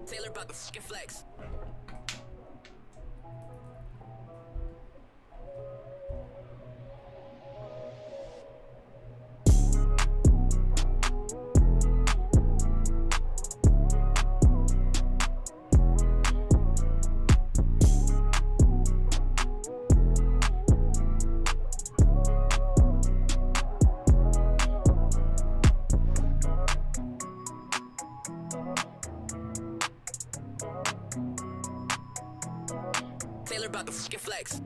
Taylor about the fucking flex. Taylor about the fucking flex.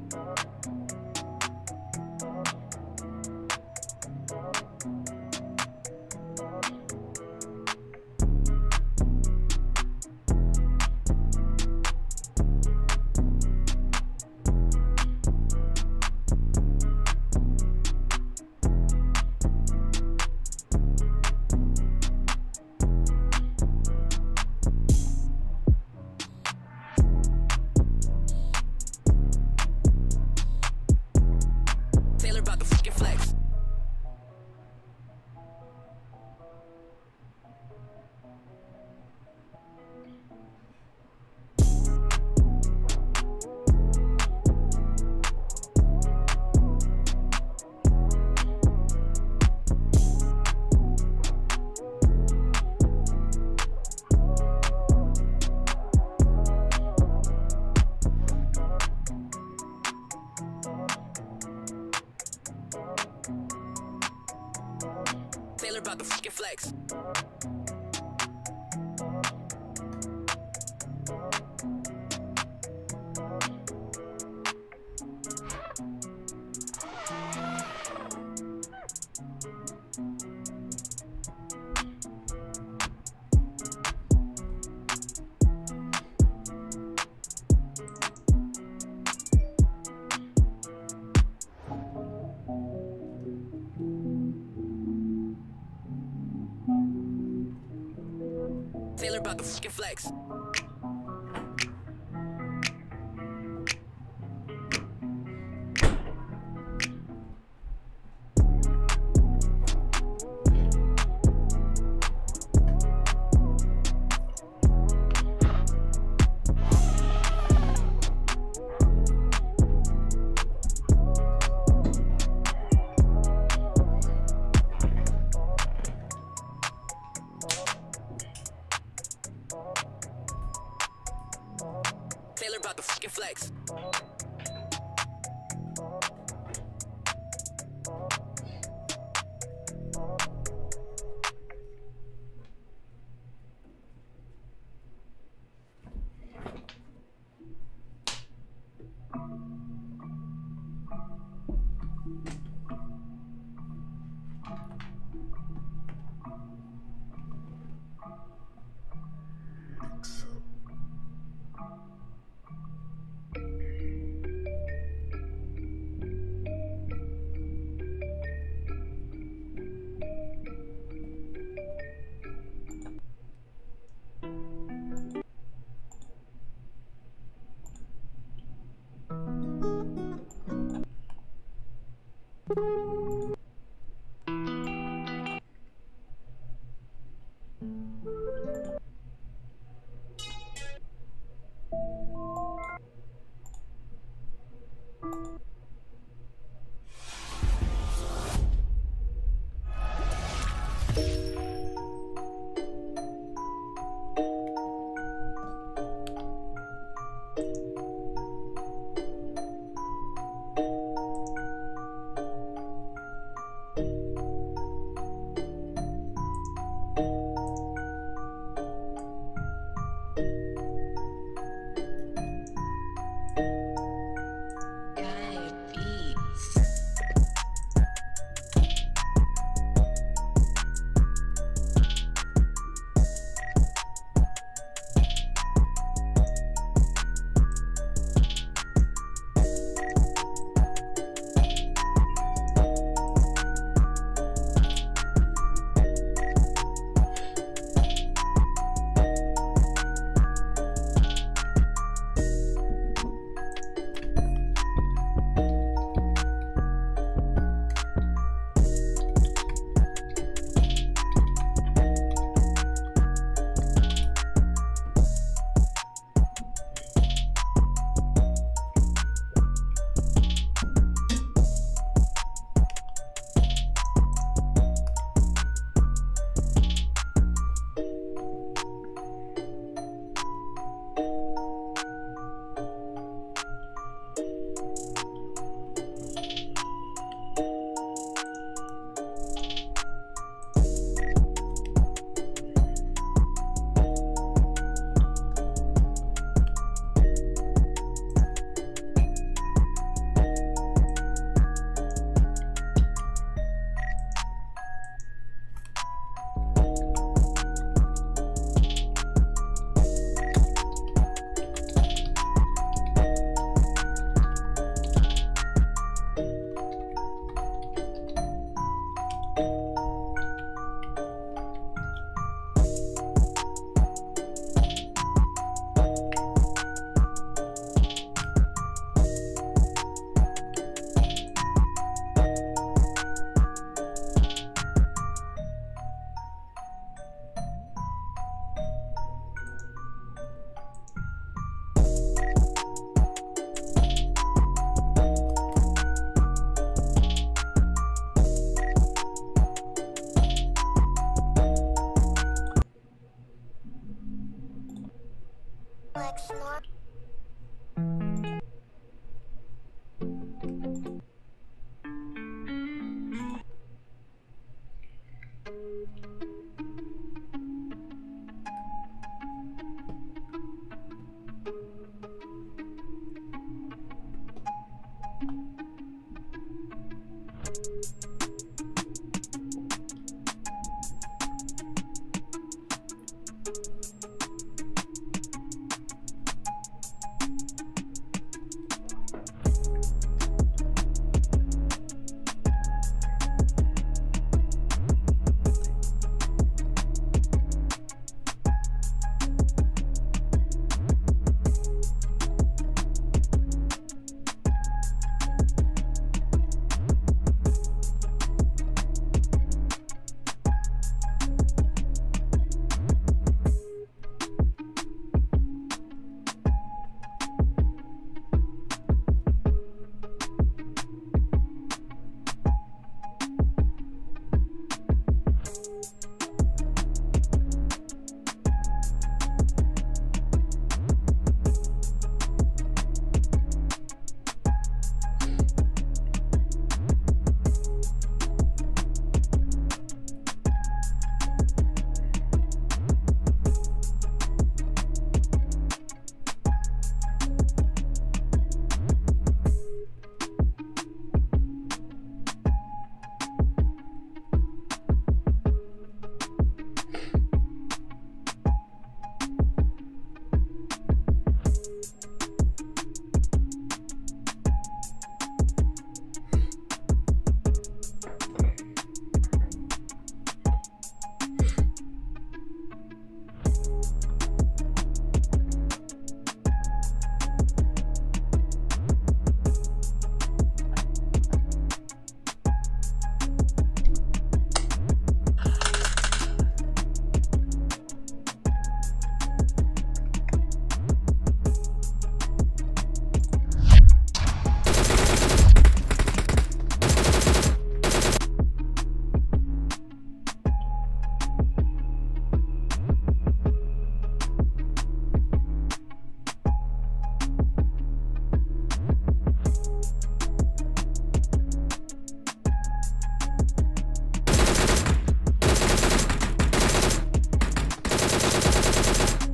Taylor about the fucking flex. Taylor about the fucking flex. Taylor about the fucking flex. Taylor about the fucking flex.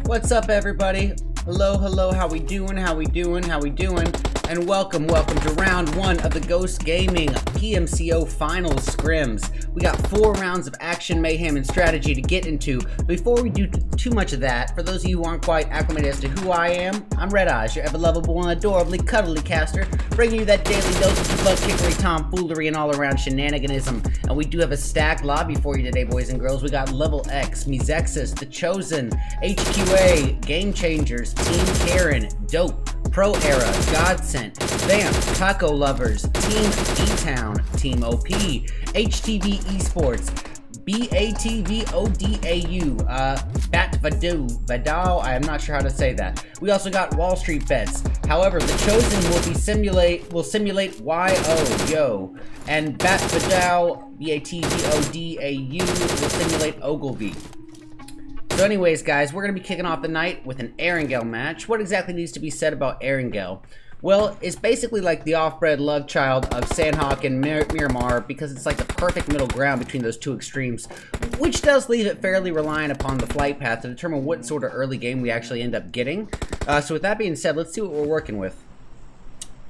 What's up, everybody? Hello, how we doing? And welcome to round one of the Ghost Gaming PMCO Finals Scrims. We got 4 rounds of action, mayhem, and strategy to get into. Before we do too much of that, for those of you who aren't quite acclimated as to who I am, I'm Red Eyes, your ever-lovable and adorably cuddly caster, bringing you that daily dose of butt-kickery, tomfoolery, and all-around shenaniganism. And we do have a stacked lobby for you today, boys and girls. We got Level X, Mezexus, The Chosen, HQA, Game Changers, Team Karen, Dope, Pro Era, Godsent, Vamp, Taco Lovers, Team E-Town, Team OP, HTV Esports, BATVODAU, Vadao, I am not sure how to say that. We also got Wall Street Bets. However, The Chosen will simulate YO, and Vadao, BATVODAU, will simulate Ogilvy. So anyways, guys, we're going to be kicking off the night with an Erangel match. What exactly needs to be said about Erangel? Well, it's basically like the off-bred love child of Sanhok and Miramar, because it's like the perfect middle ground between those two extremes, which does leave it fairly reliant upon the flight path to determine what sort of early game we actually end up getting. So with that being said, let's see what we're working with.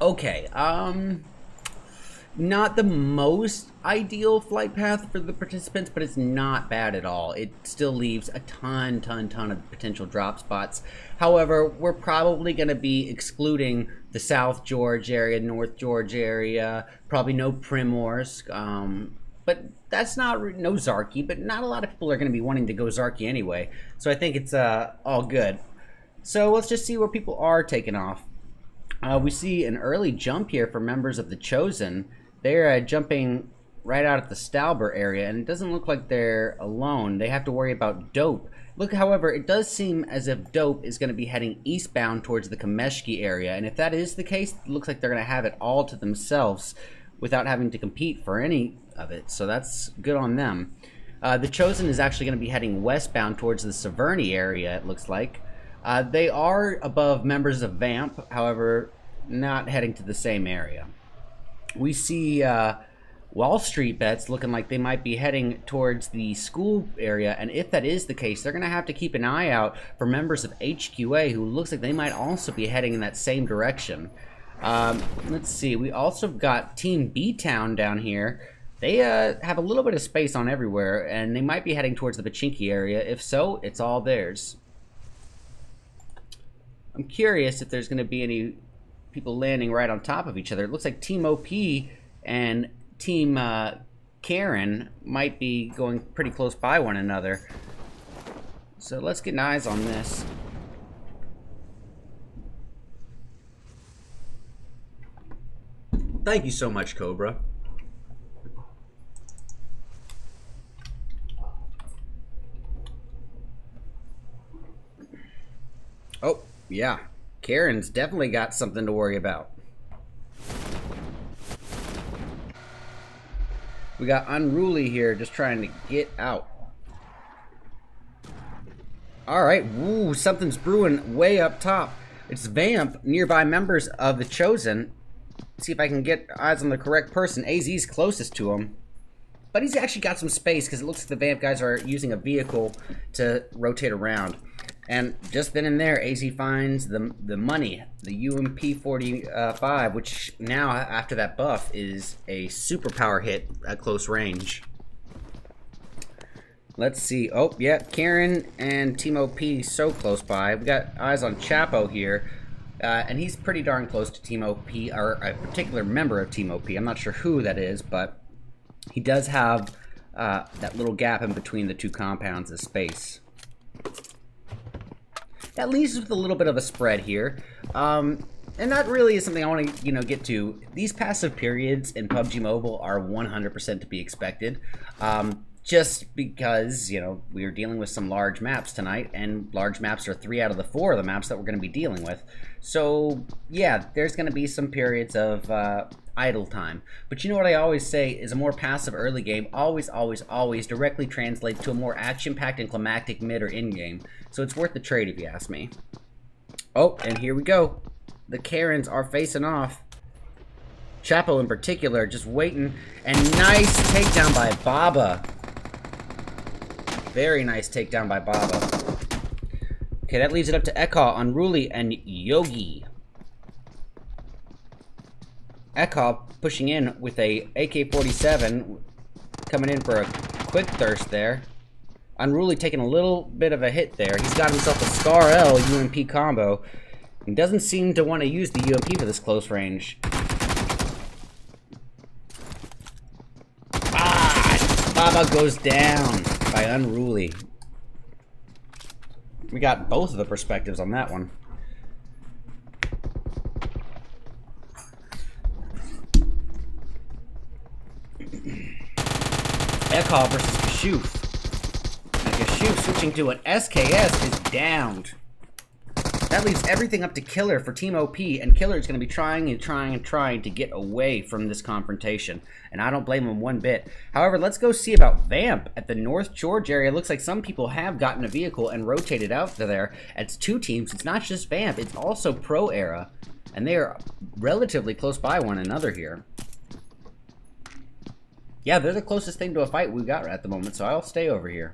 Okay, not the most ideal flight path for the participants, but it's not bad at all. It still leaves a ton of potential drop spots. However, we're probably going to be excluding the South George area, North George area, probably no Primors, but that's not, no Zarky, but not a lot of people are going to be wanting to go Zarky anyway, so I think it's all good. So let's just see where people are taking off. We see an early jump here for members of The Chosen. They're jumping right out at the Stauber area, and it doesn't look like they're alone. They have to worry about Dope. Look, however, it does seem as if Dope is going to be heading eastbound towards the Kameshki area, and if that is the case, it looks like they're going to have it all to themselves without having to compete for any of it, so that's good on them. The Chosen is actually going to be heading westbound towards the Severny area, it looks like. They are above members of Vamp, however, not heading to the same area. We see Wall Street bets looking like they might be heading towards the school area, and if that is the case, they're going to have to keep an eye out for members of HQA, who looks like they might also be heading in that same direction. Let's see, we also got Team B-Town down here. They have a little bit of space on everywhere, and they might be heading towards the Pachinki area. If so, it's all theirs. I'm curious if there's going to be any people landing right on top of each other. It looks like Team OP and Team Karen might be going pretty close by one another. So let's get eyes on this. Thank you so much, Cobra. Oh, yeah. Karen's definitely got something to worry about. We got Unruly here just trying to get out. Alright, woo, something's brewing way up top. It's Vamp, nearby members of the Chosen. Let's see if I can get eyes on the correct person. AZ's closest to him. But he's actually got some space because it looks like the Vamp guys are using a vehicle to rotate around. And just then and there, AZ finds the money, the UMP-45, which now, after that buff, is a superpower hit at close range. Let's see. Oh, yeah, Karen and Team OP so close by. We got eyes on Chapo here, and he's pretty darn close to Team OP, or a particular member of Team OP. I'm not sure who that is, but he does have that little gap in between the two compounds of space. That leaves us with a little bit of a spread here. And that really is something I want to, get to. These passive periods in PUBG Mobile are 100% to be expected. Just because, we are dealing with some large maps tonight, and large maps are 3 out of the 4 of the maps that we're going to be dealing with. So, yeah, there's going to be some periods of idle time. But you know what I always say is a more passive early game always directly translates to a more action-packed and climactic mid or in-game. So it's worth the trade if you ask me. Oh, and here we go. The Karens are facing off. Chapo in particular just waiting, and nice takedown by Baba. Very nice takedown by Baba. Okay, that leaves it up to Ekha, Unruly, and Yogi. Ekha pushing in with a AK-47, coming in for a quick thirst there. Unruly taking a little bit of a hit there. He's got himself a Scar L UMP combo. He doesn't seem to want to use the UMP for this close range. Baba goes down by Unruly. We got both of the perspectives on that one. Ekha versus Kashuf. And Kashuf switching to an SKS is downed. That leaves everything up to Killer for Team OP, and Killer is going to be trying to get away from this confrontation, and I don't blame him one bit. However, let's go see about Vamp at the North George area. It looks like some people have gotten a vehicle and rotated out to there. It's 2 teams. It's not just Vamp, it's also Pro Era, and they are relatively close by one another here. Yeah, they're the closest thing to a fight we've got at the moment, so I'll stay over here.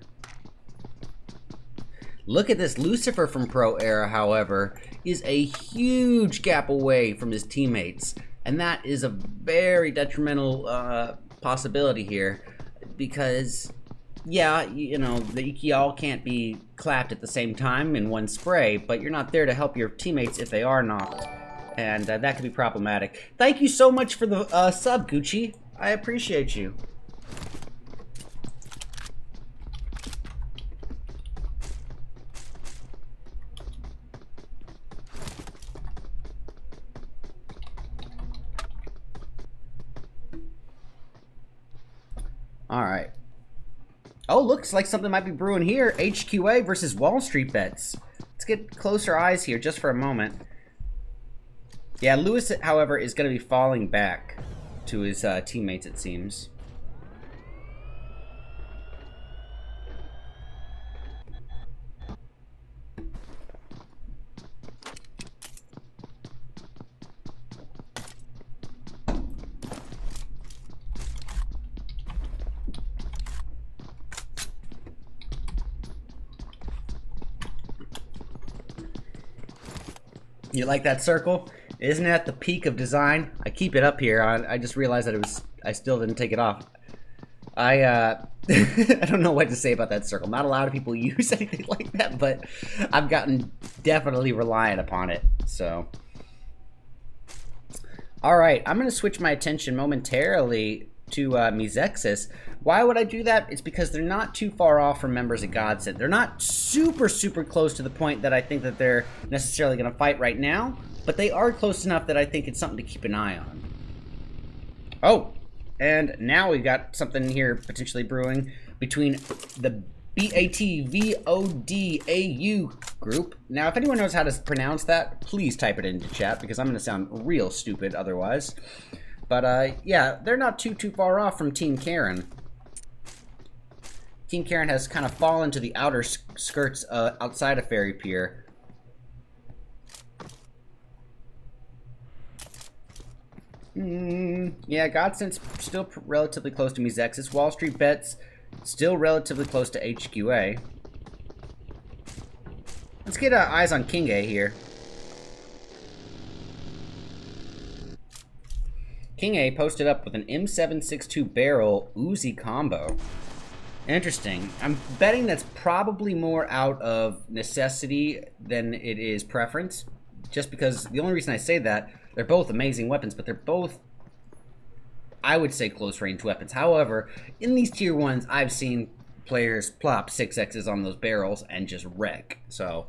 Look at this. Lucifer from Pro Era, however, is a huge gap away from his teammates. And that is a very detrimental possibility here. Because, yeah, y'all can't be clapped at the same time in one spray, but you're not there to help your teammates if they are knocked. And that could be problematic. Thank you so much for the sub, Gucci. I appreciate you. Alright. Oh, looks like something might be brewing here. HQA versus Wall Street bets. Let's get closer eyes here just for a moment. Yeah, Lewis, however, is going to be falling back to his teammates, it seems. You like that circle? Isn't that the peak of design? I keep it up here. I just realized that I still didn't take it off. I don't know what to say about that circle. Not a lot of people use anything like that, but I've gotten definitely reliant upon it. So, all right, I'm going to switch my attention momentarily to Mezexis. Why would I do that? It's because they're not too far off from members of Godsend. They're not super close to the point that I think that they're necessarily going to fight right now, but they are close enough that I think it's something to keep an eye on. Oh, and now we've got something here potentially brewing between the BATVODAU group. Now, if anyone knows how to pronounce that, please type it into chat, because I'm going to sound real stupid otherwise. But, yeah, they're not too far off from Team Karen. Team Karen has kind of fallen to the outer skirts outside of Ferry Pier. Yeah, Godsend's still relatively close to Mezexis. Wall Street Bets still relatively close to HQA. Let's get eyes on King A here. King A posted up with an M762 barrel Uzi combo. Interesting. I'm betting that's probably more out of necessity than it is preference. Just because the only reason I say that, they're both amazing weapons, but they're both, I would say, close range weapons. However, in these tier 1s, I've seen players plop 6Xs on those barrels and just wreck. So,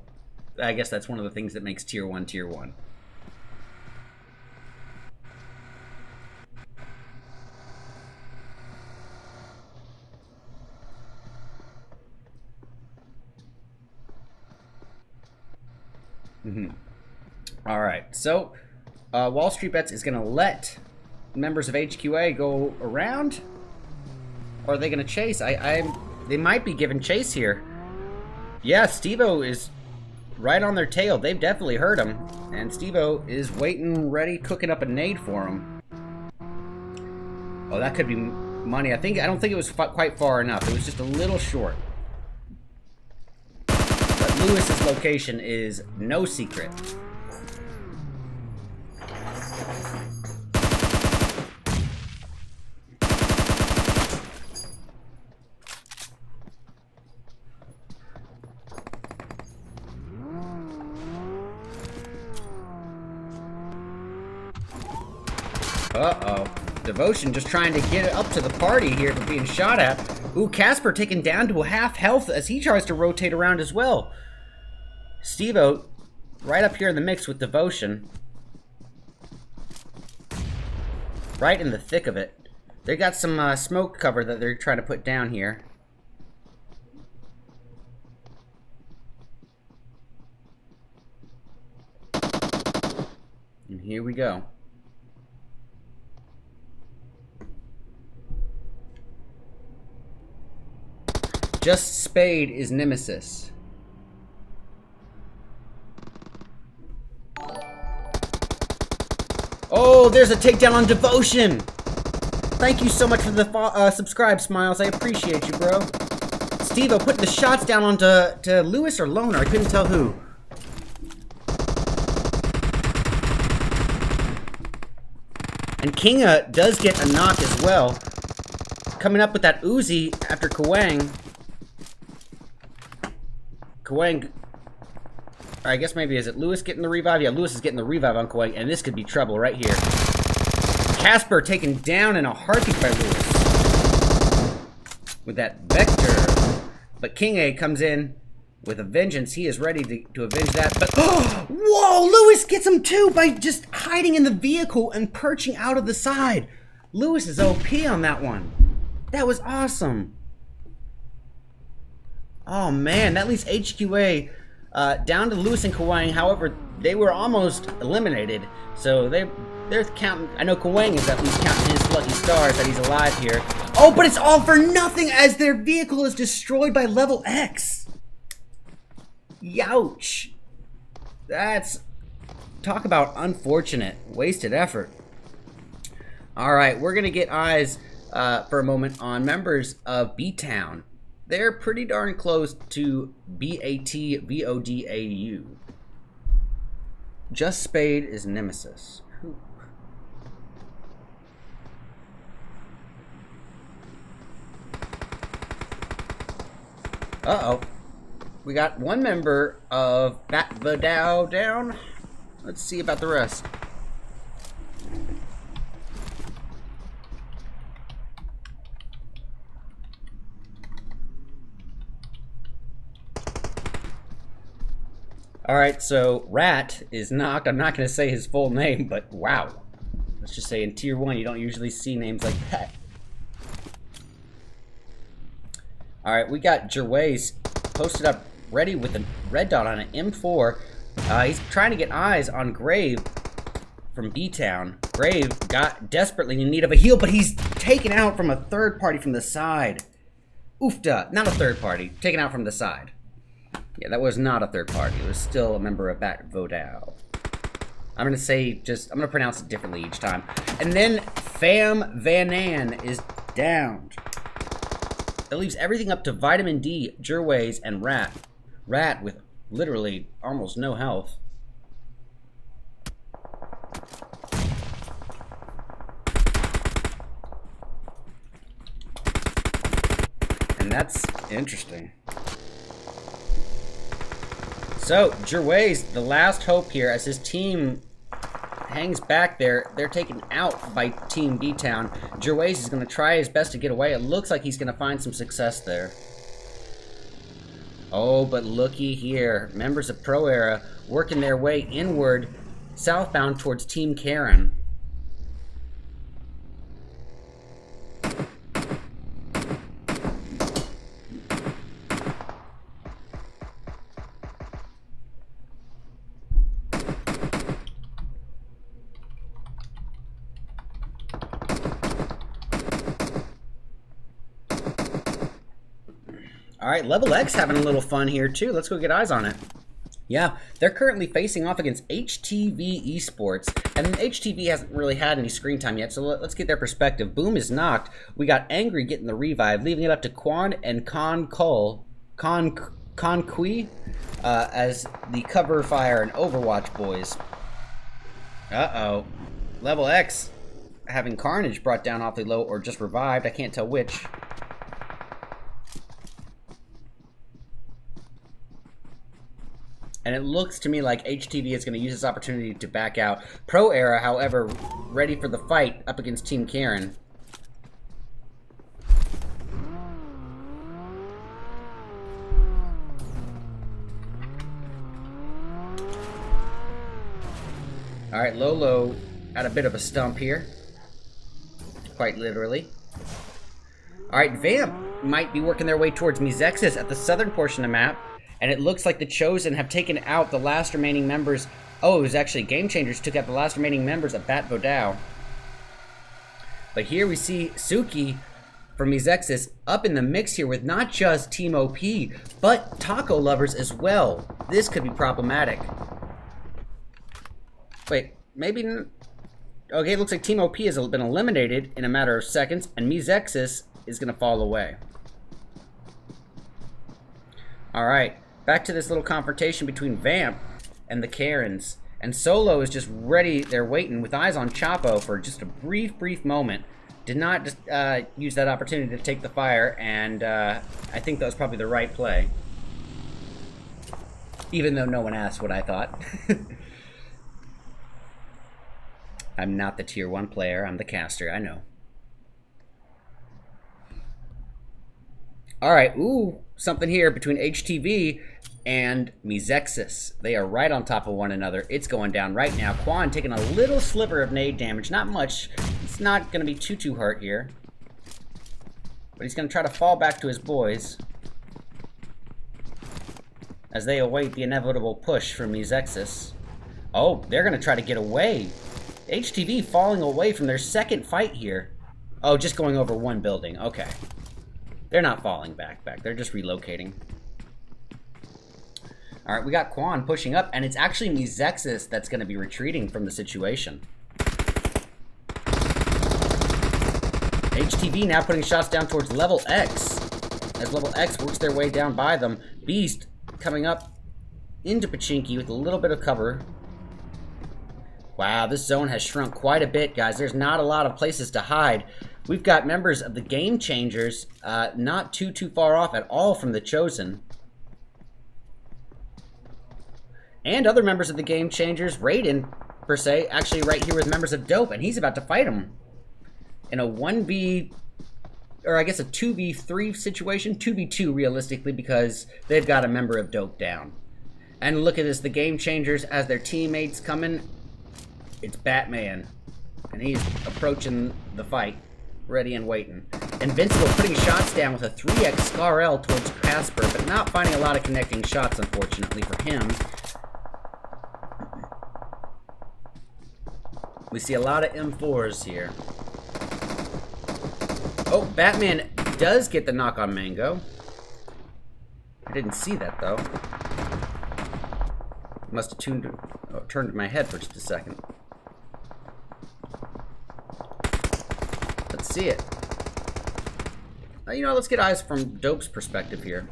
I guess that's one of the things that makes tier 1 tier 1. All right, so Wall Street Bets is going to let members of HQA go around, or are they going to chase? They might be giving chase here. Yeah, Steve-O is right on their tail. They've definitely heard him, and Steve-O is waiting, ready, cooking up a nade for him. Oh, that could be money. I don't think it was quite far enough. It was just a little short. But Lewis's location is no secret. Uh-oh. Devotion just trying to get up to the party here, but being shot at. Ooh, Casper taken down to a half health as he tries to rotate around as well. Steve-O right up here in the mix with Devotion. Right in the thick of it. They got some smoke cover that they're trying to put down here. And here we go. Just Spade is Nemesis. Oh, there's a takedown on Devotion. Thank you so much for the subscribe, Smiles. I appreciate you, bro. Steve-O putting the shots down onto Lewis or Loner. I couldn't tell who. And Kinga does get a knock as well. Coming up with that Uzi after Kawang. Kawang, I guess maybe, is it Lewis getting the revive? Yeah, Lewis is getting the revive on Kawang, and this could be trouble right here. Casper taken down in a heartbeat by Lewis. With that Vector. But King A comes in with a vengeance. He is ready to avenge that, but oh, whoa, Lewis gets him too by just hiding in the vehicle and perching out of the side. Lewis is OP on that one. That was awesome. Oh man, that leaves HQA down to Lewis and Kawang. However, they were almost eliminated, so they're counting. I know Kawang is at least counting his lucky stars that he's alive here. Oh, but it's all for nothing as their vehicle is destroyed by level X. Youch. That's, talk about unfortunate, wasted effort. All right, we're gonna get eyes for a moment on members of B-Town. They're pretty darn close to BATVODAU. Just Spade is Nemesis. Who? Uh-oh. We got one member of Bat Vodao down. Let's see about the rest. Alright, so Rat is knocked. I'm not going to say his full name, but wow. Let's just say in Tier 1 you don't usually see names like that. Alright, we got Gervais posted up ready with a red dot on an M4. He's trying to get eyes on Grave from B-Town. Grave got desperately in need of a heal, but he's taken out from a third party from the side. Oofda. Not a third party. Taken out from the side. Yeah, that was not a third party. It was still a member of Bat Vodao. I'm going to say I'm going to pronounce it differently each time. And then Fam Vanan is downed. That leaves everything up to Vitamin D, Gervais, and Rat. Rat with literally almost no health. And that's interesting. So, Gervais, the last hope here, as his team hangs back there. They're taken out by Team B-Town. Gervais is going to try his best to get away. It looks like he's going to find some success there. Oh, but looky here. Members of Pro Era working their way inward, southbound towards Team Karen. Alright, Level X having a little fun here too. Let's go get eyes on it. Yeah, they're currently facing off against HTV Esports, and HTV hasn't really had any screen time yet, so let's get their perspective. Boom is knocked. We got Angry getting the revive, leaving it up to Quan and Con Kui as the cover fire and Overwatch boys. Uh-oh. Level X having Carnage brought down awfully low, or just revived. I can't tell which. And it looks to me like HTV is going to use this opportunity to back out. Pro Era, however, ready for the fight up against Team Karen. Alright, Lolo had a bit of a stump here. Quite literally. Alright, Vamp might be working their way towards Mizexis at the southern portion of the map. And it looks like the Chosen have taken out the last remaining members. Oh, it was actually Game Changers took out the last remaining members of Bat Vodao. But here we see Suki from Mizexis up in the mix here with not just Team OP, but Taco Lovers as well. This could be problematic. Wait, maybe... Okay, it looks like Team OP has been eliminated in a matter of seconds, and Mizexis is going to fall away. Alright. Back to this little confrontation between Vamp and the Karens. And Solo is just ready, they're waiting with eyes on Chapo for just a brief moment. Did not just use that opportunity to take the fire, and I think that was probably the right play. Even though no one asked what I thought. I'm not the Tier 1 player, I'm the caster, I know. Alright, ooh, something here between HTV and Mizexis. They are right on top of one another. It's going down right now. Quan taking a little sliver of nade damage. Not much. It's not going to be too hurt here. But he's going to try to fall back to his boys as they await the inevitable push from Mizexis. Oh, they're going to try to get away. HTV falling away from their second fight here. Oh, just going over one building. Okay. They're not falling back. They're just relocating. Alright, we got Quan pushing up, and it's actually Mizexis that's going to be retreating from the situation. HTV now putting shots down towards Level X, as Level X works their way down by them. Beast coming up into Pachinki with a little bit of cover. Wow, this zone has shrunk quite a bit, guys. There's not a lot of places to hide. We've got members of the Game Changers not too far off at all from the Chosen. And other members of the Game Changers, Raiden, per se, actually right here with members of Dope, and he's about to fight him in a 1v, or I guess a 2v3 situation, 2v2 realistically, because they've got a member of Dope down. And look at this, the Game Changers, as their teammates coming, it's Batman, and he's approaching the fight, ready and waiting. Invincible putting shots down with a 3x Scar-L towards Casper, but not finding a lot of connecting shots, unfortunately, for him. We see a lot of M4s here. Oh, Batman does get the knock on Mango. I didn't see that, though. Must have turned my head for just a second. Let's see it. You know, let's get eyes from Dope's perspective here.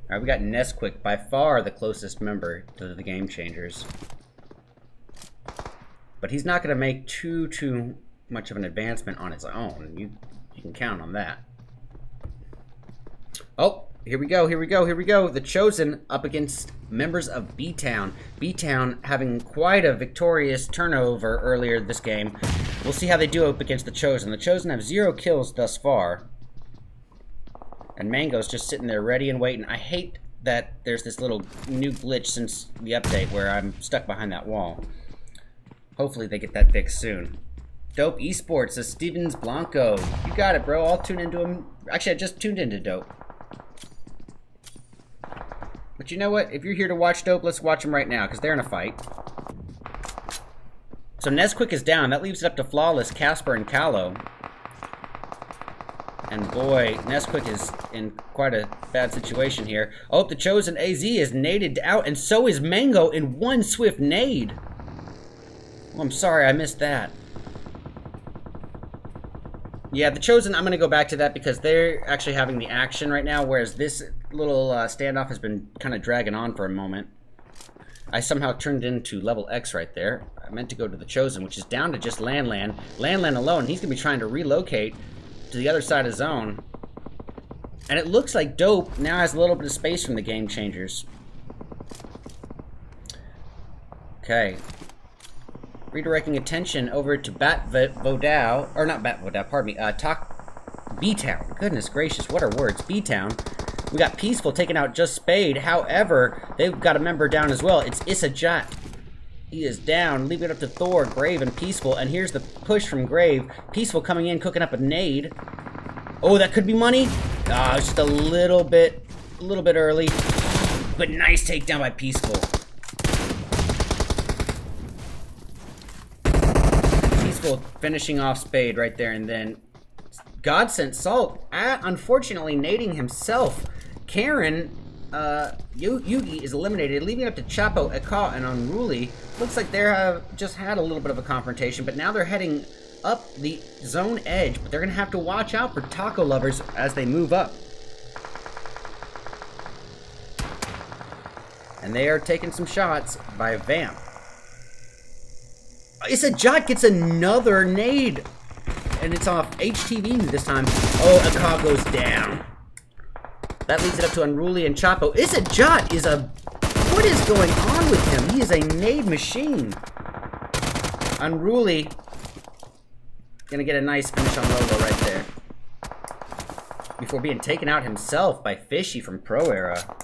Alright, we got Nesquik, by far the closest member to the Game Changers. But he's not going to make too much of an advancement on his own. You can count on that. Oh, here we go. The Chosen up against members of B-Town. B-Town having quite a victorious turnover earlier this game. We'll see how they do up against the Chosen. The Chosen have 0 kills thus far. And Mango's just sitting there ready and waiting. I hate that there's this little new glitch since the update where I'm stuck behind that wall. Hopefully they get that fixed soon. Dope Esports says Stevens Blanco. You got it, bro. I'll tune into him. Actually, I just tuned into Dope. But you know what? If you're here to watch Dope, let's watch him right now, because they're in a fight. So Nesquik is down. That leaves it up to Flawless, Casper, and Callow. And boy, Nesquik is in quite a bad situation here. Oh, the Chosen AZ is naded out, and so is Mango in one swift nade. Oh, I'm sorry, I missed that. Yeah, the Chosen, I'm going to go back to that because they're actually having the action right now, whereas this little standoff has been kind of dragging on for a moment. I somehow turned into level X right there. I meant to go to the Chosen, which is down to just Landland. Landland alone, he's going to be trying to relocate to the other side of zone. And it looks like Dope now has a little bit of space from the Game Changers. Okay. Redirecting attention over to Vodao, or not Bat Vodao, pardon me, B-Town. Goodness gracious, what are words? B-Town. We got Peaceful taking out Just Spade. However, they've got a member down as well. It's Issa Jat. He is down, leaving it up to Thor, Grave, and Peaceful. And here's the push from Grave. Peaceful coming in, cooking up a nade. Oh, that could be money. Ah, just a little bit early. But nice takedown by Peaceful. Peaceful finishing off Spade right there, and then God Sent Salt, unfortunately nading himself. Karen, Yugi is eliminated, leaving it up to Chapo, Eka, and Unruly. Looks like they're just had a little bit of a confrontation, but now they're heading up the zone edge, but they're going to have to watch out for Taco Lovers as they move up. And they are taking some shots by Vamp. Issa Jot gets another nade, and it's off HTV this time. Oh, Eka goes down. That leads it up to Unruly and Chapo. Issa Jot is a... What is going on with him? He is a nade machine. Unruly gonna get a nice finish on Lobo right there. Before being taken out himself by Fishy from Pro Era.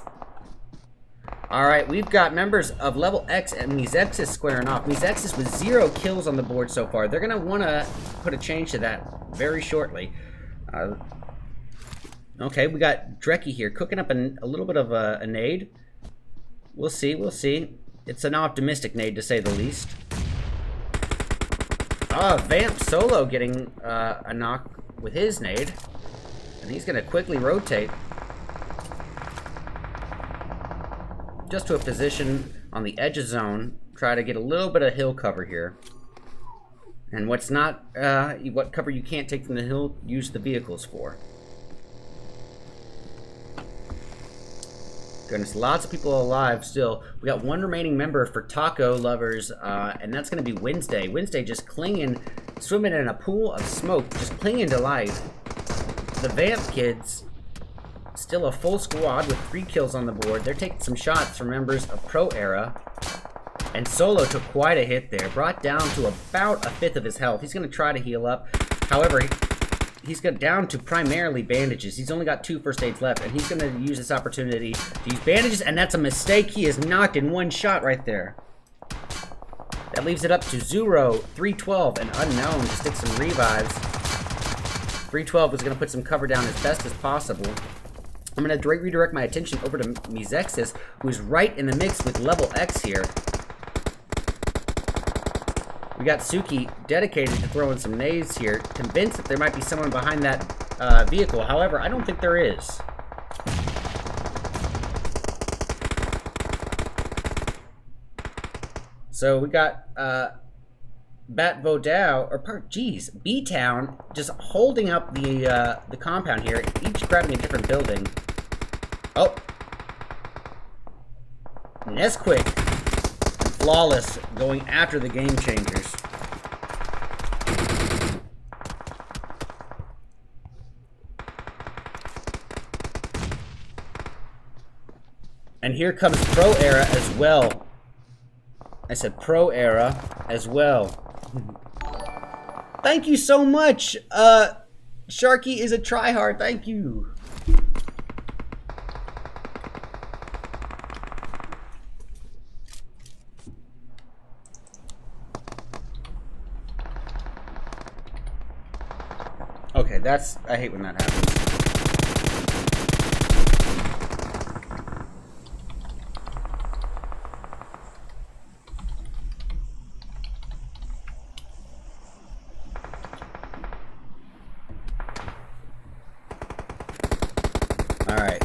Alright, we've got members of Level X and Mizexis squaring off. Mizexis with 0 kills on the board so far. They're gonna wanna put a change to that very shortly. Okay, we got Drecky here cooking up a little bit of a nade. We'll see, we'll see. It's an optimistic nade to say the least. Vamp Solo getting a knock with his nade. And he's gonna quickly rotate. Just to a position on the edge of zone. Try to get a little bit of hill cover here. And what's not, what cover you can't take from the hill, use the vehicles for. Goodness, lots of people alive still. We got one remaining member for Taco Lovers, and that's going to be Wednesday. Wednesday just clinging, swimming in a pool of smoke, just clinging to life. The Vamp kids, still a full squad with 3 kills on the board. They're taking some shots from members of Pro Era. And Solo took quite a hit there, brought down to about a 1/5 of his health. He's going to try to heal up. However, he's got down to primarily bandages. He's only got 2 first aids left, and he's going to use this opportunity to use bandages, and that's a mistake. He is knocked in 1 shot right there. That leaves it up to Zuro, 312, and Unknown to stick some revives. 312 is going to put some cover down as best as possible. I'm going to redirect my attention over to Mizexis, who's right in the mix with level X here. We got Suki dedicated to throwing some nades here, convinced that there might be someone behind that vehicle. However, I don't think there is. So we got Bat Vodao, or B-Town, just holding up the compound here, each grabbing a different building. Oh! Nesquik and Flawless going after the game changers. And here comes Pro Era as well. I said Pro Era as well. Thank you so much. Sharky is a tryhard. Thank you. Okay, I hate when that happens. Alright.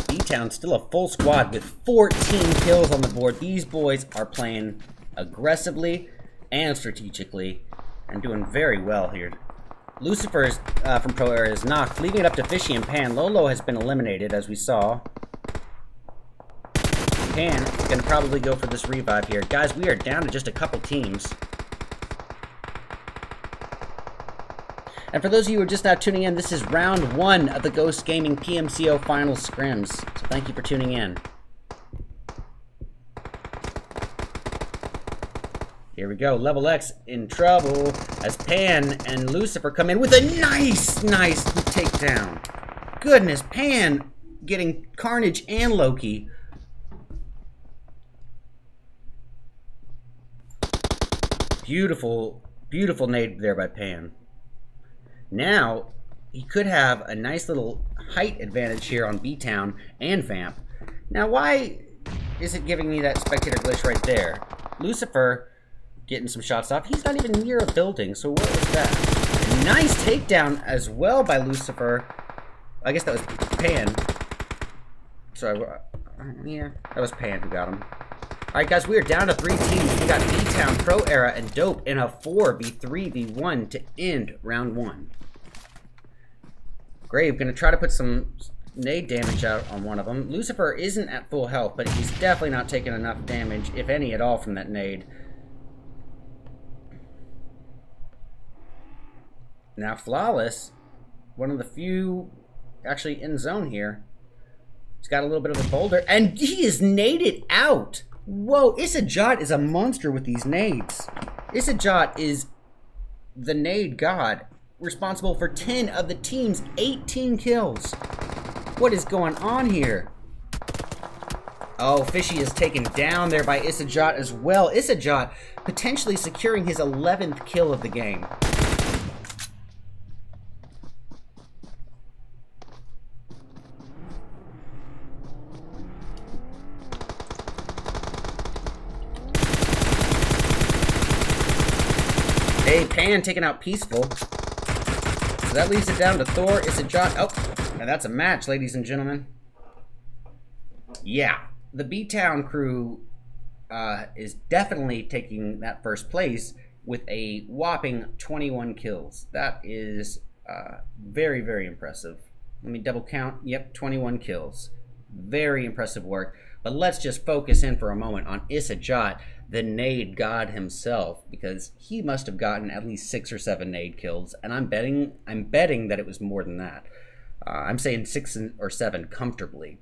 B-Town still a full squad with 14 kills on the board. These boys are playing aggressively and strategically and doing very well here. Lucifer from Pro Era is knocked, leaving it up to Fishy and Pan. Lolo has been eliminated, as we saw. Pan is going to probably go for this revive here. Guys, we are down to just a couple teams. And for those of you who are just now tuning in, this is round 1 of the Ghost Gaming PMCO Final Scrims. So thank you for tuning in. Here we go. Level X in trouble as Pan and Lucifer come in with a nice takedown. Goodness, Pan getting Carnage and Loki. Beautiful, beautiful nade there by Pan. Now, he could have a nice little height advantage here on B-Town and Vamp. Now, why is it giving me that spectator glitch right there? Lucifer getting some shots off. He's not even near a building, so what was that? A nice takedown as well by Lucifer. I guess that was Pan. Sorry, yeah, that was Pan who got him. Alright guys, we are down to 3 teams. We got B-Town, Pro Era, and Dope in a 4v3v1 to end round 1. Grave gonna try to put some nade damage out on one of them. Lucifer isn't at full health, but he's definitely not taking enough damage, if any at all, from that nade. Now Flawless, one of the few actually in zone here. He's got a little bit of a boulder, and he is naded out! Whoa, Isajot is a monster with these nades. Isajot is the nade god, responsible for 10 of the team's 18 kills. What is going on here? Oh, Fishy is taken down there by Isajot as well. Isajot potentially securing his 11th kill of the game. Hey, Pan taking out Peaceful. So that leaves it down to Thor, Isajot. Oh, and that's a match, ladies and gentlemen. Yeah, the B-Town crew is definitely taking that first place. with a whopping 21 kills. That is very, very impressive. Let me double count. Yep, 21 kills. Very impressive work. But let's just focus in for a moment on Isajat, the nade god himself, because he must have gotten at least 6 or 7 nade kills, and I'm betting that it was more than that. I'm saying 6 or 7 comfortably.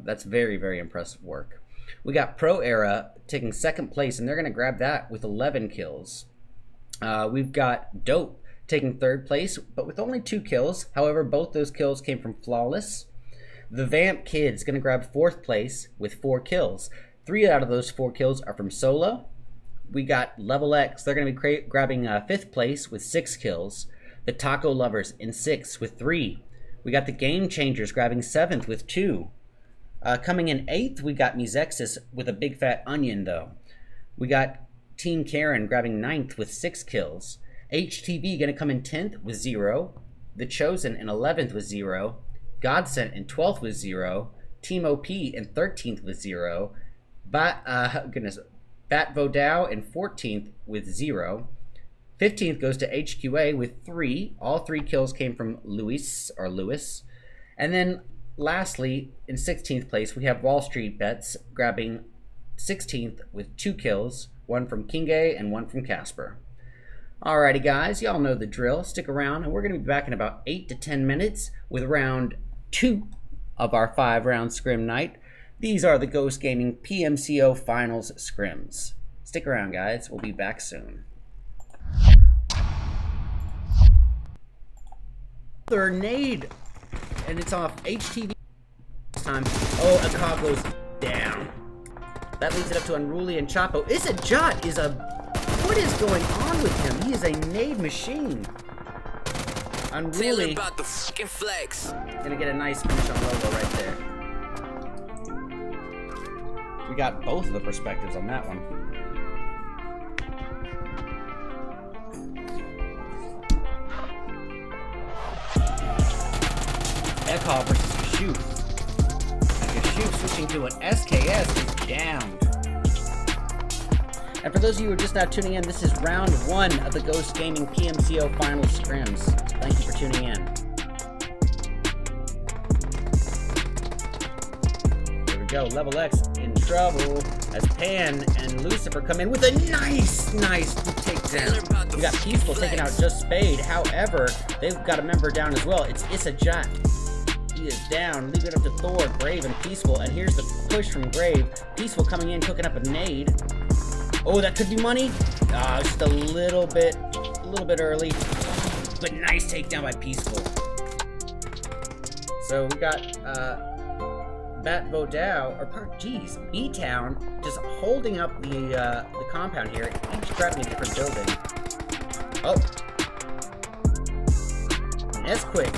That's very, very impressive work. We got Pro Era taking 2nd place, and they're going to grab that with 11 kills. We've got Dope taking 3rd place, but with only 2 kills. However, both those kills came from Flawless. The Vamp Kid's going to grab 4th place with 4 kills. 3 out of those 4 kills are from Solo. We got Level X. They're going to be grabbing 5th place with 6 kills. The Taco Lovers in 6th with 3. We got the Game Changers grabbing 7th with 2. Coming in 8th, we got Mizexis with a big fat onion, though. We got Team Karen grabbing 9th with 6 kills. HTV going to come in 10th with 0. The Chosen in 11th with 0. Godsent in 12th with 0. Team OP in 13th with 0. Bat Vodao in 14th with 0. 15th goes to HQA with 3. All 3 kills came from Lewis. And then lastly, in 16th place, we have Wall Street Bets grabbing 16th with 2 kills. 1 from Kinge and 1 from Casper. Alrighty guys, y'all know the drill. Stick around and we're going to be back in about 8 to 10 minutes with round 2 of our 5-round scrim night. These are the Ghost Gaming PMCO Finals scrims. Stick around guys, we'll be back soon. Third nade, and it's off HTV this time. Oh, Akag goes down. That leads it up to Unruly and Chapo. Isajat is a... What is going on with him? He is a nade machine. Unruly about the fucking flex. Gonna get a nice finish on Logo right there. We got both of the perspectives on that one. Ekov versus Kashuf. And Kashuf switching to an SKS is downed. And for those of you who are just now tuning in, this is round 1 of the Ghost Gaming PMCO Final Scrims. Thank you for tuning in. Here we go, Level X in trouble as Pan and Lucifer come in with a nice takedown. We got Peaceful taking out Just Spade. However, they've got a member down as well. It's Isajat. He is down, leaving it up to Thor, Grave, and Peaceful. And here's the push from Grave. Peaceful coming in, cooking up a nade. Oh, that could be money. Just a little bit early. But nice takedown by Peaceful. So we got Bat Vodao, B-Town, just holding up the compound here, each grabbing a different building. Oh. Nesquick.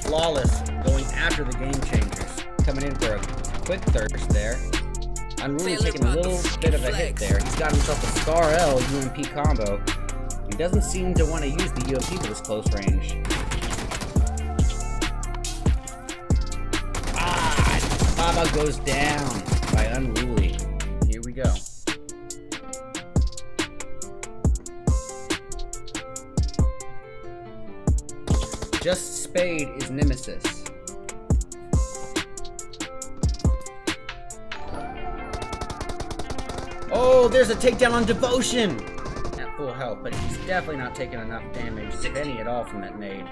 Flawless going after the Game Changers. Coming in for a quick thirst there. Unruly taking a little bit of a hit there. He's got himself a Scar L UMP combo. He doesn't seem to want to use the UMP for this close range. Baba goes down by Unruly. Here we go. Just Spade is Nemesis. Oh, there's a takedown on Devotion! At full health, but he's definitely not taking enough damage, if any at all, from that nade.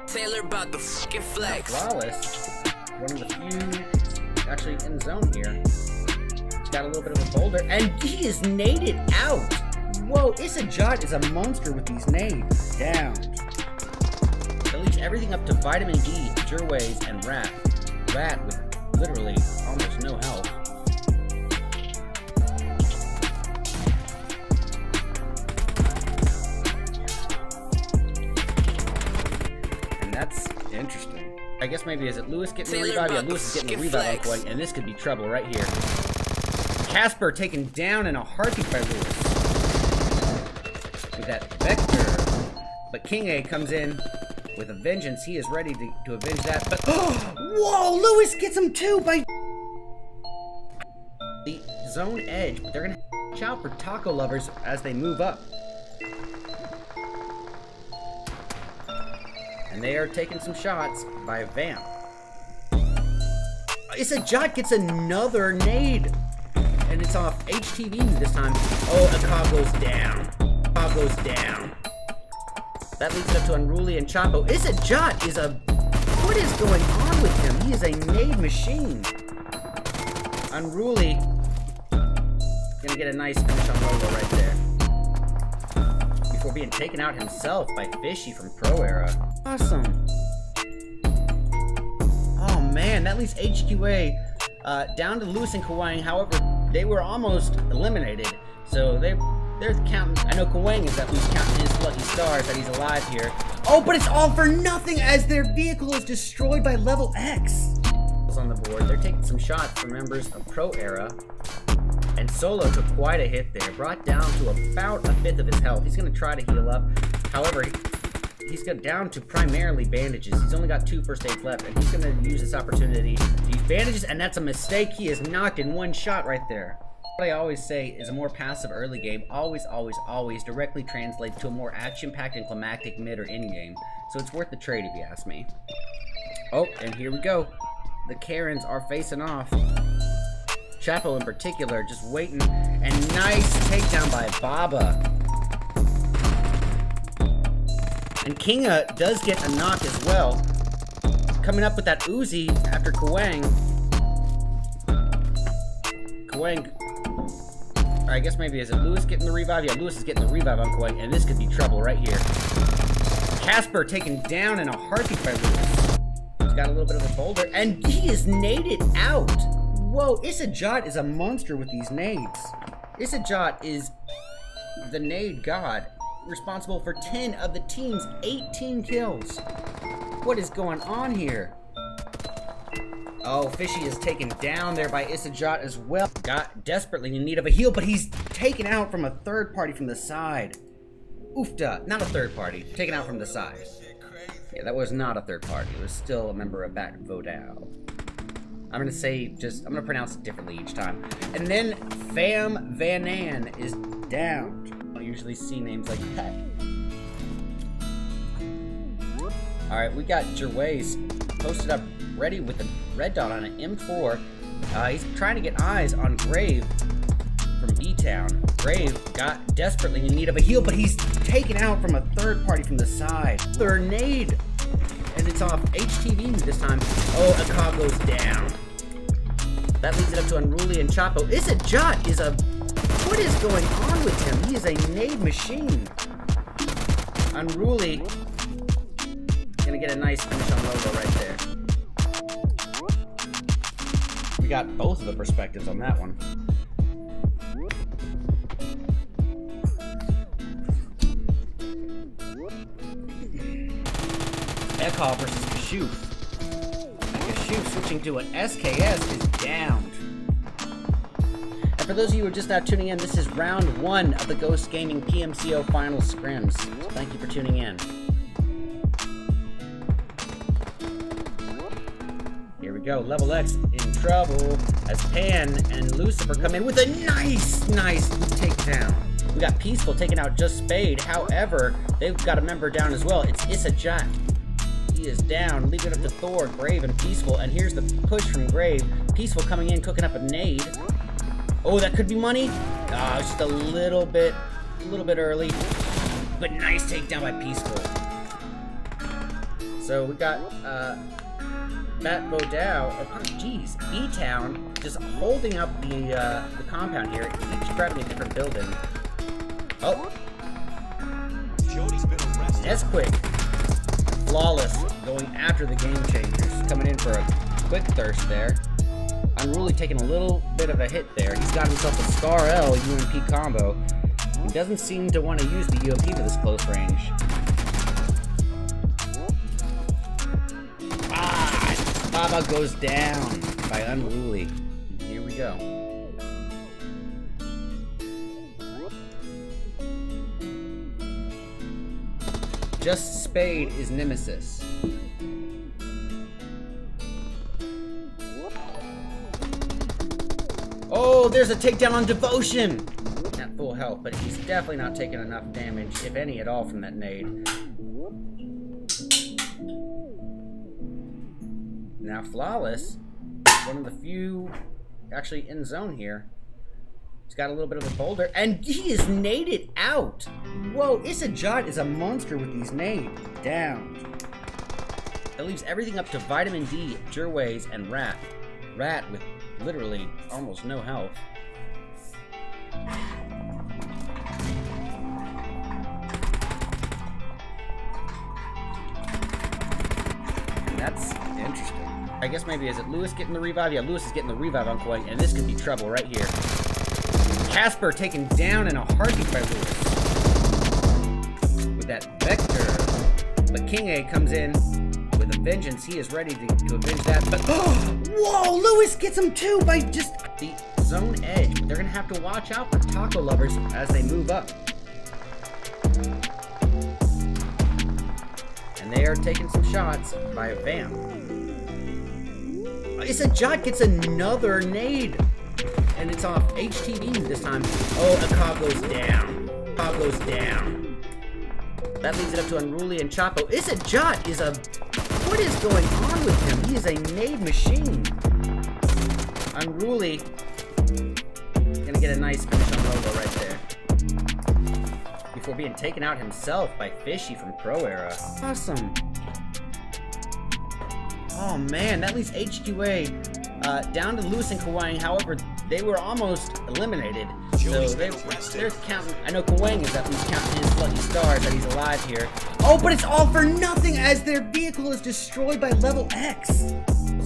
Taylor about the fucking flex. Flawless. One of the few actually in zone here. He's got a little bit of a boulder, and he is naded out! Whoa, Isajat is a monster with these nades. Down. That leaves everything up to Vitamin D, Jerways, and Rat. Rat with literally almost no health. And that's interesting. I guess maybe is it Lewis getting the revive? Yeah, Lewis is getting the revive on point, and this could be trouble right here. Casper taken down in a heartbeat by Lewis. With that Vector. But King A comes in with a vengeance. He is ready to avenge that, but whoa, Lewis gets him too by zone edge, but they're gonna watch out for taco lovers as they move up. And they are taking some shots by Vamp. Isajot gets another nade. And it's off HTV this time. Oh, a Cobb goes down. Cobb goes down. That leads it up to Unruly and Chapo. Isajot is a... What is going on with him? He is a nade machine. Unruly. Gonna get a nice finish on Logo right there. Before being taken out himself by Fishy from Pro Era. Awesome. Oh man, that leaves HQA down to Lewis and Kawang. However, they were almost eliminated. So they're counting. I know Kawang is at least counting his lucky stars that he's alive here. Oh, but it's all for nothing as their vehicle is destroyed by Level X. On the board, they're taking some shots from members of Pro Era. And Solo took quite a hit there, brought down to about a fifth of his health. He's going to try to heal up. However, he's got down to primarily bandages. He's only got 2 first aids left, and he's going to use this opportunity to use bandages, and that's a mistake. He is knocked in one shot right there. What I always say is a more passive early game always directly translates to a more action-packed and climactic mid or end game. So it's worth the trade if you ask me. Oh, and here we go. The Karens are facing off. Chapo in particular just waiting, and nice takedown by Baba. And Kinga does get a knock as well. Coming up with that Uzi after Kawang. Kawang, or I guess maybe is it Lewis getting the revive? Yeah, Lewis is getting the revive on Kawang, and this could be trouble right here. Casper taken down in a heartbeat by Lewis. He's got a little bit of a boulder, and he is naded out. Whoa, Isajot is a monster with these nades. Isajot is the nade god, responsible for 10 of the team's 18 kills. What is going on here? Oh, Fishy is taken down there by Isajot as well. Got desperately in need of a heal, but he's taken out from a third party from the side. Oofda, not a third party, taken out from the side. Yeah, that was not a third party. It was still a member of Bat Vodal. I'm gonna say I'm gonna pronounce it differently each time. And then Fam Vanan is down. I don't usually see names like that. Alright, we got Gervais posted up ready with the red dot on an M4. He's trying to get eyes on Grave from B-Town. Grave got desperately in need of a heal, but he's taken out from a third party from the side. Third nade. And it's off HTV this time. Oh, Akag goes down. That leads it up to Unruly and Chapo. Isajot is a... What is going on with him? He is a nade machine. Unruly. Gonna get a nice finish on Logo right there. We got both of the perspectives on that one. Ekal versus Kashuf. And Kashuf switching to an SKS is downed. And for those of you who are just now tuning in, this is round 1 of the Ghost Gaming PMCO Final Scrims. So thank you for tuning in. Here we go, Level X in trouble as Pan and Lucifer come in with a nice takedown. We got Peaceful taking out Just Spade. However, they've got a member down as well. It's Isajot. He is down, leaving it up to Thor, Grave, and Peaceful. And here's the push from Grave. Peaceful coming in, cooking up a nade. Oh, that could be money. Just a little bit early. But nice takedown by Peaceful. So we got Bat Vodal, B-Town just holding up the compound here, each grabbing a different building. Oh. Nesquick. Flawless, going after the game changers, coming in for a quick thirst there. Unruly taking a little bit of a hit there. He's got himself a Scar L UMP combo. He doesn't seem to want to use the UMP for this close range. Baba goes down by Unruly. Here we go. Just Spade is Nemesis. Oh, Oh, there's a takedown on Devotion. At full health, but he's definitely not taking enough damage, if any at all, from that nade. Now Flawless, one of the few actually in zone here. He's got a little bit of a boulder, and he is naded out. Whoa, Isajot is a monster with these nades. Down. That leaves everything up to Vitamin D, Jerways, and Rat. Rat with literally almost no health. And that's interesting. I guess maybe, is it Lewis getting the revive? Yeah, Lewis is getting the revive on Koi, and this could be trouble right here. Casper taken down in a heartbeat by Lewis. With that Vector. But King A comes in with a vengeance. He is ready to avenge that. But whoa, Lewis gets him too by just the zone edge. But they're going to have to watch out for Taco Lovers as they move up. And they are taking some shots by a Vamp. Isajot gets another nade. And it's off HTV this time. Oh, a Cobb goes down. Cobb goes down. That leaves it up to Unruly and Chapo. Isajot is a... What is going on with him? He is a nade machine. Unruly. Gonna get a nice finish on Logo right there. Before being taken out himself by Fishy from Pro Era. Awesome. Oh man, that leaves HQA down to Lewis and Kawang. However, they were almost eliminated. So they're counting. I know Kawang is at least counting his lucky stars that he's alive here. Oh, but it's all for nothing as their vehicle is destroyed by Level X.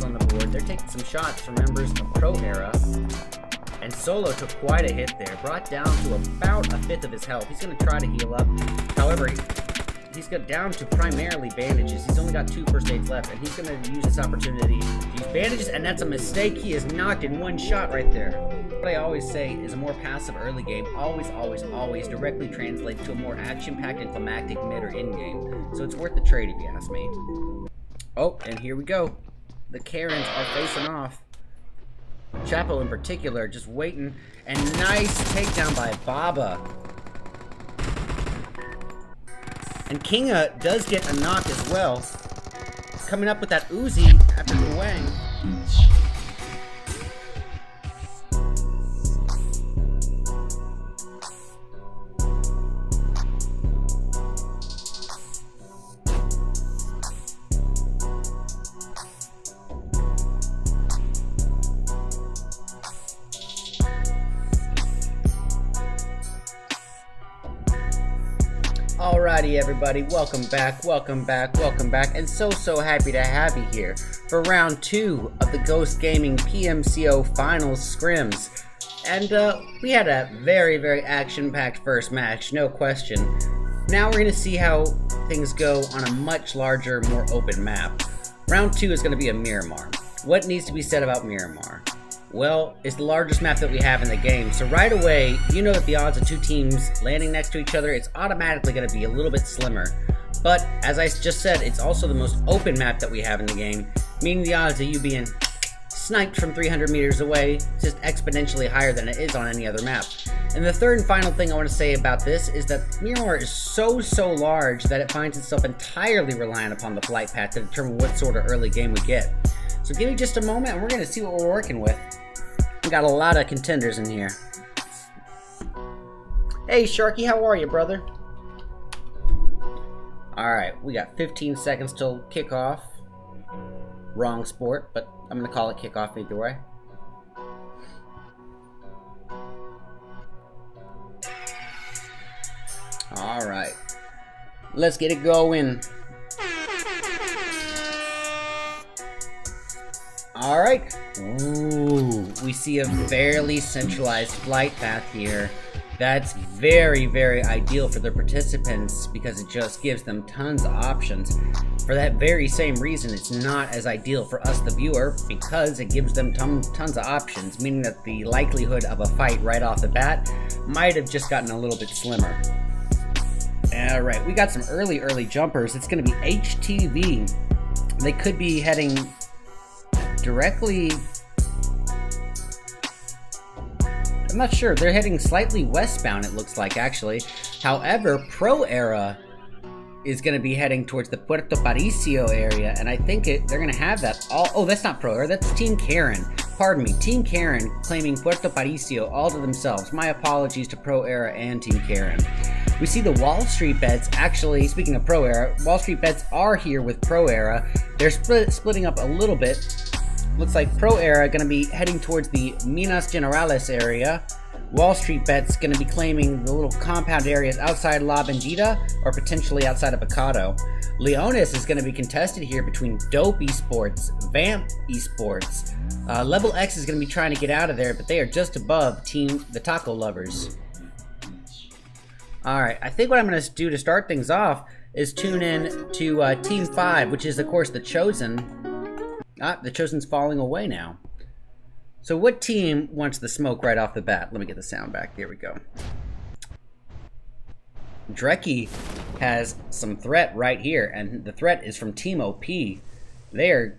On the board, they're taking some shots from members of Pro Era. And Solo took quite a hit there, brought down to about a fifth of his health. He's going to try to heal up. However, he's got down to primarily bandages. He's only got 2 first aids left, and he's going to use this opportunity to use bandages, and that's a mistake. He is knocked in one shot right there. What I always say is a more passive early game always directly translates to a more action-packed and climactic mid or in-game. So it's worth the trade if you ask me. Oh, and here we go. The Karens are facing off. Chapo in particular just waiting, and nice takedown by Baba. And Kinga does get a knock as well. Coming up with that Uzi after Wang. Alrighty everybody, welcome back, and so happy to have you here for round 2 of the Ghost Gaming PMCO Finals Scrims. And we had a very action-packed first match, no question. Now we're going to see how things go on a much larger, more open map. Round 2 is going to be a Miramar. What needs to be said about Miramar? Well, it's the largest map that we have in the game, so right away, you know that the odds of 2 teams landing next to each other, it's automatically going to be a little bit slimmer. But, as I just said, it's also the most open map that we have in the game, meaning the odds of you being sniped from 300 meters away is just exponentially higher than it is on any other map. And the third and final thing I want to say about this is that Miramar is so large that it finds itself entirely reliant upon the flight path to determine what sort of early game we get. So give me just a moment and we're going to see what we're working with. We got a lot of contenders in here. Hey Sharky, how are you, brother? Alright, we got 15 seconds till kickoff. Wrong sport, but I'm going to call it kickoff either way. Alright, let's get it going. Alright. Ooh, we see a fairly centralized flight path here. That's very ideal for the participants because it just gives them tons of options. For that very same reason, it's not as ideal for us, the viewer, because it gives them tons of options, meaning that the likelihood of a fight right off the bat might have just gotten a little bit slimmer. Alright, we got some early jumpers. It's going to be HTV. They could be heading directly I'm not sure. They're heading slightly westbound, it looks like, actually. However, Pro Era is going to be heading towards the Puerto Paricio area, and I think they're going to have that all... Oh, that's not Pro Era, that's Team Karen. Pardon me, Team Karen claiming Puerto Paricio all to themselves. My apologies to Pro Era and Team Karen. We see the Wall Street bets, actually, speaking of Pro Era, Wall Street bets are here with Pro Era. They're splitting up a little bit. Looks like Pro Era going to be heading towards the Minas Generales area. Wall Street Bet's going to be claiming the little compound areas outside La Bendita or potentially outside of Picado. Leonis is going to be contested here between Dope Esports, Vamp Esports. Level X is going to be trying to get out of there, but they are just above the Taco Lovers. Alright, I think what I'm going to do to start things off is tune in to Team 5, which is, of course, the Chosen. The Chosen's falling away now. So what team wants the smoke right off the bat? Let me get the sound back. There we go. Dreki has some threat right here, and the threat is from Team OP. They are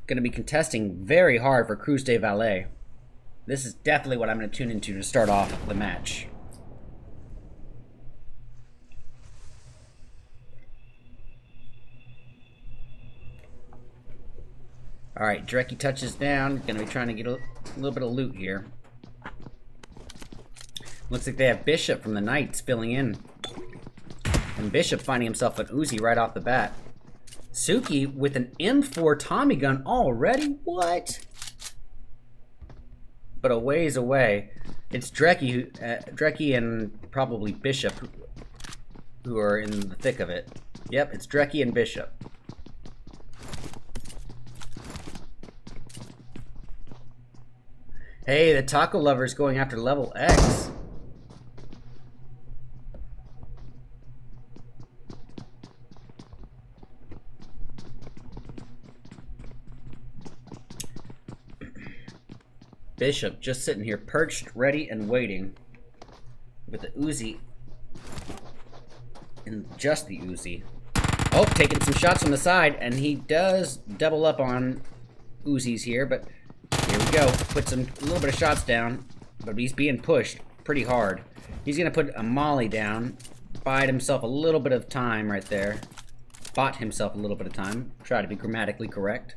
going to be contesting very hard for Cruz de Valle. This is definitely what I'm going to tune into to start off the match. Alright, Dreki touches down. Gonna be trying to get a little bit of loot here. Looks like they have Bishop from the Knights filling in. And Bishop finding himself an Uzi right off the bat. Suki with an M4 Tommy gun already? What? But a ways away. It's Dreki and probably Bishop who are in the thick of it. Yep, it's Dreki and Bishop. Hey, the Taco Lover's going after level X. Bishop just sitting here perched, ready, and waiting with the Uzi. And just the Uzi. Oh, taking some shots from the side, and he does double up on Uzis here, but here we go. Puts a little bit of shots down, but he's being pushed pretty hard. He's going to put a molly down, bide himself a little bit of time right there. Bought himself a little bit of time. Try to be grammatically correct.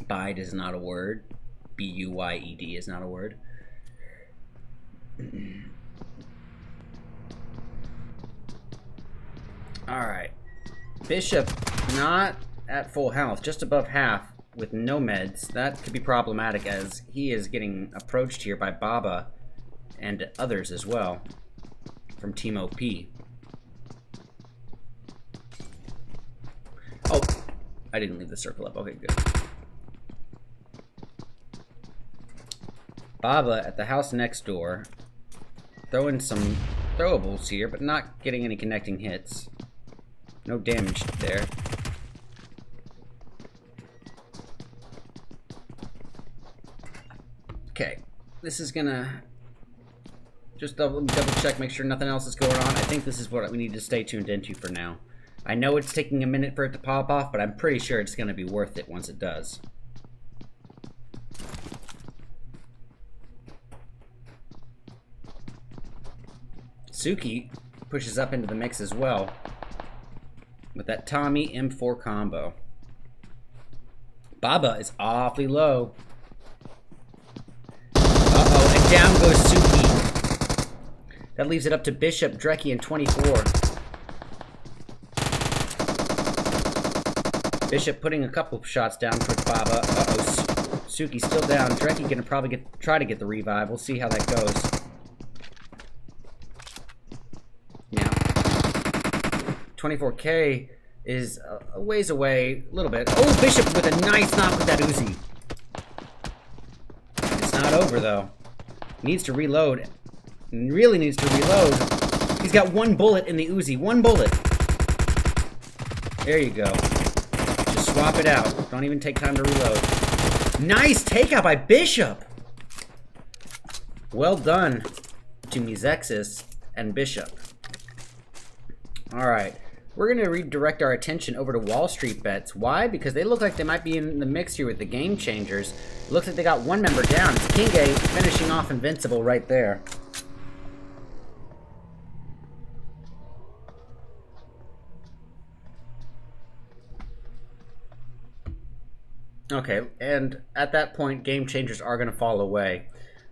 Bide is not a word. B-U-Y-E-D is not a word. Alright. Bishop not at full health, just above half with no meds. That could be problematic as he is getting approached here by Baba and others as well from Team OP. Oh, I didn't leave the circle up. Okay, good. Baba at the house next door, throwing some throwables here, but not getting any connecting hits. No damage there. Okay, this is gonna just double check, make sure nothing else is going on. I think this is what we need to stay tuned into for now. I know it's taking a minute for it to pop off, but I'm pretty sure it's gonna be worth it once it does. Suki pushes up into the mix as well with that Tommy M4 combo. Baba is awfully low. Uh-oh, and down goes Suki. That leaves it up to Bishop, Dreki, and 24. Bishop putting a couple of shots down towards Baba. Uh-oh, Suki's still down. Dreki gonna probably try to get the revive. We'll see how that goes. Now, 24K is a ways away, a little bit. Oh, Bishop with a nice knock with that Uzi. It's not over, though. Needs to reload. Really needs to reload. He's got one bullet in the Uzi. One bullet. There you go. Just swap it out. Don't even take time to reload. Nice takeout by Bishop. Well done to Mizexis and Bishop. Alright. We're going to redirect our attention over to Wall Street bets. Why? Because they look like they might be in the mix here with the Game Changers. It looks like they got one member down. It's King A finishing off Invincible right there. Okay, and at that point, Game Changers are going to fall away.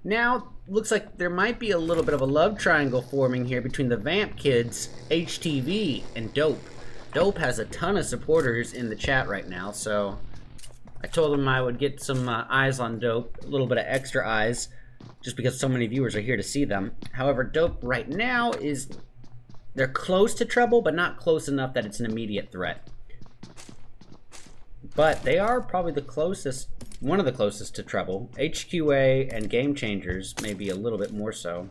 Now, looks like there might be a little bit of a love triangle forming here between the Vamp Kids, HTV, and Dope. Dope has a ton of supporters in the chat right now, so I told him I would get some eyes on Dope, a little bit of extra eyes, just because so many viewers are here to see them. However, Dope right now they're close to trouble, but not close enough that it's an immediate threat. But they are probably the closest, one of the closest to trouble. HQA and Game Changers maybe a little bit more so.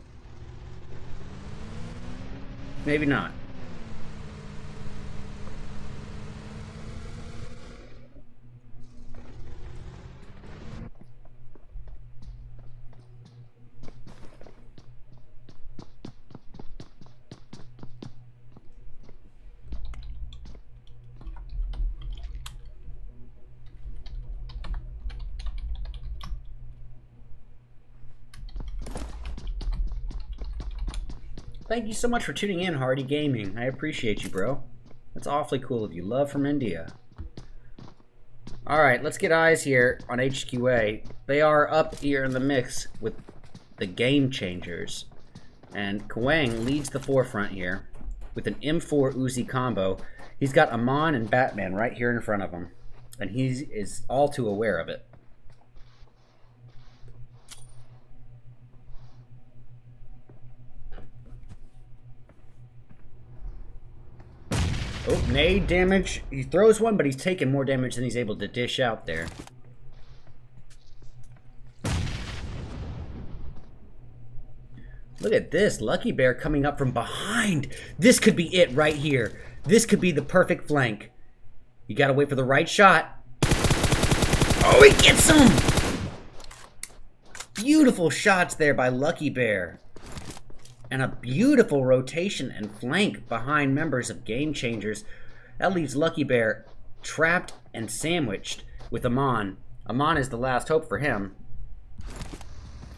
Maybe not. Thank you so much for tuning in, Hardy Gaming. I appreciate you, bro. That's awfully cool of you. Love from India. Alright, let's get eyes here on HQA. They are up here in the mix with the Game Changers. And Kwang leads the forefront here with an M4 Uzi combo. He's got Amon and Batman right here in front of him. And he is all too aware of it. Oh, nade damage. He throws one, but he's taking more damage than he's able to dish out there. Look at this. Lucky Bear coming up from behind. This could be it right here. This could be the perfect flank. You gotta wait for the right shot. Oh, he gets him! Beautiful shots there by Lucky Bear. And a beautiful rotation and flank behind members of Game Changers. That leaves Lucky Bear trapped and sandwiched with Amon. Amon is the last hope for him.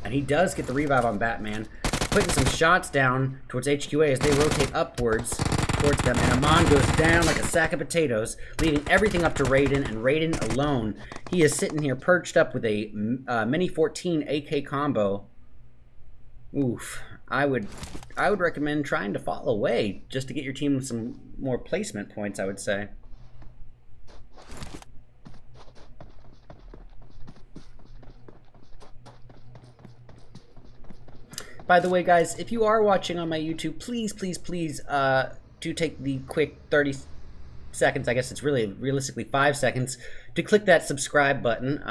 And he does get the revive on Batman, putting some shots down towards HQA as they rotate upwards towards them. And Amon goes down like a sack of potatoes, leaving everything up to Raiden, and Raiden alone. He is sitting here perched up with a Mini 14 AK combo. Oof. I would recommend trying to fall away just to get your team some more placement points, I would say. By the way, guys, if you are watching on my YouTube, please do take the quick 30 seconds, I guess it's really realistically 5 seconds, to click that subscribe button.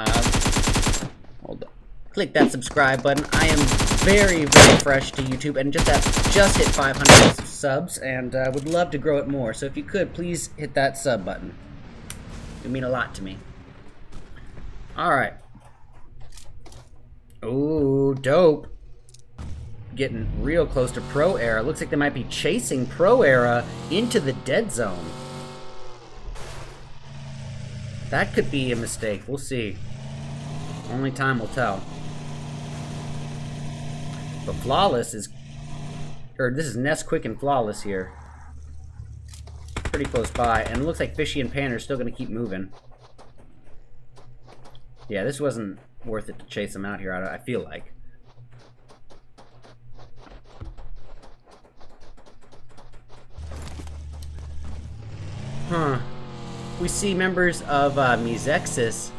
Hold on. Click that subscribe button. I am very fresh to YouTube and just hit 500 subs, and would love to grow it more. So if you could, please hit that sub button. It would mean a lot to me. Alright. Ooh, Dope. Getting real close to Pro Era. Looks like they might be chasing Pro Era into the dead zone. That could be a mistake. We'll see. Only time will tell. But Flawless is, or this is Nesquick and Flawless here. Pretty close by, and it looks like Fishy and Pan are still going to keep moving. Yeah, this wasn't worth it to chase them out here, I feel like. Huh. We see members of Mezexis.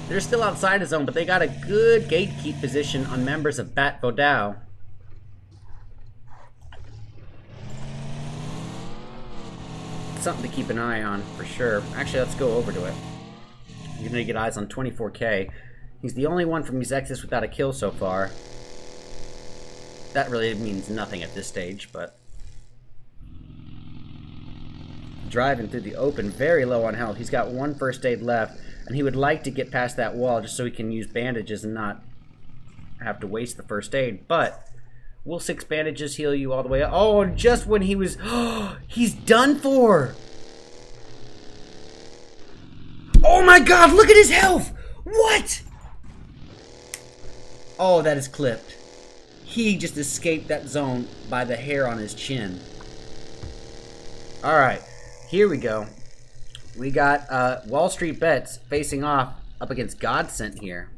They're still outside the zone, but they got a good gatekeep position on members of Bat Vodao. Something to keep an eye on, for sure. Actually, let's go over to it. You're going to get eyes on 24K. He's the only one from Mezexis without a kill so far. That really means nothing at this stage, but... driving through the open, very low on health. He's got one first aid left, and he would like to get past that wall just so he can use bandages and not have to waste the first aid. But Will 6 bandages heal you all the way up? Oh, just when he was... he's done for! Oh my god, look at his health! What? Oh, that is clipped. He just escaped that zone by the hair on his chin. Alright, here we go. We got Wall Street Bets facing off up against Godsent here.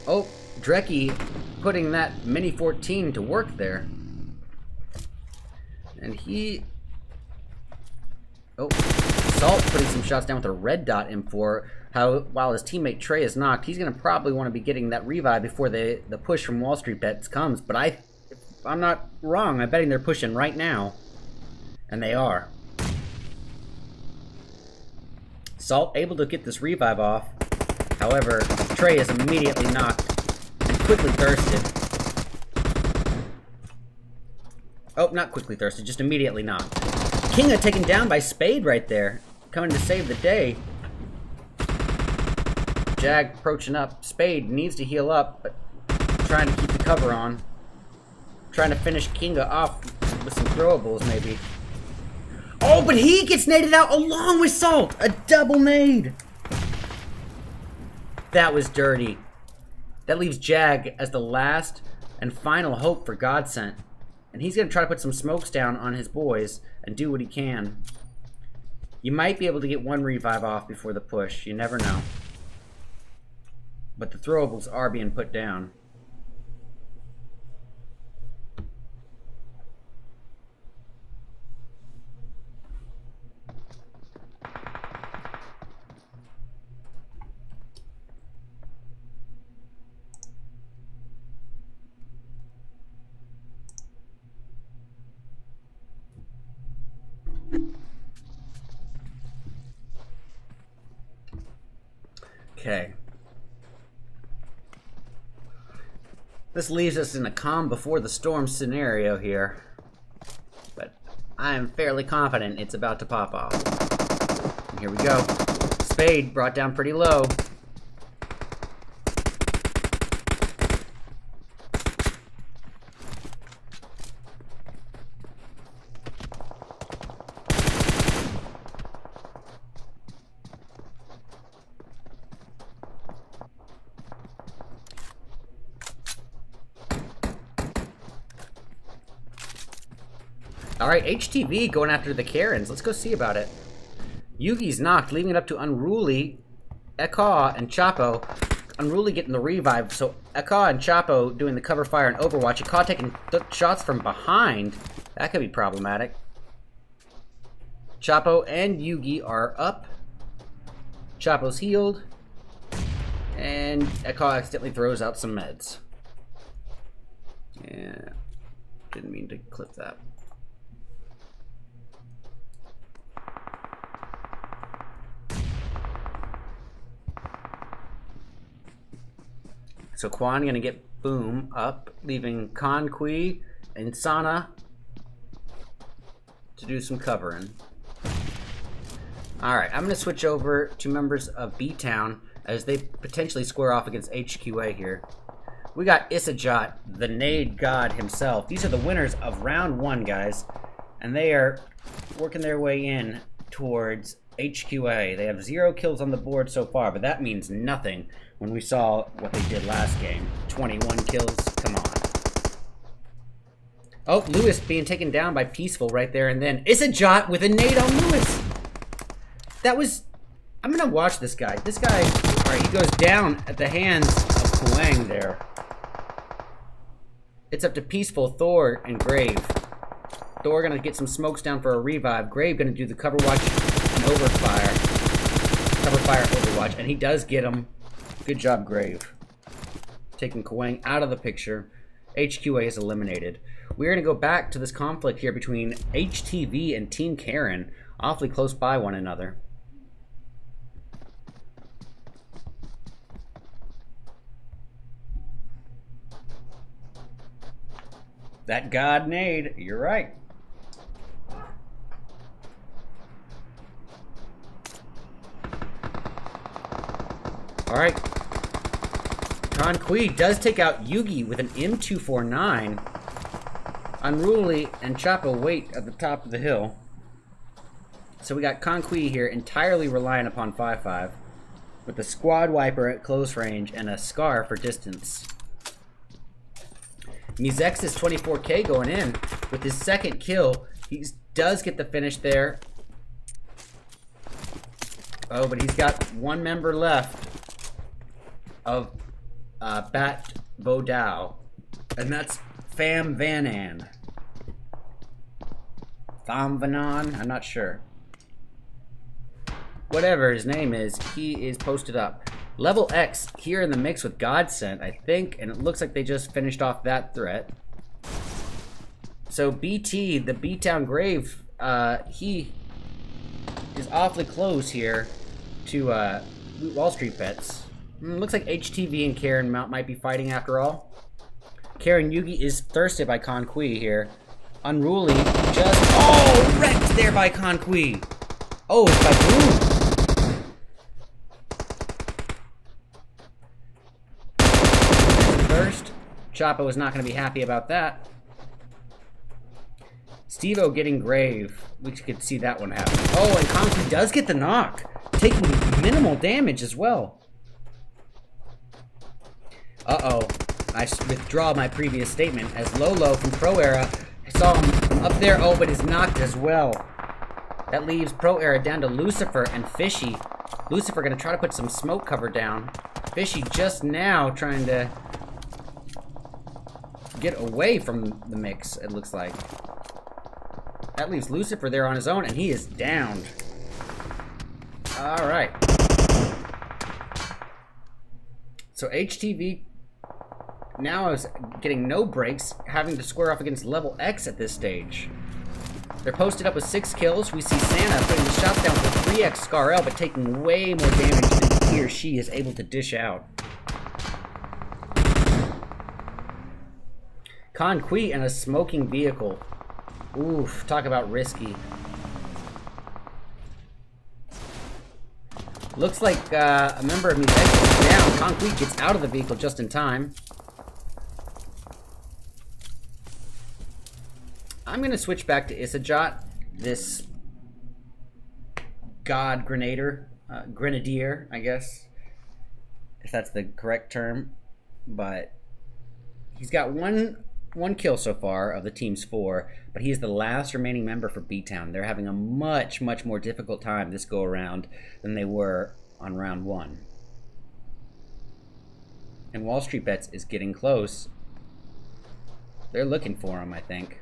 Oh, Drecky putting that Mini 14 to work there. And he... Oh, Salt putting some shots down with a red dot M4. While his teammate Trey is knocked, he's going to probably want to be getting that revive before the push from Wall Street Bets comes. But if I'm not wrong, I'm betting they're pushing right now. And they are. Salt able to get this revive off. However, Trey is immediately knocked and quickly thirsted. Oh, not quickly thirsted, just immediately knocked. Kinga taken down by Spade right there, coming to save the day. Jag approaching up. Spade needs to heal up, but trying to keep the cover on. Trying to finish Kinga off with some throwables, maybe. Oh, but he gets naded out along with Salt! A double nade! That was dirty. That leaves Jag as the last and final hope for Godsent. And he's going to try to put some smokes down on his boys and do what he can. You might be able to get one revive off before the push. You never know. But the throwables are being put down. Okay. This leaves us in a calm before the storm scenario here. But I'm fairly confident it's about to pop off. And here we go. Spade brought down pretty low. Alright, HTV going after the Karens. Let's go see about it. Yugi's knocked, leaving it up to Unruly, Eka, and Chapo. Unruly getting the revive, so Eka and Chapo doing the cover fire and Overwatch. Eka taking shots from behind. That could be problematic. Chapo and Yugi are up. Chapo's healed. And Eka accidentally throws out some meds. Yeah, didn't mean to clip that. So Quan gonna get Boom up, leaving Conqui and Sana to do some covering. Alright, I'm gonna switch over to members of B-Town as they potentially square off against HQA here. We got Isajot, the nade god himself. These are the winners of round 1, guys. And they are working their way in towards HQA. They have 0 kills on the board so far, but that means nothing when we saw what they did last game. 21 kills, come on. Oh, Lewis being taken down by Peaceful right there, and then Isajot with a nade on Lewis. That was... I'm gonna watch this guy. This guy, alright, he goes down at the hands of Kuang there. It's up to Peaceful, Thor, and Grave. Thor gonna get some smokes down for a revive. Grave gonna do the cover watch and overfire. Cover fire, overwatch, and he does get him. Good job, Grave. Taking Kuang out of the picture. HQA is eliminated. We're gonna go back to this conflict here between HTV and Team Karen. Awfully close by one another. That god nade, you're right. Alright. Kui does take out Yugi with an M249. Unruly and Chapo wait at the top of the hill. So we got Kui here entirely reliant upon 5-5 with the squad wiper at close range and a scar for distance. Mizex's 24K going in with his second kill. He does get the finish there. Oh, but he's got one member left of Bat Vodao, and that's Pham Vanan. Pham Vanan? I'm not sure. Whatever his name is, he is posted up. Level X here in the mix with Godsent, I think, and it looks like they just finished off that threat. So BT, the B-Town Grave, he is awfully close here to Wall Street Bets. Looks like HTV and Karen Mount might be fighting after all. Karen Yugi is thirsted by Kui here. Unruly just... Oh! Wrecked there by Kui! Oh, it's by Boom! First, Chapo is not going to be happy about that. Steve-O getting Grave. We could see that one happen. Oh, and Kui does get the knock, taking minimal damage as well. Uh-oh. I withdraw my previous statement as Lolo from Pro Era saw him up there. Oh, but is knocked as well. That leaves Pro Era down to Lucifer and Fishy. Lucifer going to try to put some smoke cover down. Fishy just now trying to get away from the mix, it looks like. That leaves Lucifer there on his own, and he is downed. Alright. So HTV now is getting no breaks, having to square off against Level X at this stage. They're posted up with 6 kills. We see Santa putting the shots down with 3x Scar-L, but taking way more damage than he or she is able to dish out. Kui and a smoking vehicle. Oof, talk about risky. Looks like a member of Mizek is down. Kui gets out of the vehicle just in time. I'm going to switch back to Isajot, this god grenadier, I guess, if that's the correct term. But he's got one kill so far of the team's 4, but he is the last remaining member for B-Town. They're having a much, much more difficult time this go around than they were on round 1. And Wall Street Bets is getting close. They're looking for him, I think.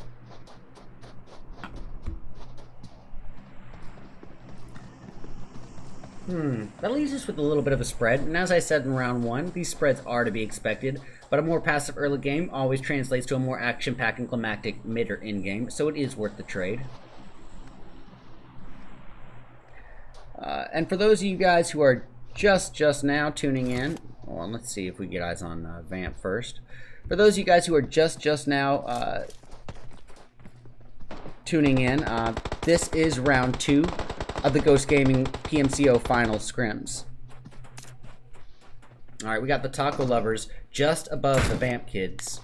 That leaves us with a little bit of a spread, and as I said in round 1, these spreads are to be expected, but a more passive early game always translates to a more action-packed and climactic mid or end game, so it is worth the trade. And for those of you guys who are just now tuning in, well, let's see if we get eyes on Vamp first. For those of you guys who are just now tuning in, this is round 2 of the Ghost Gaming PMCO final scrims. Alright, we got the Taco Lovers just above the Vamp Kids.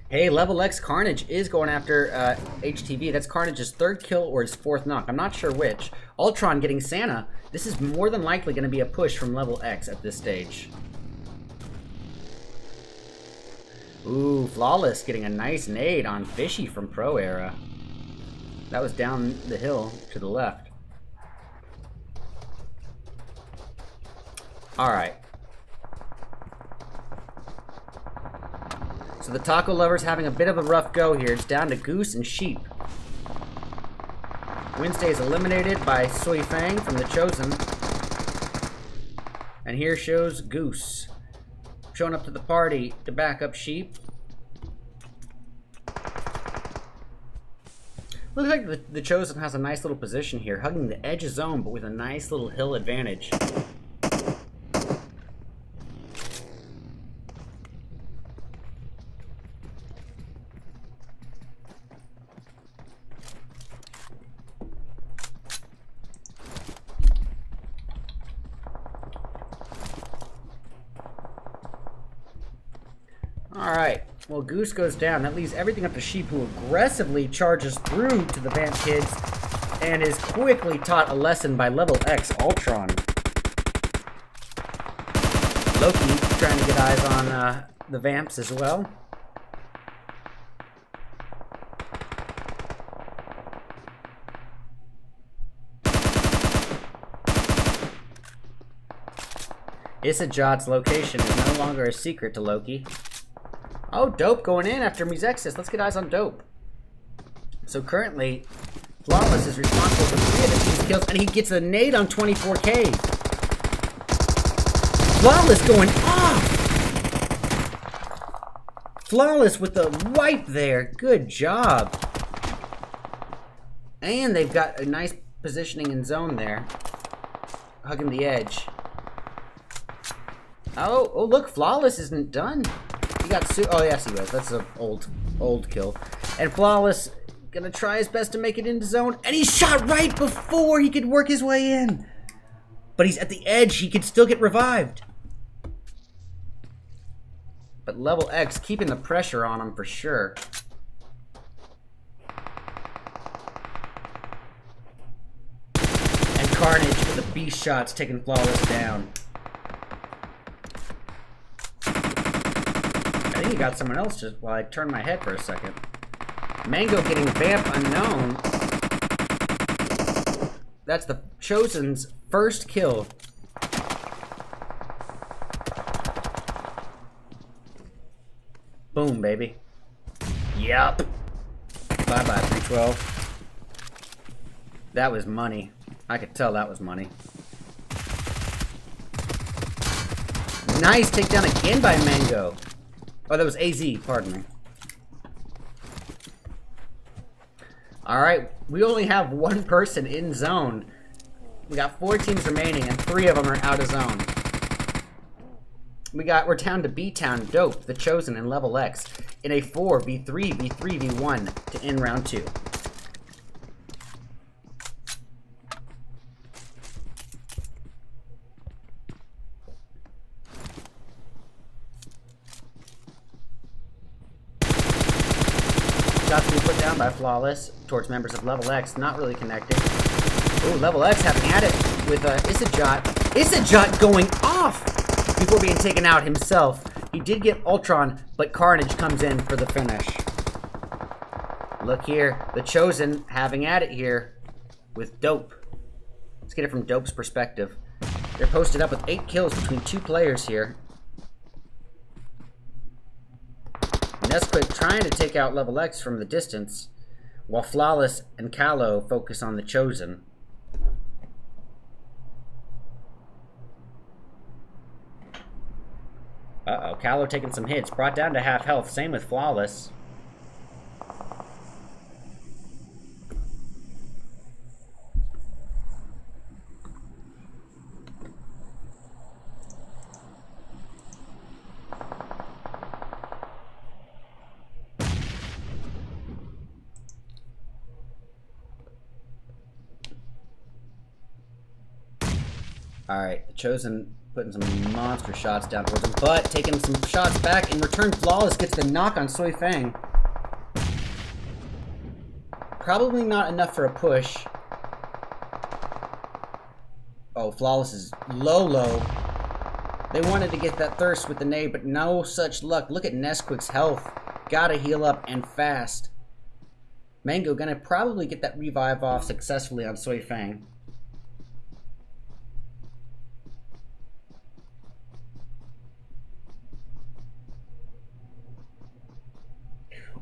Hey, Level X Carnage is going after HTV. That's Carnage's 3rd kill or his 4th knock. I'm not sure which. Ultron getting Santa. This is more than likely going to be a push from Level X at this stage. Ooh, Flawless getting a nice nade on Fishy from Pro Era. That was down the hill to the left. Alright. So the Taco Lovers having a bit of a rough go here. It's down to Goose and Sheep. Wednesday is eliminated by Sui Fang from The Chosen. And here shows Goose showing up to the party to back up Sheep. Looks like the Chosen has a nice little position here, hugging the edge of zone, but with a nice little hill advantage. Alright, well, Goose goes down. That leaves everything up to Sheep, who aggressively charges through to the Vamp kids and is quickly taught a lesson by Level X Ultron. Loki trying to get eyes on the Vamps as well. Isajot's location is no longer a secret to Loki. Oh, Dope going in after Musexis. Let's get eyes on Dope. So currently, Flawless is responsible for 3 of the team's kills, and he gets a nade on 24K. Flawless going off! Flawless with the wipe there. Good job. And they've got a nice positioning in zone there. Hugging the edge. Oh, look, Flawless isn't done. He got oh, yes, he was. That's an old kill. And Flawless gonna try his best to make it into zone, and he shot right before he could work his way in. But he's at the edge. He could still get revived. But Level X keeping the pressure on him for sure. And Carnage with the beast shots taking Flawless down. I think he got someone else just while I turned my head for a second. Mango getting Vamp Unknown. That's the Chosen's first kill. Boom, baby. Yup. Bye-bye, 312. That was money. I could tell that was money. Nice takedown again by Mango. Oh, that was AZ, pardon me. Alright, we only have 1 person in zone. We got 4 teams remaining, and 3 of them are out of zone. We're down to B-Town, Dope, The Chosen, and Level X in a 4v3, v3, v1 to end round 2. Shots being put down by Flawless towards members of Level X, not really connected. Ooh, Level X having at it with Isajot. Isajot going off before being taken out himself. He did get Ultron, but Carnage comes in for the finish. Look here, The Chosen having at it here with Dope. Let's get it from Dope's perspective. They're posted up with 8 kills between 2 players here. Nesquik trying to take out Level X from the distance, while Flawless and Callow focus on The Chosen. Uh-oh, Callow taking some hits, brought down to half health, same with Flawless. Alright, The Chosen putting some monster shots down towards him, but taking some shots back. In return, Flawless gets the knock on Sui Fang. Probably not enough for a push. Oh, Flawless is low. They wanted to get that thirst with the nade, but no such luck. Look at Nesquik's health. Gotta heal up and fast. Mango gonna probably get that revive off successfully on Sui Fang.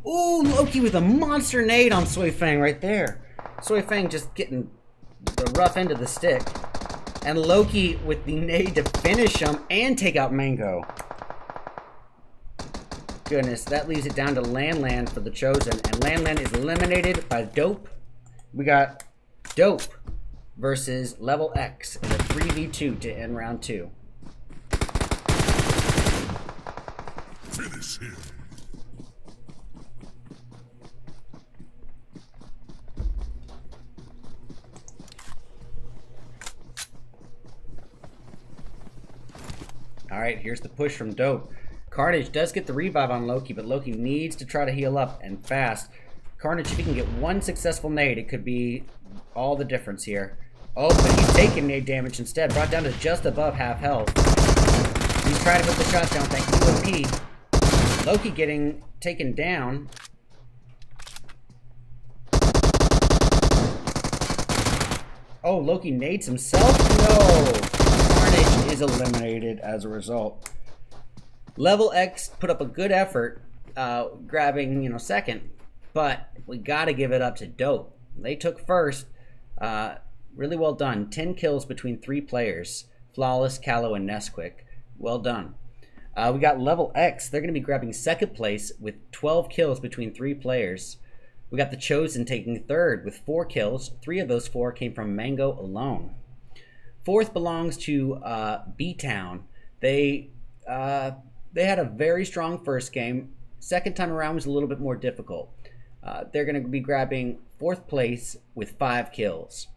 Ooh, Loki with a monster nade on Sui Fang right there. Sui Fang just getting the rough end of the stick. And Loki with the nade to finish him and take out Mango. Goodness, that leaves it down to Lan for The Chosen. And Lan is eliminated by Dope. We got Dope versus Level X in a 3v2 to end round 2. Finish him. Alright, here's the push from Dope. Carnage does get the revive on Loki, but Loki needs to try to heal up and fast. Carnage, if he can get one successful nade, it could be all the difference here. Oh, but he's taking nade damage instead. Brought down to just above half health. He's trying to put the shots down, thank you, OP. Loki getting taken down. Oh, Loki nades himself? No! Carnage is eliminated as a result. Level X put up a good effort grabbing, second, but we got to give it up to Dope. They took first. Really well done. 10 kills between 3 players. Flawless, Callow, and Nesquik. Well done. We got Level X. They're going to be grabbing second place with 12 kills between 3 players. We got the Chosen taking third with 4 kills. 3 of those 4 came from Mango alone. Fourth belongs to B-Town. They had a very strong first game. Second time around was a little bit more difficult. They're going to be grabbing 4th place with 5 kills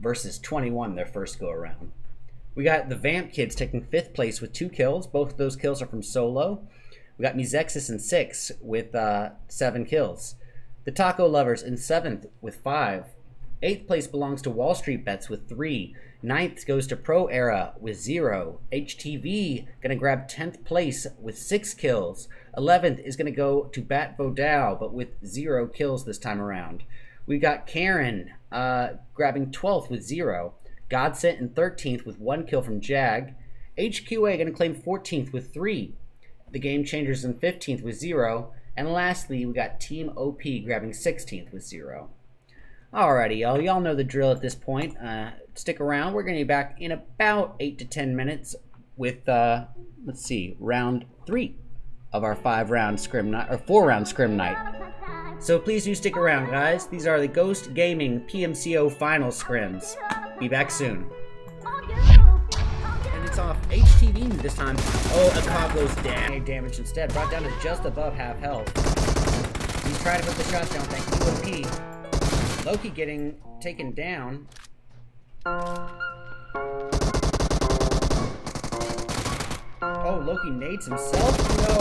versus 21 their first go around. We got the Vamp Kids taking 5th place with 2 kills. Both of those kills are from solo. We got Mezexis in 6th with 7 kills. The Taco Lovers in 7th with 5. 8th place belongs to Wall Street Bets with 3. 9th goes to Pro Era with 0. HTV gonna grab 10th place with 6 kills. 11th is gonna go to Bat Vodao, but with 0 kills this time around. We got Karen grabbing 12th with 0. Godsent in 13th with 1 kill from Jag. HQA gonna claim 14th with 3. The Game Changers in 15th with 0. And lastly, we got Team OP grabbing 16th with 0. Alrighty, y'all. Y'all know the drill at this point. Stick around. We're going to be back in about 8 to 10 minutes with, let's see, round 3 of our 5-round scrim night, or 4-round scrim night. So please do stick around, guys. These are the Ghost Gaming PMCO final scrims. Be back soon. And it's off HTV this time. Oh, Akab goes down. Damage instead. Brought down to just above half health. He's trying to put the shots down, thank you, OP. Loki getting taken down. Oh, Loki nades himself? No!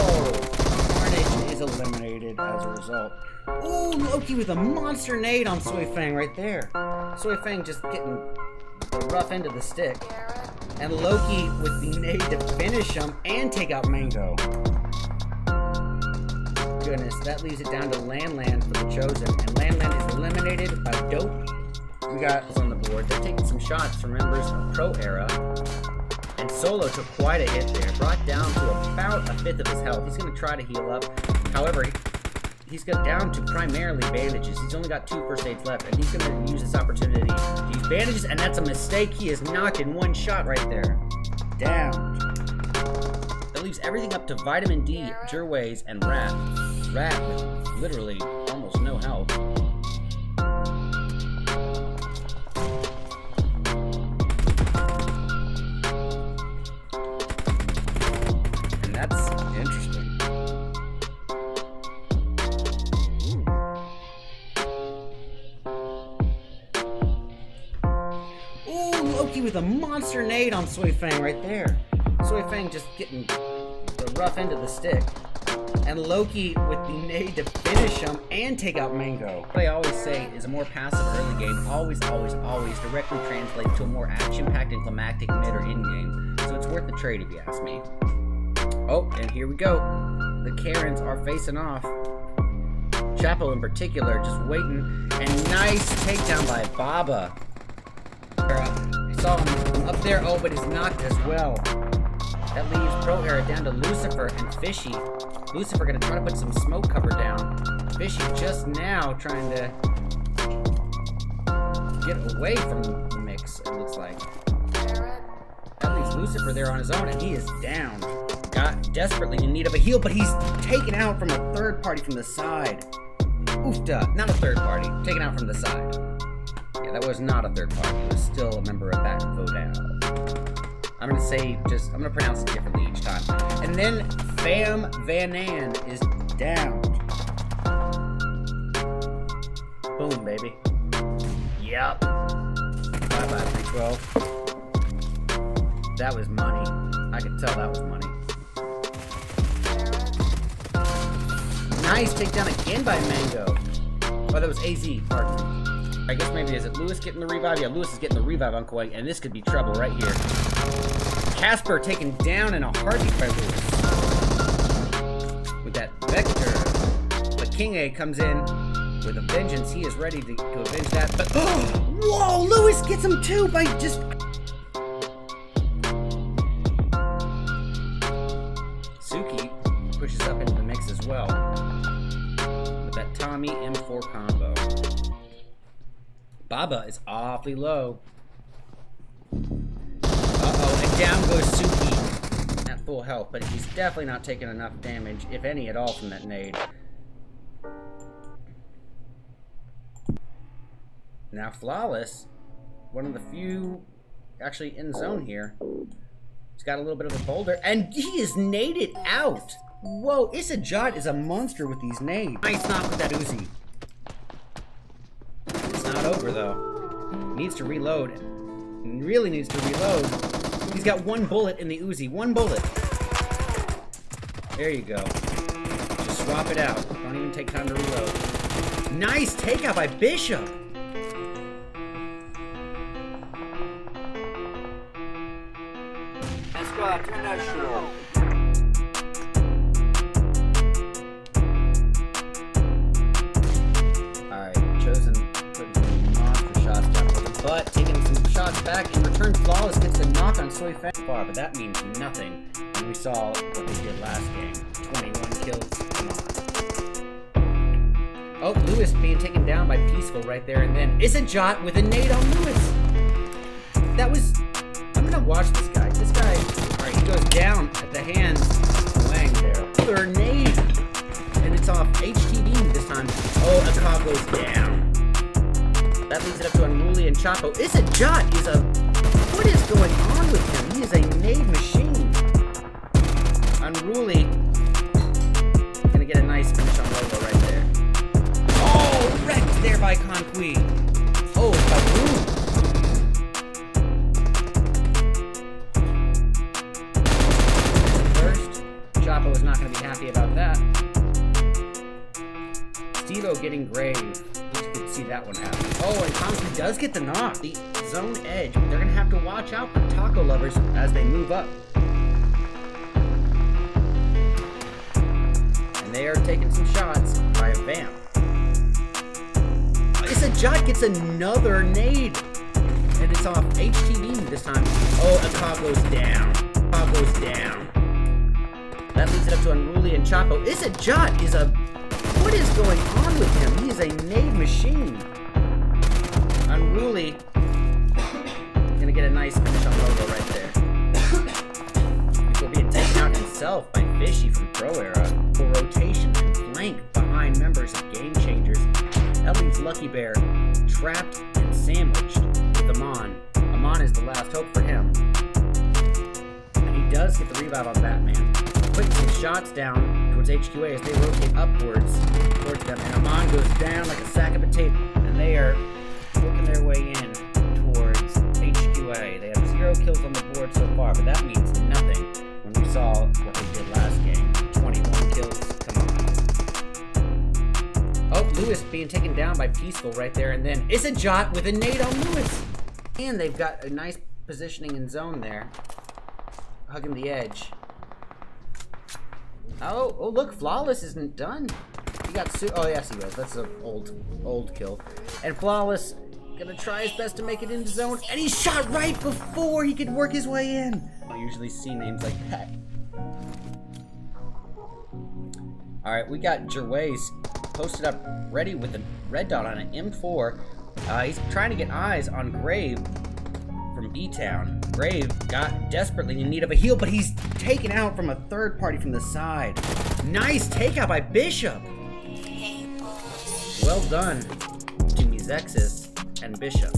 Carnage is eliminated as a result. Ooh, Loki with a monster nade on Soy Fang right there. Soy Fang just getting the rough end of the stick. And Loki with the nade to finish him and take out Mango. Goodness, that leaves it down to Land for the Chosen, and Land is eliminated by Dope. We got on the board. They're taking some shots from members of Pro Era, and Solo took quite a hit there, brought down to about 1/5 of his health. He's going to try to heal up. However, he's got down to primarily bandages. He's only got 2 first aids left, and he's going to use this opportunity to use bandages, and that's a mistake. He is knocked in 1 shot right there. Down. That leaves everything up to Vitamin D, Jerways, and Rat. Rat with literally almost no health. And that's interesting. Ooh, Loki with a monster nade on Soy Fang right there. Soy Fang just getting the rough end of the stick. And Loki with the nade to finish him and take out Mango. What I always say is a more passive early game always directly translates to a more action-packed and climactic mid or in-game. So it's worth the trade if you ask me. Oh, and here we go. The Karens are facing off. Chapel in particular just waiting. And nice takedown by Baba. I saw him up there. Oh, but he's knocked as well. That leaves Pro Era down to Lucifer and Fishy. Lucifer gonna try to put some smoke cover down. Fishy just now trying to get away from the mix, it looks like. That leaves Lucifer there on his own, and he is down. Got desperately in need of a heal, but he's taken out from a third party from the side. Oofta, not a third party, taken out from the side. Yeah, that was not a third party. It was still a member of Bat Vodao. I'm gonna pronounce it differently each time. And then Fam Vanan is down. Boom, baby. Yep. Bye-bye, 312. That was money. I could tell that was money. Nice takedown again by Mango. Oh, that was AZ, pardon me. I guess maybe is it Lewis getting the revive? Yeah, Lewis is getting the revive on Koi, and this could be trouble right here. Casper taken down in a heartbeat by Lewis. With that Vector. But King A comes in with a vengeance. He is ready to avenge that. But whoa, Lewis gets him too by just... Suki pushes up into the mix as well. With that Tommy M4 combo. Baba is awfully low. Uh-oh, and down goes Suki at full health, but he's definitely not taking enough damage, if any at all, from that nade. Now Flawless, one of the few actually in zone here. He's got a little bit of a boulder, and he is naded out! Whoa, Isajot is a monster with these nades. Nice knock with that Uzi. It's not over though. Needs to reload. Really needs to reload. He's got one bullet in the Uzi. One bullet. There you go. Just swap it out. Don't even take time to reload. Nice takeout by Bishop. International. But taking some shots back in return, Flawless gets a knock on Soy Fan far, but that means nothing when we saw what they did last game. 21 kills, come on. Oh, Lewis being taken down by Peaceful right there, and then Isajot with a nade on Lewis. That was... I'm gonna watch this guy. This guy, alright, he goes down at the hands. Wang there. Another nade. And it's off HTV this time. Oh, Akab goes down. That leads it up to Unruly and Chapo. Isajot is a... What is going on with him? He is a nade machine. Unruly. Gonna get a nice finish on Lobo right there. Oh, wrecked there by Conqui. Oh, Baboon. First, Chapo is not gonna be happy about that. Steve-O getting Grave. See that one happen. Oh, and Conklin does get the knock. The zone edge. They're going to have to watch out for taco lovers as they move up. And they are taking some shots by a vamp. Isajot gets another nade. And it's off HTV this time. Oh, and Cobb goes down. Cobb goes down. That leads it up to Unruly and Chapo. Isajot is a... What is going on with him? He is a nade machine. Unruly. Gonna get a nice finish on Logo right there. Before being taken out himself by Fishy from Pro Era. For rotation and flank behind members of Game Changers. That leaves Lucky Bear trapped and sandwiched with Amon. Amon is the last hope for him. And he does get the revive on Batman. Putting some shots down towards HQA as they rotate upwards towards them, and Amon goes down like a sack of potatoes, and they are working their way in towards HQA. They have 0 kills on the board so far, but that means nothing when we saw what they did last game. 21 kills, come on. Oh, Lewis being taken down by Peaceful right there, and then Isajot with a nade on Lewis. And they've got a nice positioning in zone there, hugging the edge. Oh, look, Flawless isn't done. He got oh, yes, he was. That's an old kill. And Flawless gonna try his best to make it into zone, and he shot right before he could work his way in. I usually see names like that. Alright, we got Gervais posted up, ready with a red dot on an M4. He's trying to get eyes on Grave from B-Town. Grave got desperately in need of a heal, but he's taken out from a third party from the side. Nice takeout by Bishop. Well done to Mezexis and Bishop.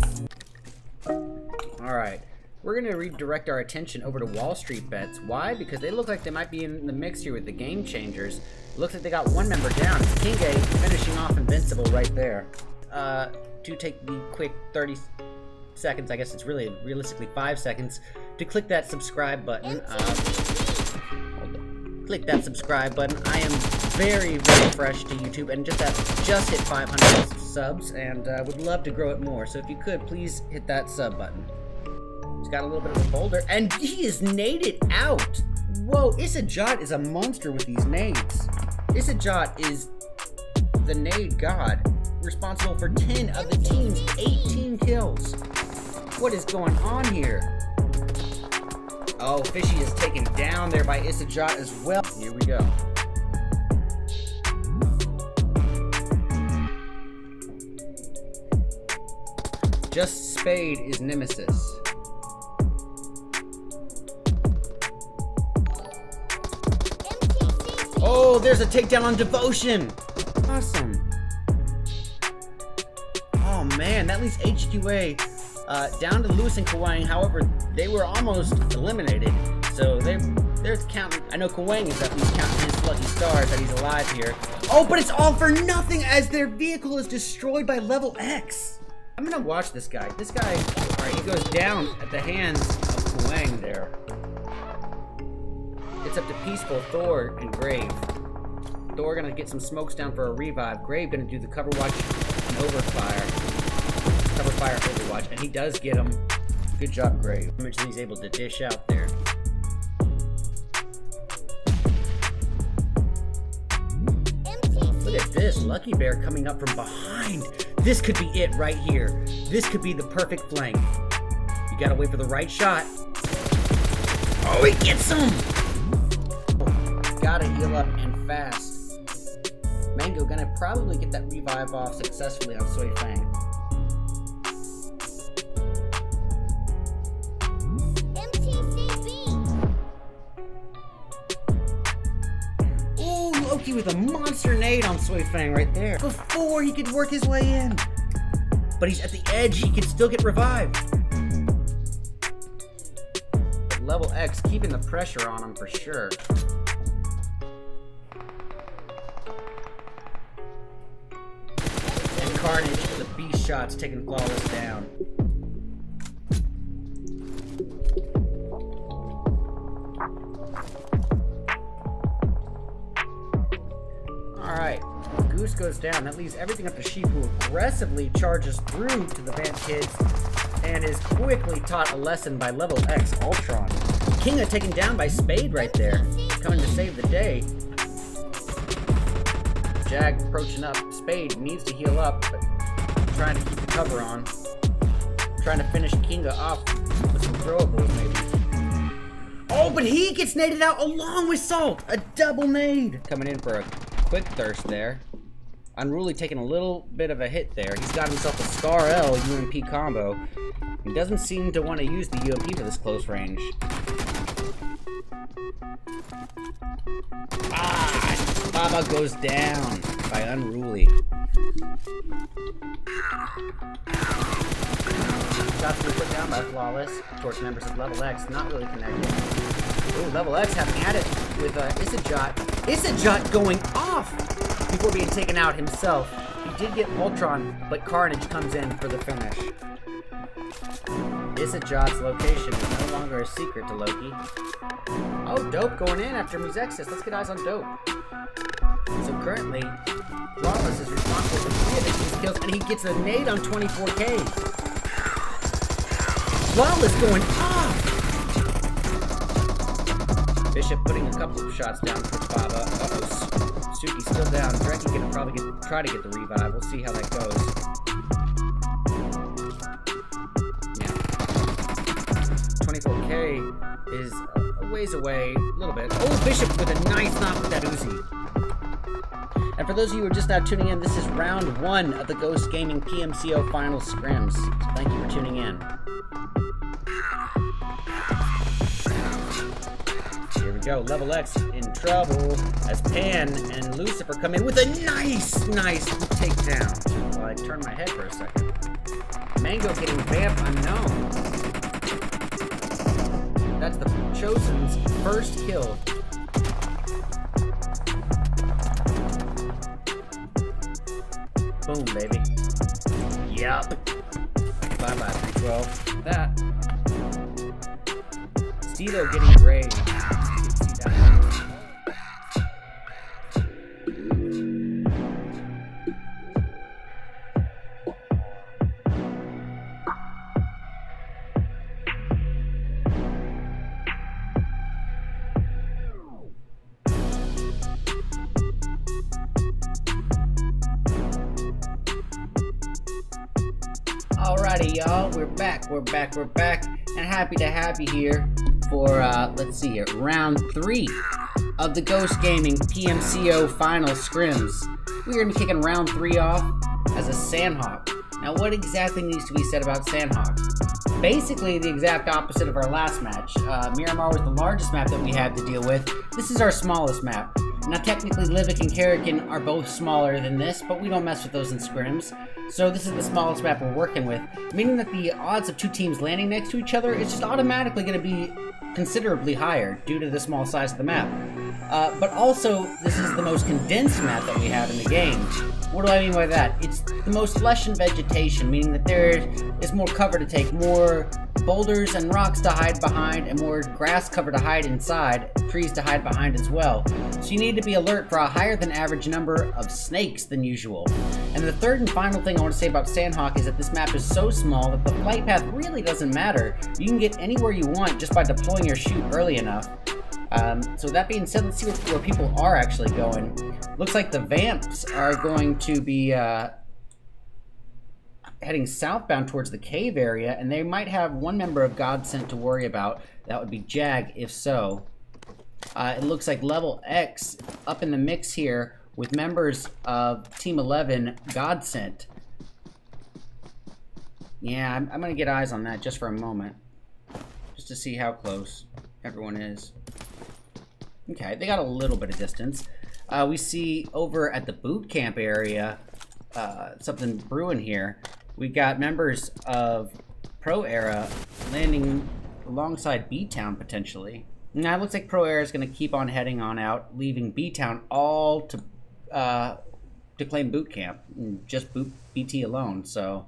Alright, we're going to redirect our attention over to Wall Street Bets. Why? Because they look like they might be in the mix here with the Game Changers. Looks like they got one member down. It's King A finishing off Invincible right there. To take the quick 30 seconds, I guess it's really realistically 5 seconds, to click that subscribe button. click that subscribe button. I am very, very fresh to YouTube and just hit 500 subs and would love to grow it more. So if you could, please hit that sub button. He's got a little bit of a boulder and he is naded out. Whoa, Isajot is a monster with these nades. Isajot is the nade god, responsible for 10 of the team's 18 kills. What is going on here? Oh, Fishy is taken down there by Isajot as well. Here we go. Just Spade is Nemesis. Oh, there's a takedown on Devotion. Awesome. Oh man, that leaves HQA down to Lewis and Kawang. However, they were almost eliminated. So they're counting. I know Kawang is at least counting his lucky stars that he's alive here. Oh, but it's all for nothing as their vehicle is destroyed by Level X. I'm gonna watch this guy. This guy, alright, he goes down at the hands of Kawang there. It's up to Peaceful, Thor, and Grave. Thor gonna get some smokes down for a revive. Grave gonna do the cover watch and overfire. Cover fire overwatch, and he does get him. Good job, Grave. How much he's able to dish out there. Look at this, Lucky Bear coming up from behind. This could be it right here. This could be the perfect flank. You gotta wait for the right shot. Oh, he gets him! Gotta heal up and fast. Mango gonna probably get that revive off successfully on Sui Fang. Ooh, Loki with a monster nade on Sui Fang right there. Before he could work his way in. But he's at the edge, he can still get revived. Level X keeping the pressure on him for sure. Carnage with the beast shots taking Flawless down. Alright, Goose goes down. That leaves everything up to Sheep, who aggressively charges through to the Vamp Kids and is quickly taught a lesson by Level X Ultron. Kinga taken down by Spade right there, coming to save the day. Jag approaching up. Spade needs to heal up, but trying to keep the cover on. Trying to finish Kinga off with some throwables, maybe. Oh, but he gets naded out along with Salt! A double nade! Coming in for a quick thirst there. Unruly taking a little bit of a hit there. He's got himself a Scar L UMP combo. He doesn't seem to want to use the UMP for this close range. Ah! Baba goes down by Unruly. Shots to be put down by Flawless. Of course, members of Level X not really connected. Ooh, Level X having at it with Isajot. Isajot going off before being taken out himself. He did get Ultron, but Carnage comes in for the finish. Isajot's location is no longer a secret to Loki. Oh, Dope going in after Musexis. Let's get eyes on Dope. So currently, Flawless is responsible for 3 of these kills, and he gets a nade on 24K. Flawless going off! Bishop putting a couple of shots down for Baba. Uh-oh, Suki's still down. Dreki gonna probably try to get the revive. We'll see how that goes. Yeah. 24K is a ways away, a little bit. Oh, Bishop with a nice knock with that Uzi. And for those of you who are just now tuning in, this is round 1 of the Ghost Gaming PMCO Final Scrims. So thank you for tuning in. Here we go, Level X in trouble as Pan and Lucifer come in with a nice takedown. Well, I turned my head for a second. Mango getting Vamp Unknown. That's the Chosen's first kill. Boom, baby. Yup. Bye-bye, 312. That. Steelo getting Grave. Alrighty, y'all, we're back, and happy to have you here for, let's see here, round 3 of the Ghost Gaming PMCO Final Scrims. We're going to be kicking round 3 off as a Sanhok. Now, what exactly needs to be said about Sanhok? Basically, the exact opposite of our last match. Miramar was the largest map that we had to deal with. This is our smallest map. Now, technically, Livik and Karakin are both smaller than this, but we don't mess with those in scrims. So this is the smallest map we're working with, meaning that the odds of two teams landing next to each other is just automatically going to be considerably higher due to the small size of the map. But also, this is the most condensed map that we have in the game. What do I mean by that? It's the most flesh and vegetation, meaning that there is more cover to take, more boulders and rocks to hide behind, and more grass cover to hide inside, trees to hide behind as well. So you need to be alert for a higher than average number of snakes than usual. And the third and final thing I want to say about Sanhok is that this map is so small that the flight path really doesn't matter. You can get anywhere you want just by deploying your chute early enough. So that being said, let's see where people are actually going. Looks like the Vamps are going to be heading southbound towards the cave area, and they might have one member of God Sent to worry about. That would be Jag, if so. It looks like Level X up in the mix here with members of Team 11 God Sent. Yeah, I'm going to get eyes on that just for a moment, just to see how close everyone is. Okay, they got a little bit of distance. We see over at the boot camp area something brewing here. We got members of Pro Era landing alongside B-Town potentially. Now it looks like Pro Era is going to keep on heading on out, leaving B-Town all to claim boot camp, just BT alone. So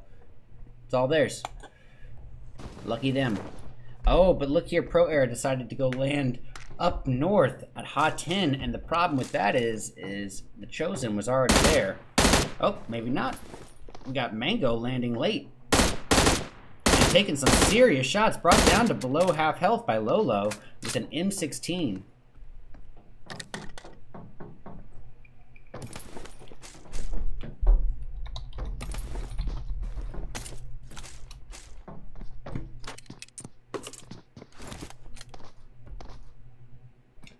it's all theirs. Lucky them. Oh, but look here, Pro Era decided to go land up north at Ha 10, and the problem with that is the Chosen was already there. Oh, maybe not. We got Mango landing late. And taking some serious shots, brought down to below half health by Lolo with an M16.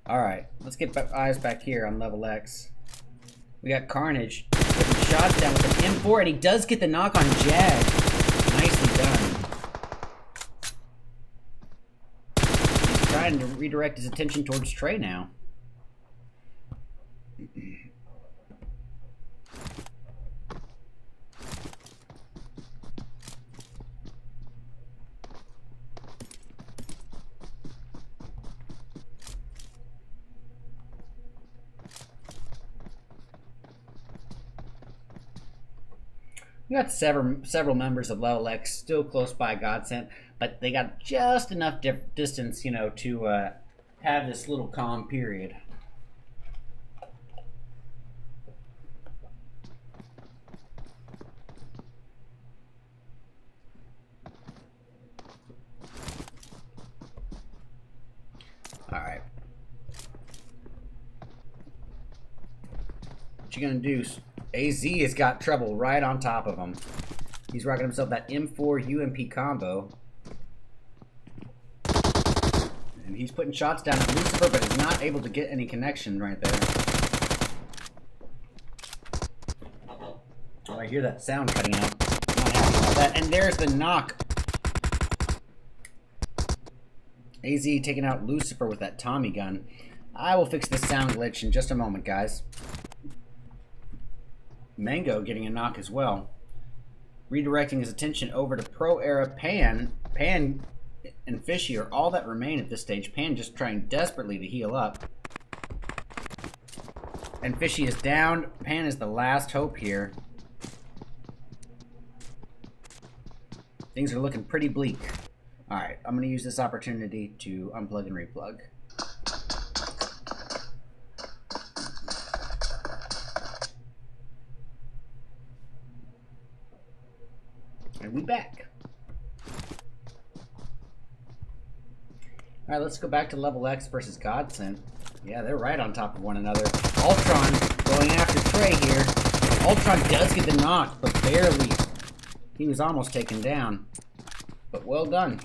Alright, let's get eyes back here on Level X. We got Carnage putting shots down with an M4, and he does get the knock on Jag. Nicely done. He's trying to redirect his attention towards Trey now. We got several members of Level X still close by Godsent, but they got just enough distance, you know, to have this little calm period. All right. What you gonna do? AZ has got trouble right on top of him. He's rocking himself that M4 UMP combo. And he's putting shots down at Lucifer, but is not able to get any connection right there. Oh, I hear that sound cutting out. Not happy about that. And there's the knock. AZ taking out Lucifer with that Tommy gun. I will fix this sound glitch in just a moment, guys. Mango getting a knock as well. Redirecting his attention over to Pro Era Pan. Pan and Fishy are all that remain at this stage. Pan just trying desperately to heal up. And Fishy is down. Pan is the last hope here. Things are looking pretty bleak. Alright, I'm going to use this opportunity to unplug and replug. And we back. Alright, let's go back to Level X versus Godsent. Yeah, they're right on top of one another. Ultron going after Trey here. Ultron does get the knock, but barely. He was almost taken down, but well done.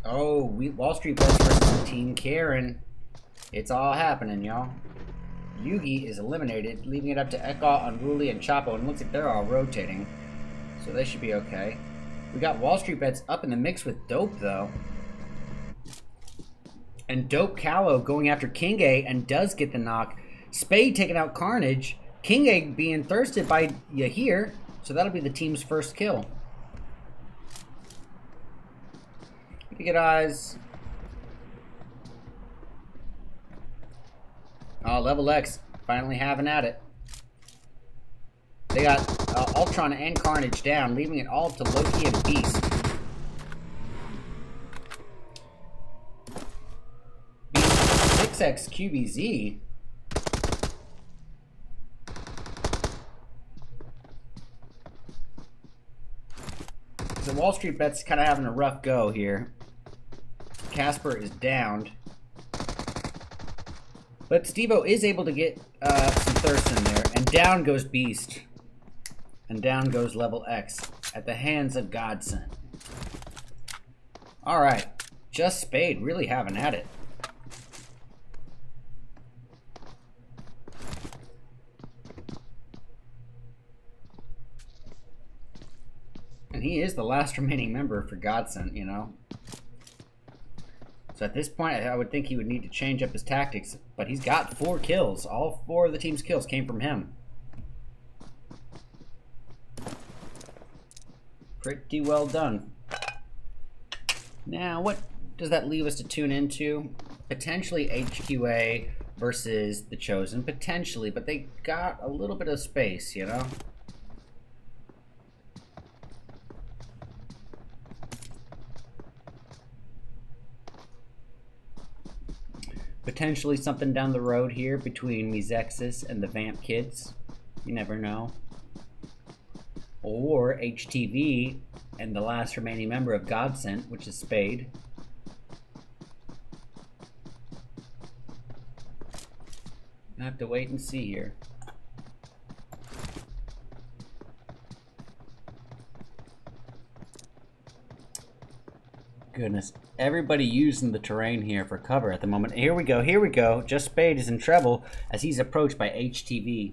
Oh, Wall Street Bets versus Team Karen. It's all happening, y'all. Yugi is eliminated, leaving it up to Eka, Unruly, and Chapo, and it looks like they're all rotating, so they should be okay. We got Wall Street Bets up in the mix with Dope, though. And Dope Callow going after King A and does get the knock. Spade taking out Carnage. King A being thirsted by Yahir, so that'll be the team's first kill. Get eyes. Oh, Level X finally having at it. They got Ultron and Carnage down, leaving it all to Loki and Beast. 6x QBZ. So Wall Street Bet's kind of having a rough go here. Casper is downed. But Steve-O is able to get some thirst in there. And down goes Beast. And down goes Level X at the hands of Godsent. Alright. Just Spade really having at it. And he is the last remaining member for Godsent, you know. So at this point, I would think he would need to change up his tactics, but he's got 4 kills. All 4 of the team's kills came from him. Pretty well done. Now, what does that leave us to tune into? Potentially HQA versus the Chosen. Potentially, but they got a little bit of space, you know? Potentially something down the road here between Mezexis and the Vamp Kids. You never know. Or HTV and the last remaining member of Godsent, which is Spade. I have to wait and see here. Goodness, everybody using the terrain here for cover at the moment. Here we go, here we go. Just Spade is in trouble as he's approached by HTV.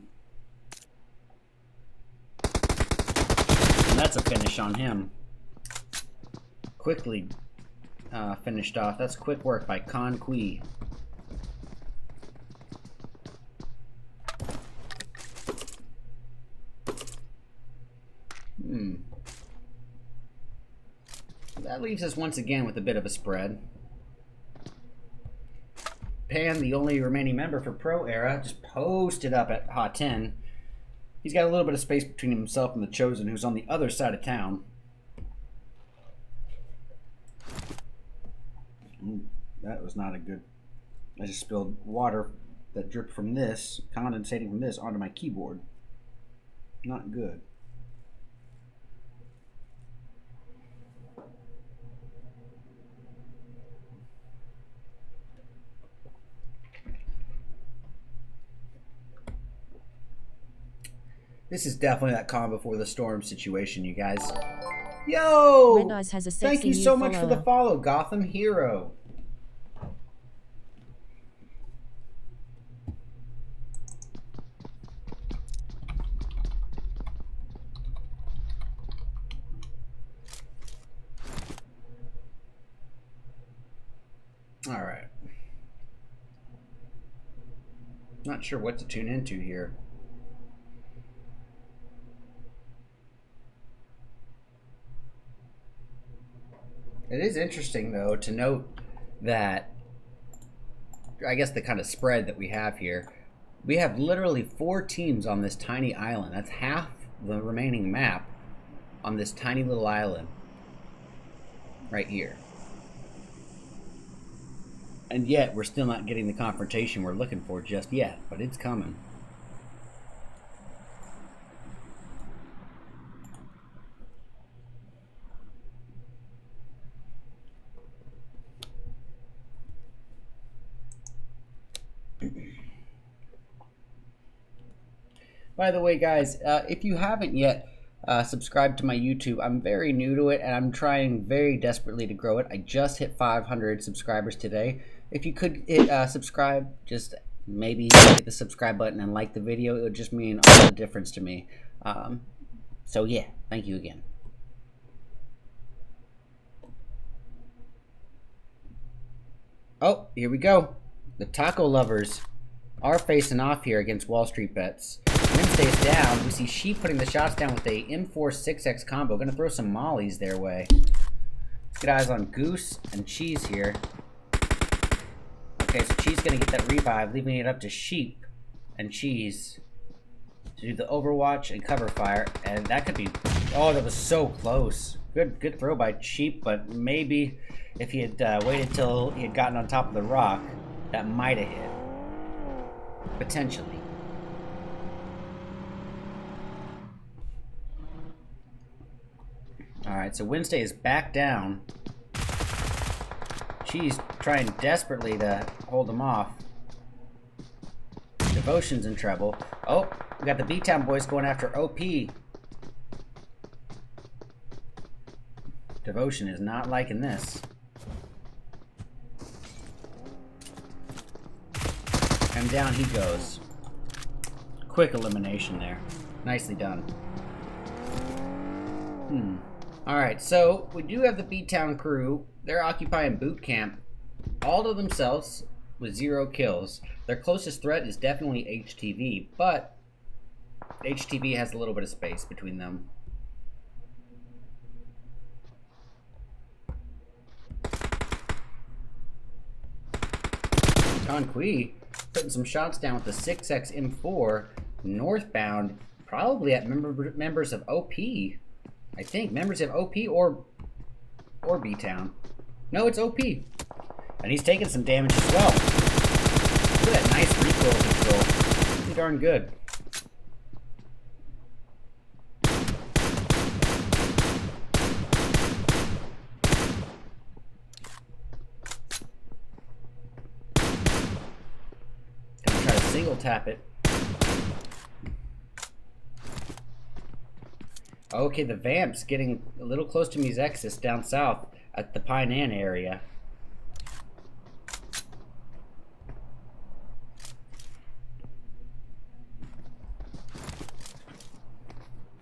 And that's a finish on him. Quickly finished off. That's quick work by Con Kui. That leaves us once again with a bit of a spread. Pan, the only remaining member for Pro Era, just posted up at Hot 10. He's got a little bit of space between himself and the Chosen, who's on the other side of town. That was not a good... I just spilled water that dripped from this, condensating from this, onto my keyboard. Not good. This is definitely that calm before the storm situation, you guys. Yo! Red Eyes has a sexy Thank you so much for the follow, Gotham Hero. All right. Not sure what to tune into here. It is interesting, though, to note that, I guess the kind of spread that we have here, we have literally 4 teams on this tiny island. That's half the remaining map on this tiny little island right here. And yet, we're still not getting the confrontation we're looking for just yet, but it's coming. By the way, guys, if you haven't yet subscribed to my YouTube, I'm very new to it, and I'm trying very desperately to grow it. I just hit 500 subscribers today. If you could hit subscribe, just maybe hit the subscribe button and like the video, it would just mean all the difference to me. So yeah, thank you again. Oh, here we go. The taco lovers are facing off here against Wall Street Bets. Wednesday's down. We see Sheep putting the shots down with a M4 6X combo. Gonna throw some mollies their way. Let's get eyes on Goose and Cheese here. Okay, so Cheese gonna get that revive, leaving it up to Sheep and Cheese to do the overwatch and cover fire. And that could be... Oh, that was so close. Good throw by Sheep, but maybe if he had waited till he had gotten on top of the rock, that might have hit. Potentially. Alright, so Wednesday is back down. Cheese trying desperately to hold him off. Devotion's in trouble. Oh, we got the B-Town boys going after OP. Devotion is not liking this. And down he goes. Quick elimination there. Nicely done. Alright, so we do have the B-Town crew. They're occupying boot camp all to themselves with 0 kills. Their closest threat is definitely HTV, but HTV has a little bit of space between them. Conqui putting some shots down with the 6X M4 northbound, probably at members of OP. I think members of OP or B-Town. No, it's OP. And he's taking some damage as well. Look at that nice recoil control. Pretty darn good. Gonna try to single tap it. Okay, the Vamp's getting a little close to Mezexis down south at the Pine Ann area.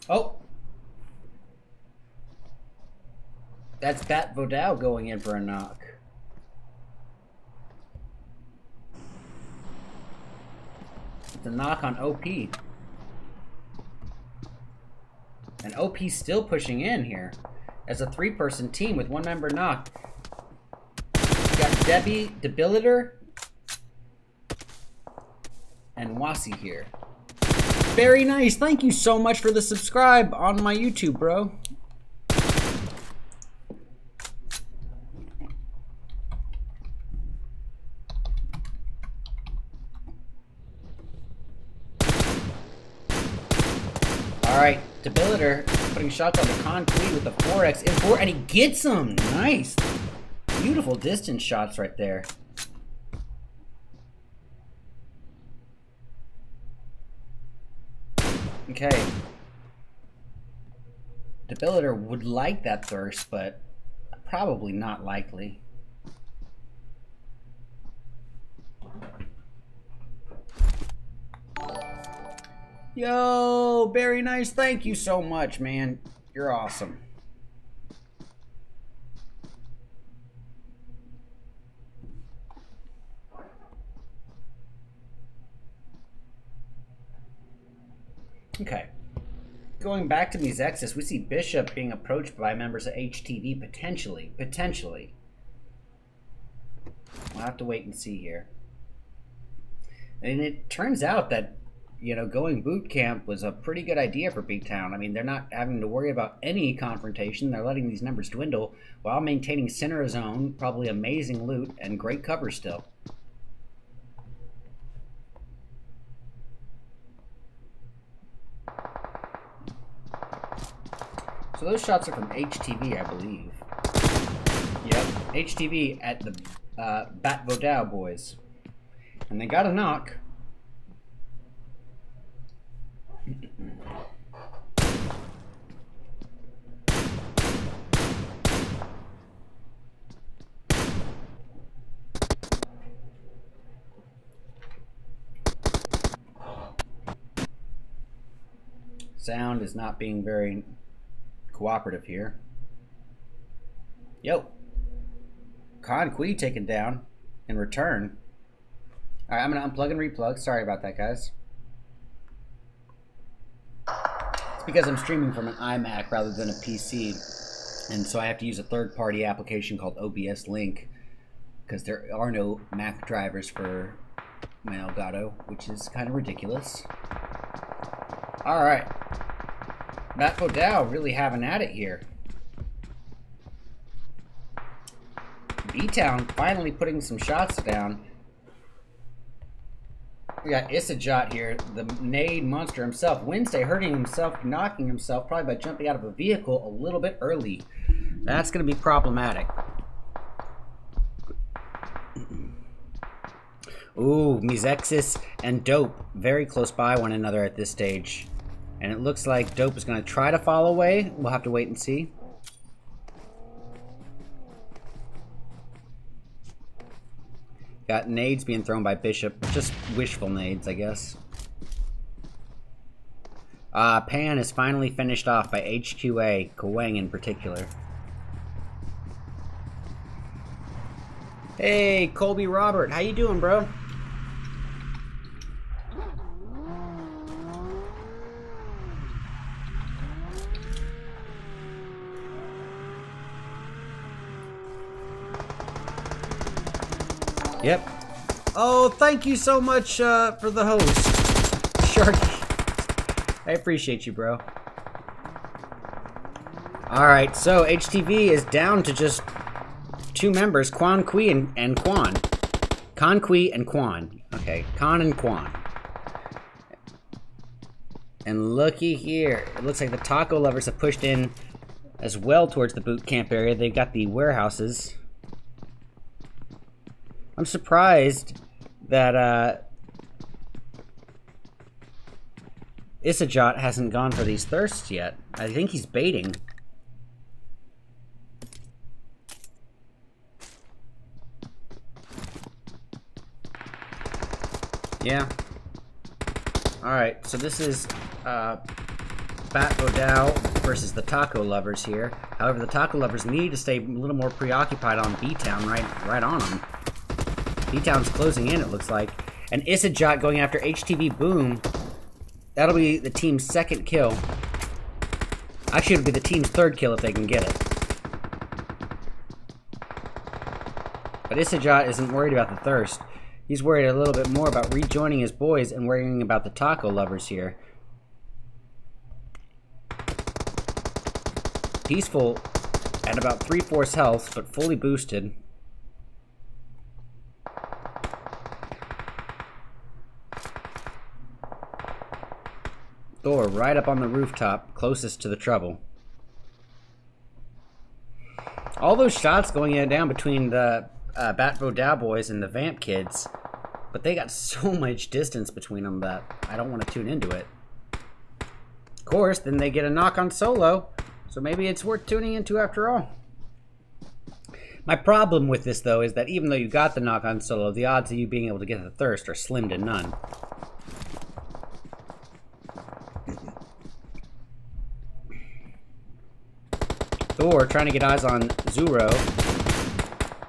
Oh! That's Bat Vodao going in for a knock. It's a knock on OP. And OP's still pushing in here as a 3-person team with 1 member knocked. We got Debbie, Debiliter, and Wasi here. Very nice. Thank you so much for the subscribe on my YouTube, bro. Alright, Debiliter putting shots on the Conqui with the 4X M4, and he gets him! Nice! Beautiful distance shots right there. Okay. Debiliter would like that thirst, but probably not likely. Yo, very nice. Thank you so much, man. You're awesome. Okay. Going back to Mezexis, we see Bishop being approached by members of HTV potentially. Potentially. We'll have to wait and see here. And it turns out that, you know, going boot camp was a pretty good idea for B-Town. I mean, they're not having to worry about any confrontation. They're letting these numbers dwindle while maintaining center zone, probably amazing loot, and great cover still. So those shots are from HTV, I believe. Yep, HTV at the Bat Vodao boys. And they got a knock. sound is not being very cooperative here. Yo. Conquee taken down in return. Alright, I'm going to unplug and replug. Sorry about that, guys. It's because I'm streaming from an iMac rather than a PC. And so I have to use a third-party application called OBS Link, because there are no Mac drivers for my Elgato, which is kind of ridiculous. Alright. Matt O'Dow really having at it here. B-Town finally putting some shots down. We got Isajot here, the nade monster himself. Wednesday hurting himself, knocking himself, probably by jumping out of a vehicle a little bit early. That's going to be problematic. Ooh, Mizexis and Dope very close by one another at this stage. And it looks like Dope is going to try to fall away. We'll have to wait and see. Got nades being thrown by Bishop. Just wishful nades, I guess. Pan is finally finished off by HQA, Kawang in particular. Hey, Colby Robert, how you doing, bro? Yep. Oh, thank you so much for the host, Sharky. I appreciate you, bro. Alright, so HTV is down to just two members, Quan Kui and Quan. Con Kui and Quan. Okay, Con and Quan. And looky here. It looks like the taco lovers have pushed in as well towards the boot camp area. They've got the warehouses. I'm surprised that Isajot hasn't gone for these thirsts yet. I think he's baiting. Yeah. Alright, so this is Bat Bodao versus the Taco Lovers here. However, the Taco Lovers need to stay a little more preoccupied on B-Town, right on them. B-Town's closing in, it looks like. And Isajot going after HTV Boom. That'll be the team's second kill. Actually, it'll be the team's third kill if they can get it. But Isajot isn't worried about the thirst. He's worried a little bit more about rejoining his boys and worrying about the Taco Lovers here. Peaceful at about 3/4 health, but fully boosted. Thor right up on the rooftop, closest to the trouble. All those shots going down between the Bat Bodao boys and the Vamp kids, but they got so much distance between them that I don't want to tune into it. Of course, then they get a knock on Solo, so maybe it's worth tuning into after all. My problem with this, though, is that even though you got the knock on Solo, the odds of you being able to get the thirst are slim to none. Thor trying to get eyes on Zuro.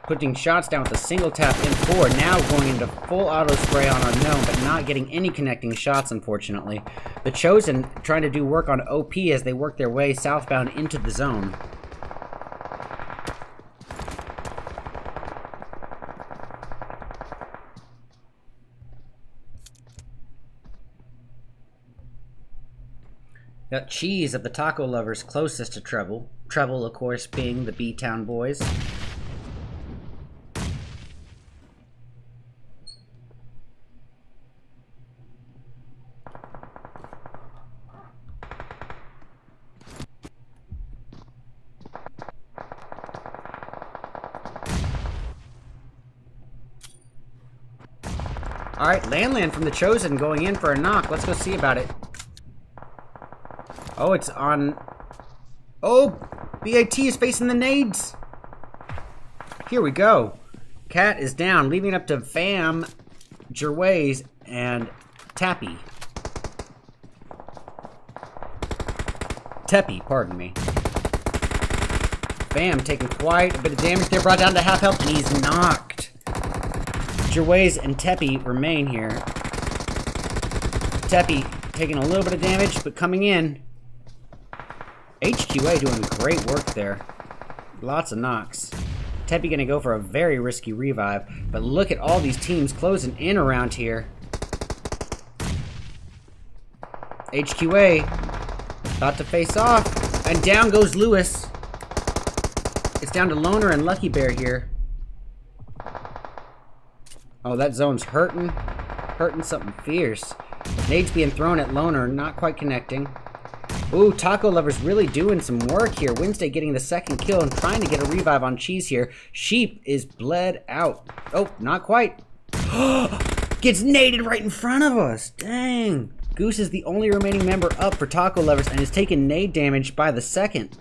Putting shots down with a single tap M4. Now going into full auto spray on Unknown, but not getting any connecting shots, unfortunately. The Chosen trying to do work on OP as they work their way southbound into the zone. Got Cheese of the Taco Lovers closest to Treble. Treble, of course, being the B-Town boys. Alright, Landland from the Chosen going in for a knock. Let's go see about it. Oh, it's on... Oh! BAT is facing the nades! Here we go. Cat is down, leaving it up to Vam, Gervais, and Tappy. Teppy, pardon me. Bam, taking quite a bit of damage there, brought down to half health, and he's knocked. Gervais and Teppy remain here. Teppy taking a little bit of damage, but coming in. HQA doing great work there. Lots of knocks. Teppy gonna go for a very risky revive, but look at all these teams closing in around here. HQA about to face off, and down goes Lewis. It's down to Loner and Lucky Bear here. Oh, that zone's hurting something fierce. Nade's being thrown at Loner, not quite connecting. Ooh, Taco Lover's really doing some work here. Wednesday getting the second kill and trying to get a revive on Cheese here. Sheep is bled out. Oh, not quite. Gets naded right in front of us. Dang. Goose is the only remaining member up for Taco Lovers and is taking nade damage by the second.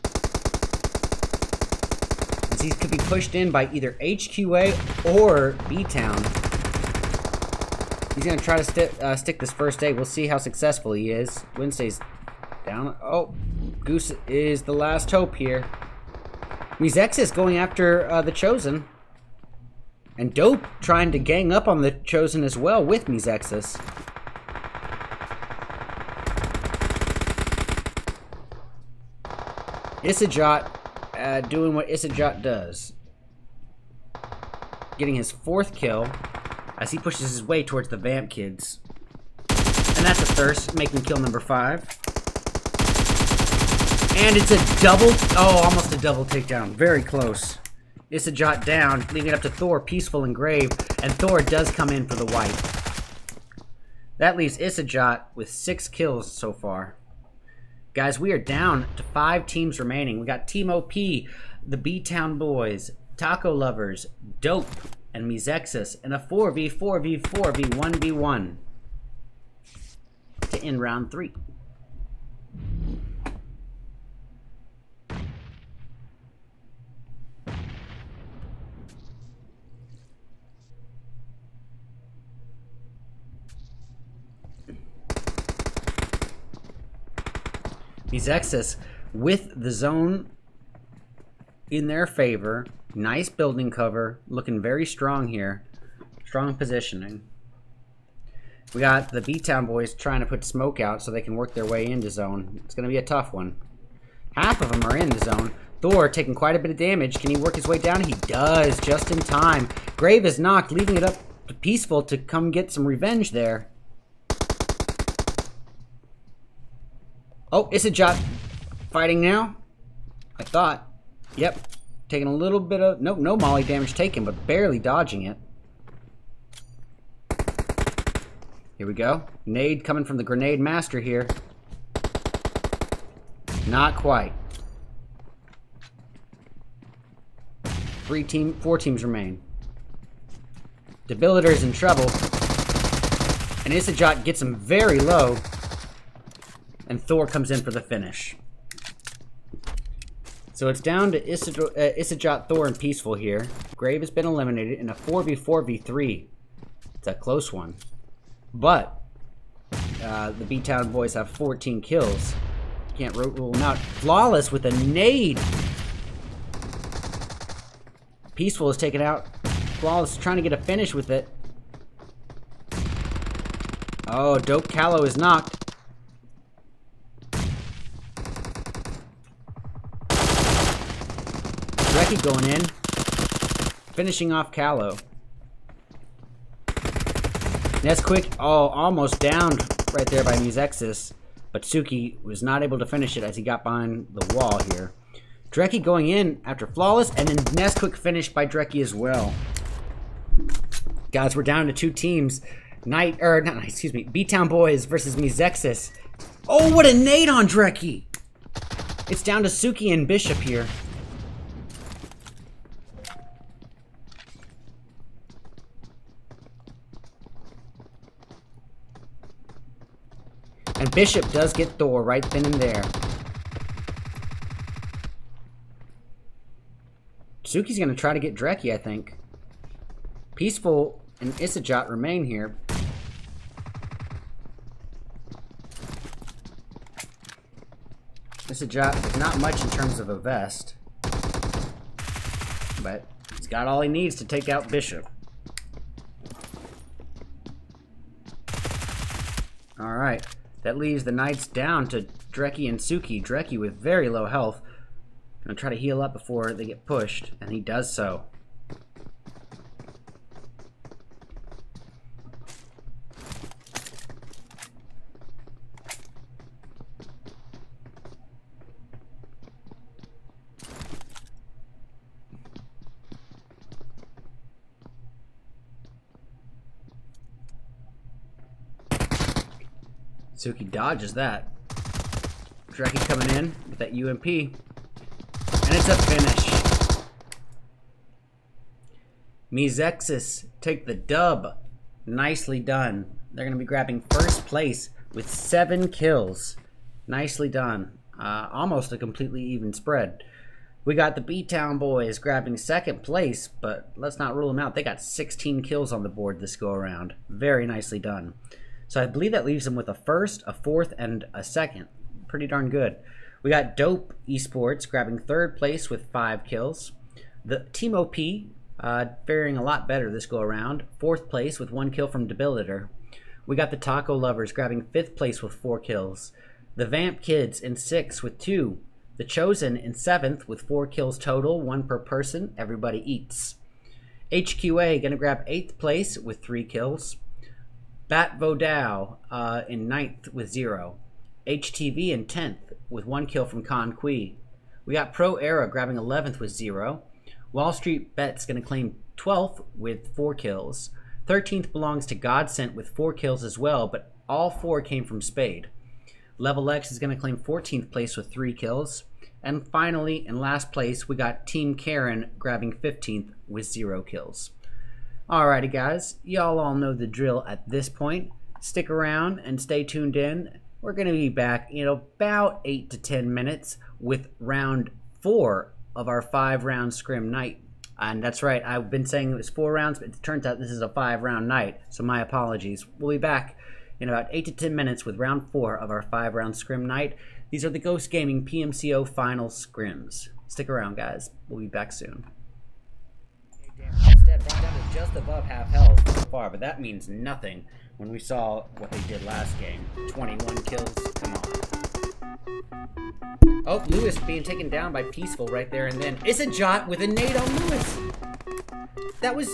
As he could be pushed in by either HQA or B-Town. He's going to try to stick this first egg. We'll see how successful he is. Wednesday's down. Oh, Goose is the last hope here. Mizexis going after the Chosen. And Dope trying to gang up on the Chosen as well with Mizexis. Isajot doing what Isajot does. Getting his 4th kill as he pushes his way towards the Vamp kids. And that's a Thirst, making kill number 5. And it's a double, oh, almost a double takedown. Very close. Isajot down, leaving it up to Thor, Peaceful and Grave. And Thor does come in for the wipe. That leaves Isajot with 6 kills so far. Guys, we are down to 5 teams remaining. We got Team OP, the B-Town Boys, Taco Lovers, Dope, and Mizexis, and a 4v4v4v1v1 to end round 3. Mizexis with the zone in their favor. Nice building cover. Looking very strong here. Strong positioning. We got the B-Town Boys trying to put smoke out so they can work their way into zone. It's going to be a tough one. Half of them are in the zone. Thor taking quite a bit of damage. Can he work his way down? He does, just in time. Grave is knocked, leaving it up to Peaceful to come get some revenge there. Oh, Isajot fighting now. I thought. Yep. Taking a little bit of... Nope, no molly damage taken, but barely dodging it. Here we go. Nade coming from the Grenade Master here. Not quite. 4 teams remain. Debilitator's in trouble. And Isajot gets him very low. And Thor comes in for the finish. So it's down to Isajot, Thor, and Peaceful here. Grave has been eliminated in a 4v4v3. It's a close one. But the B-Town Boys have 14 kills. Can't rule them out. Flawless with a nade. Peaceful is taken out. Flawless trying to get a finish with it. Oh, Dope Callow is knocked. Reki going in. Finishing off Callow. Nesquik, oh, almost downed right there by Mizexis. But Suki was not able to finish it as he got behind the wall here. Dreki going in after Flawless, and then Nesquik finished by Dreki as well. Guys, we're down to 2 teams. B-Town Boys versus Mizexis. Oh, what a nade on Dreki! It's down to Suki and Bishop here. And Bishop does get Thor right then and there. Suki's going to try to get Dreki, I think. Peaceful and Isajot remain here. This job is not much in terms of a vest, but he's got all he needs to take out Bishop. Alright, that leaves the Knights down to Dreki and Suki. Dreki with very low health. Gonna try to heal up before they get pushed, and he does so. Suki dodges that. Dreki coming in with that UMP. And it's a finish. Mezexis take the dub. Nicely done. They're going to be grabbing first place with 7 kills. Nicely done. Almost a completely even spread. We got the B-Town boys grabbing second place, but let's not rule them out. They got 16 kills on the board this go around. Very nicely done. So I believe that leaves them with a first, a fourth, and a second. Pretty darn good. We got Dope Esports grabbing third place with 5 kills. The Team OP faring a lot better this go around. Fourth place with 1 kill from Debilitator. We got the Taco Lovers grabbing 5th place with 4 kills. The Vamp Kids in 6th with 2. The Chosen in 7th with 4 kills total, 1 per person. Everybody eats. HQA gonna grab 8th place with 3 kills. Bat Vodao in 9th with 0. HTV in 10th with 1 kill from Conqui. We got Pro Era grabbing 11th with 0. Wall Street Bet's going to claim 12th with 4 kills. 13th belongs to Godsent with 4 kills as well, but all 4 came from Spade. Level X is going to claim 14th place with 3 kills. And finally, in last place, we got Team Karen grabbing 15th with 0 kills. Alrighty guys, y'all all know the drill at this point. Stick around and stay tuned in. We're going to be back in about 8 to 10 minutes with round 4 of our 5-round scrim night. And that's right, I've been saying it was 4 rounds, but it turns out this is a 5-round night, so my apologies. We'll be back in about 8 to 10 minutes with round 4 of our 5-round scrim night. These are the Ghost Gaming PMCO final scrims. Stick around guys, we'll be back soon. Step brought down to just above half health so far, but that means nothing when we saw what they did last game. 21 kills, come on. Oh, Lewis being taken down by Peaceful right there and then. Isajot with a nade on Lewis. That was...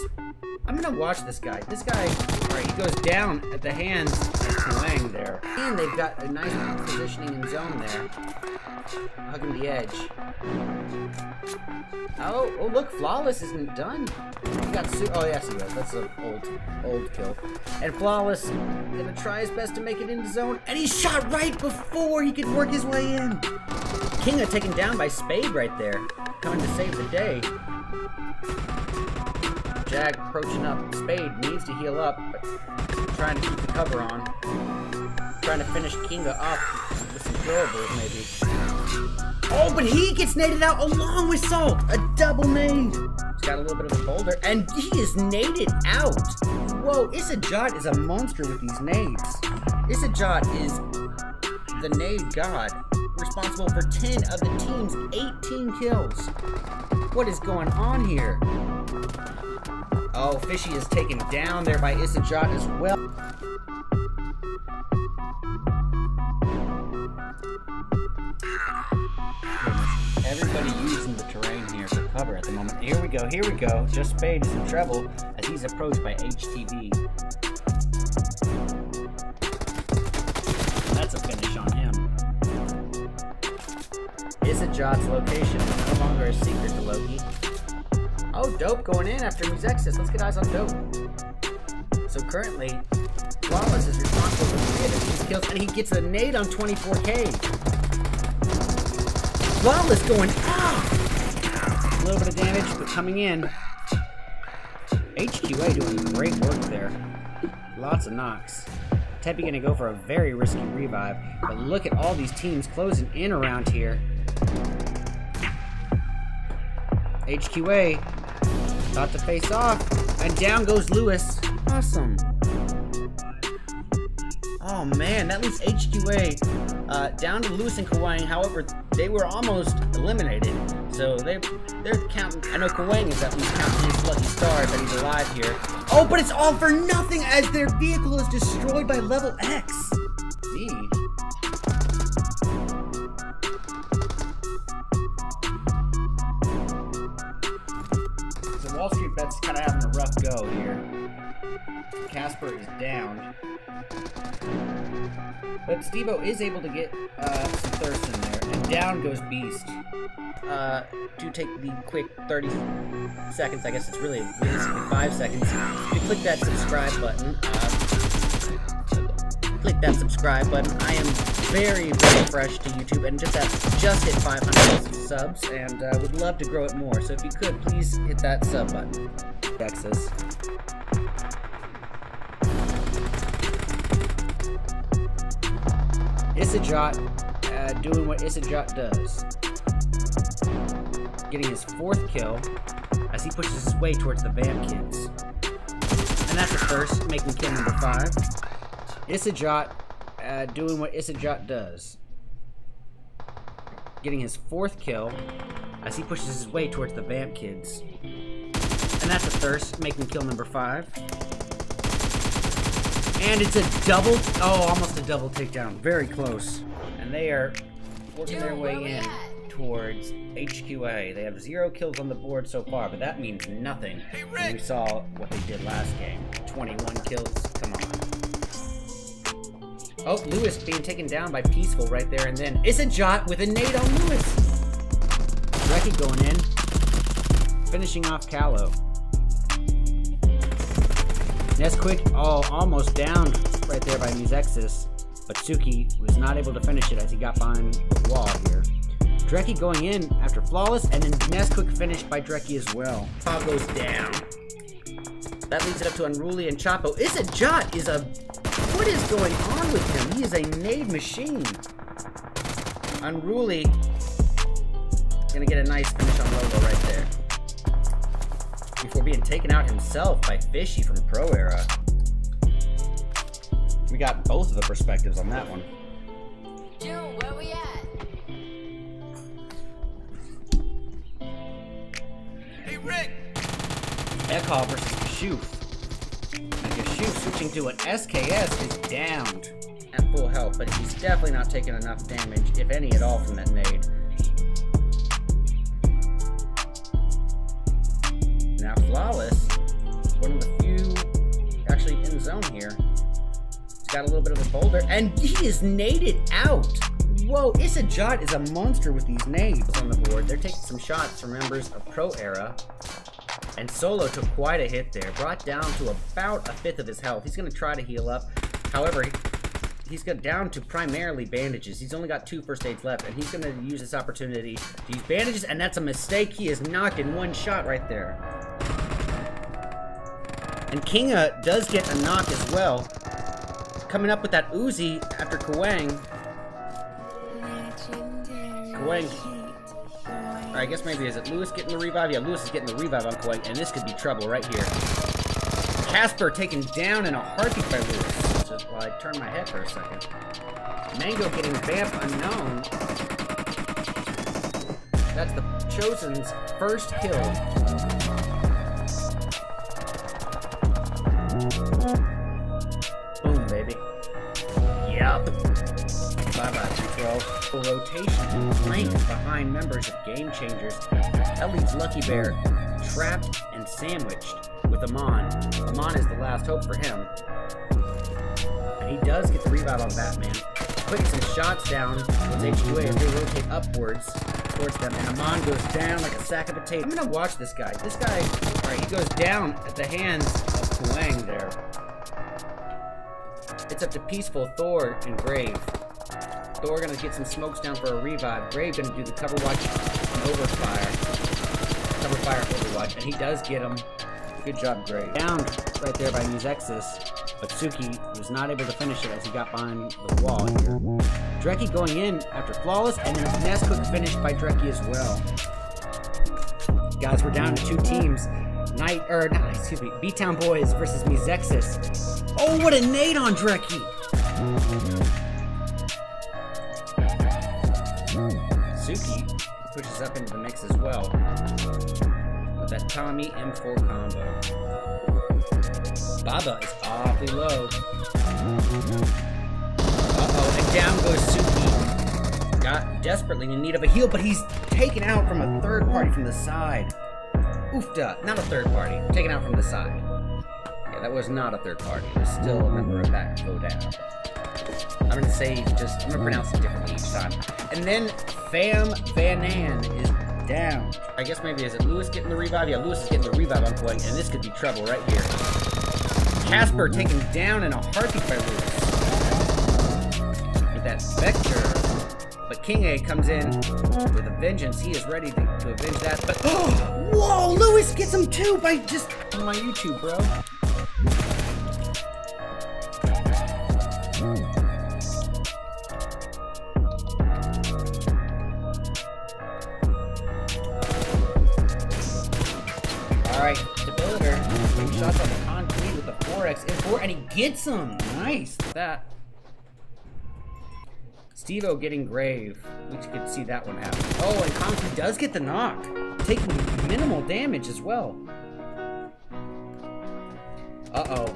I'm gonna watch this guy. This guy, alright, he goes down at the hands of Kuang there. And they've got a nice positioning in zone there. Hugging the edge. Oh, look, Flawless isn't done. He got oh, yes, he was. That's an old kill. And Flawless gonna try his best to make it into zone, and he shot right before he could work his way in. Kinga taken down by Spade right there, coming to save the day. Jag approaching up. Spade needs to heal up, but trying to keep the cover on. Trying to finish Kinga off with some throwables, maybe. Oh, but he gets naded out along with Salt! A double nade! He's got a little bit of a boulder, and he is naded out! Whoa, Isajot is a monster with these nades. Isajot is the nade god, responsible for 10 of the team's 18 kills. What is going on here? Oh, Fishy is taken down there by Isajot as well. Everybody using the terrain here for cover at the moment. Here we go. Just Spade is in trouble as he's approached by HTV. And that's a finish on him. Isajot's location is no longer a secret to Loki. Oh, Dope going in after Mezexis. Let's get eyes on Dope. So currently, Flawless is responsible for 3 of these kills, and he gets a nade on 24K. Flawless going off! A little bit of damage, but coming in. HQA doing great work there. Lots of knocks. Teppy gonna go for a very risky revive, but look at all these teams closing in around here. HQA about to face off, and down goes Lewis. Awesome. Oh man, that leaves HQA down to Lewis and Kauai. However, they were almost eliminated. So they're counting. I know Kwang is at least counting his lucky stars that he's alive here. Oh, but it's all for nothing as their vehicle is destroyed by level X. See. So Wall Street Bet's kind of having a rough go here. Casper is down. But Stevo is able to get some thirst in there, and down goes Beast. To take the quick 30 seconds, I guess it's really realistically 5 seconds. You click that subscribe button. I am very, very fresh to YouTube and just hit 500 subs, and would love to grow it more. So if you could, please hit that sub button. Texas. Isajot doing what Isajot does. Getting his 4th kill as he pushes his way towards the Vam kids. And that's a first, making kill number 5. Isajot doing what Isajot does. Getting his 4th kill as he pushes his way towards the Vamp kids. And that's a thirst, making kill number 5. And it's a double, almost a double takedown. Very close. And they are working their way in towards HQA. They have 0 kills on the board so far, but that means nothing when we saw what they did last game. 21 kills, come on. Oh, Lewis being taken down by Peaceful right there, and then Isajot with a nade on Lewis. Reki going in, finishing off Callow. Nesquik, almost down right there by Musexis, but Suki was not able to finish it as he got behind the wall here. Dreki going in after Flawless, and then Nesquik finished by Dreki as well. Paw goes down. That leads it up to Unruly and Chapo. Isajot is a... What is going on with him? He is a nade machine. Unruly gonna get a nice finish on Lolo right there. Before being taken out himself by Fishy from Pro Era. We got both of the perspectives on that one. June, where we at? Hey, Rick! Ekhal versus Kashuf. And Kashuf switching to an SKS is downed at full health, but he's definitely not taking enough damage, if any at all, from that nade. Now Flawless, one of the few actually in zone here. He's got a little bit of a boulder, and he is naded out. Whoa, Isajot is a monster with these nades on the board. They're taking some shots from members of Pro Era. And Solo took quite a hit there, brought down to about 1/5 of his health. He's going to try to heal up. However, he's got down to primarily bandages. He's only got 2 first aids left, and he's going to use this opportunity to use bandages, and that's a mistake. He is knocked in 1 shot right there. And Kinga does get a knock as well. Coming up with that Uzi after Kwang. Kwang. I guess maybe, is it Lewis getting the revive? Yeah, Lewis is getting the revive on Kwang, and this could be trouble right here. Casper taken down in a heartbeat by Lewis. So while I turn my head for a second. Mango getting Vamp Unknown. That's the Chosen's first kill. Boom, baby. Yup. Bye-bye, 212. Rotation flank behind members of Game Changers. That leaves Lucky Bear trapped and sandwiched with Amon. Amon is the last hope for him. And he does get the revive on Batman. Putting some shots down with HQA as they rotate upwards towards them. And Amon goes down like a sack of potatoes. I'm going to watch this guy. This guy, alright, he goes down at the hands of Kwang there. It's up to Peaceful, Thor, and Grave. Thor gonna get some smokes down for a revive. Grave gonna do the cover watch and overfire. Cover fire overwatch, and he does get him. Good job, Grave. Down right there by Musexis, but Suki was not able to finish it as he got behind the wall here. Dreki going in after Flawless, and then Nesquik finished by Dreki as well. Guys, we're down to 2 teams. B-Town Boys versus Musexis. Oh, what a nade on Dreki! Suki pushes up into the mix as well with that Tommy M4 combo. Baba is awfully low. Uh-oh, and down goes Suki. Got desperately in need of a heal, but he's taken out from a third party from the side. Oofda, not a third party, taken out from the side. Yeah, that was not a third party. It was still a member of that showdown. I'm gonna say I'm gonna pronounce it differently each time. And then Fam Van Nan is down. I guess maybe is it Lewis getting the revive? Yeah, Lewis is getting the revive on point, and this could be trouble right here. Casper taken down in a heartbeat by Lewis. With that Vector. But King A comes in with a vengeance. He is ready to avenge that. But whoa, Lewis gets him too by just on my YouTube, bro. Alright, Debiliter taking shots on the concrete with the 4x M4, and he gets him! Nice! That. Steve-O getting grave. We could see that one happen. Oh, and Concrete does get the knock, taking minimal damage as well. Uh-oh.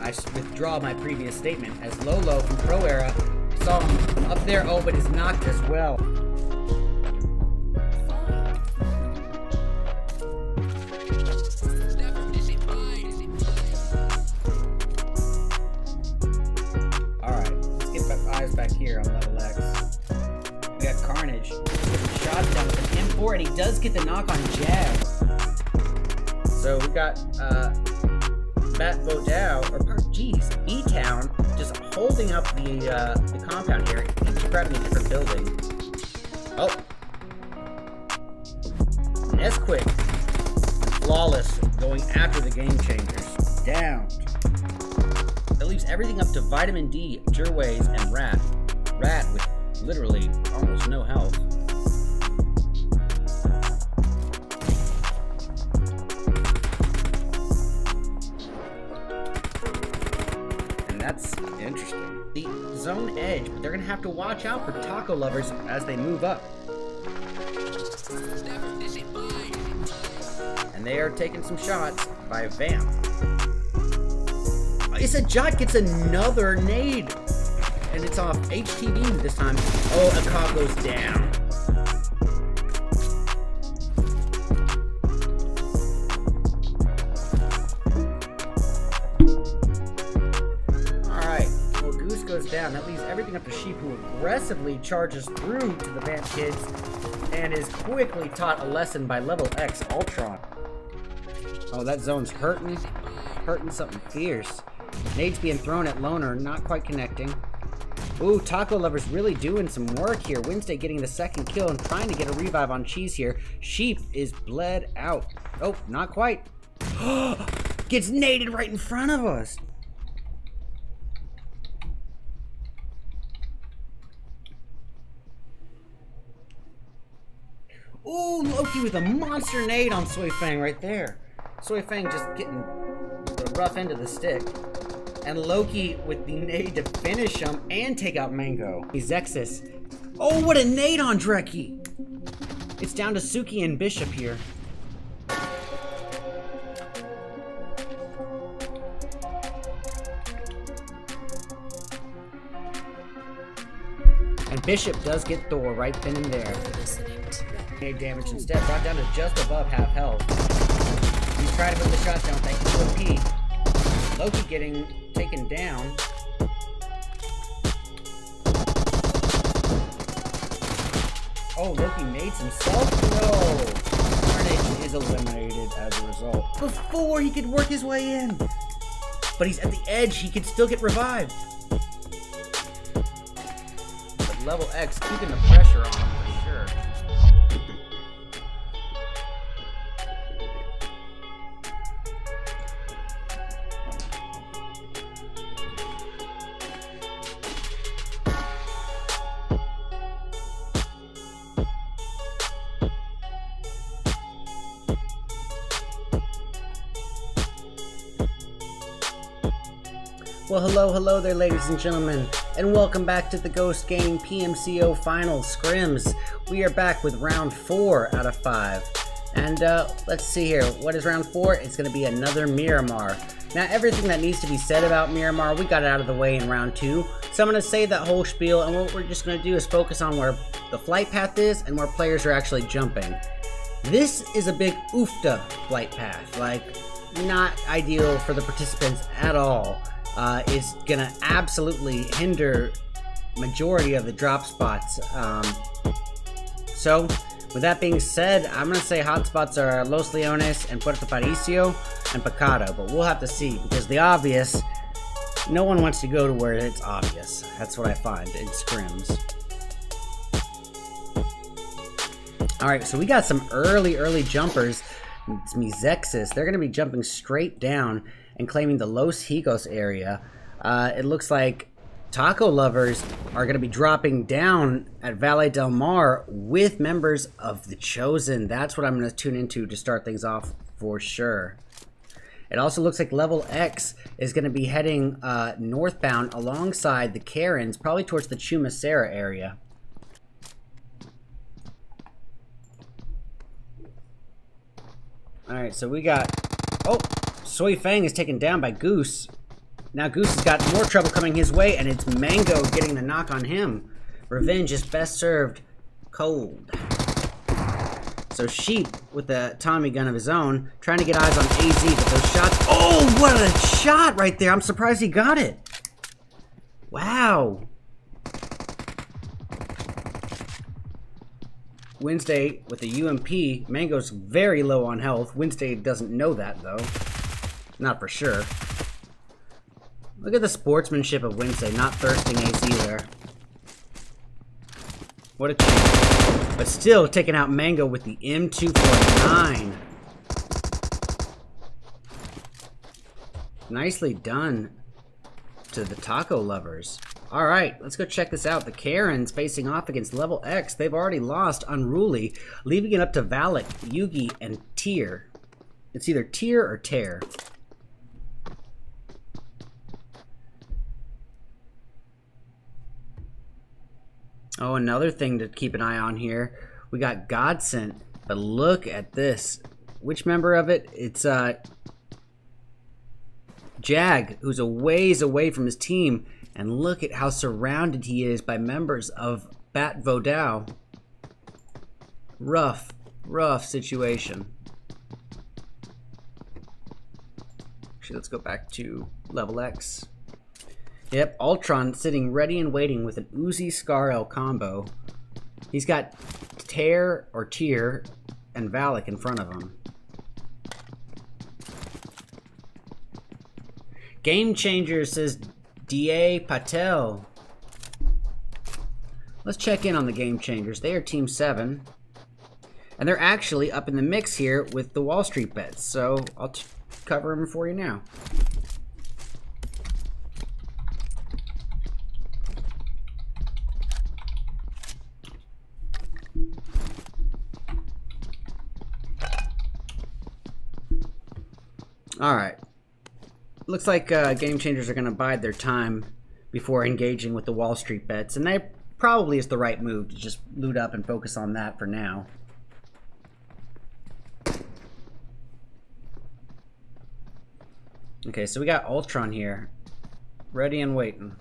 I withdraw my previous statement, as Lolo from Pro Era saw him up there. Oh, but is knocked as well. Back here on level X. We got Carnage. Shots down with an M4, and he does get the knock on Jab. So we got Bat Vodao, or E-Town, just holding up the compound here. He's grabbing a different building. Oh. Nesquik. Flawless, going after the Game Changers. Down. That leaves everything up to Vitamin D, Jerways, and Rat. Rat with literally almost no health. And that's interesting. The zone edge, but they're going to have to watch out for taco lovers as they move up. And they are taking some shots by Vamp. Issa Jot gets another nade, and it's off HTV this time. Oh, a cop goes down. Alright, well, Goose goes down. That leaves everything up to Sheep, who aggressively charges through to the Vamp kids and is quickly taught a lesson by level X Ultron. Oh, that zone's hurting something fierce. Nades being thrown at Loner, not quite connecting. Ooh, Taco Lover's really doing some work here. Wednesday getting the second kill and trying to get a revive on Cheese here. Sheep is bled out. Oh, not quite. Gets naded right in front of us. Ooh, Loki with a monster nade on Soy Fang right there. Soy Fang just getting the rough end of the stick. And Loki with the nade to finish him and take out Mango. Zexus. Oh, what a nade on Dreki! It's down to Suki and Bishop here. And Bishop does get Thor right then and there. Nade damage instead, brought down to just above half health. He's trying to put the shots down thanks to OP. Loki getting taken down. Oh, Loki made himself? No! Carnage is eliminated as a result. Before he could work his way in! But he's at the edge, he could still get revived. But level X keeping the pressure on him for sure. Well, hello there, ladies and gentlemen, and welcome back to the Ghost Game PMCO Finals Scrims. we are back with round 4 out of 5. And let's see here. What is round 4? It's going to be another Miramar. Now, everything that needs to be said about Miramar, we got it out of the way in round 2. So I'm going to say that whole spiel, and what we're just going to do is focus on where the flight path is and where players are actually jumping. This is a big oofta flight path. Like, not ideal for the participants at all. It's going to absolutely hinder majority of the drop spots. So, with that being said, I'm going to say hotspots are Los Leones and Puerto Paricio and Pecado, but we'll have to see, because the obvious, no one wants to go to where it's obvious. That's what I find in Scrims. Alright, so we got some early jumpers. It's Mizexis. They're going to be jumping straight down and claiming the Los Higos area. It looks like Taco Lovers are going to be dropping down at Valle del Mar with members of the Chosen. That's what I'm going to tune into to start things off for sure. It also looks like Level X is going to be heading northbound alongside the Karens, probably towards the Chumacera area. Alright, so we got... Oh! Soy Fang is taken down by Goose. Now Goose has got more trouble coming his way, and it's Mango getting the knock on him. Revenge is best served cold. So Sheep, with the Tommy gun of his own, trying to get eyes on AZ, but those shots... Oh, what a shot right there! I'm surprised he got it. Wow. Wednesday with the UMP. Mango's very low on health. Wednesday doesn't know that, though. Not for sure. Look at the sportsmanship of Wednesday, not thirsting AZ there. What a team. But still taking out Mango with the M249. Nicely done to the Taco Lovers. Alright, let's go check this out. The Karens facing off against Level X. They've already lost Unruly, leaving it up to Valak, Yugi, and Tyr. It's either Tyr or Tear. Oh, another thing to keep an eye on here. We got Godsent, but look at this. Which member of it? It's Jag, who's a ways away from his team. And look at how surrounded he is by members of Bat Vodao. Rough situation. Actually, let's go back to Level X. Yep, Ultron sitting ready and waiting with an Uzi Scar-L combo. He's got Tear or Tyr and Valak in front of him. Game Changer says D.A. Patel. Let's check in on the Game Changers. They are Team 7. And they're actually up in the mix here with the Wall Street bets. So I'll cover them for you now. Alright. Looks like Game Changers are going to bide their time before engaging with the Wall Street bets. And that probably is the right move, to just loot up and focus on that for now. Okay, so we got Ultron here. Ready and waiting.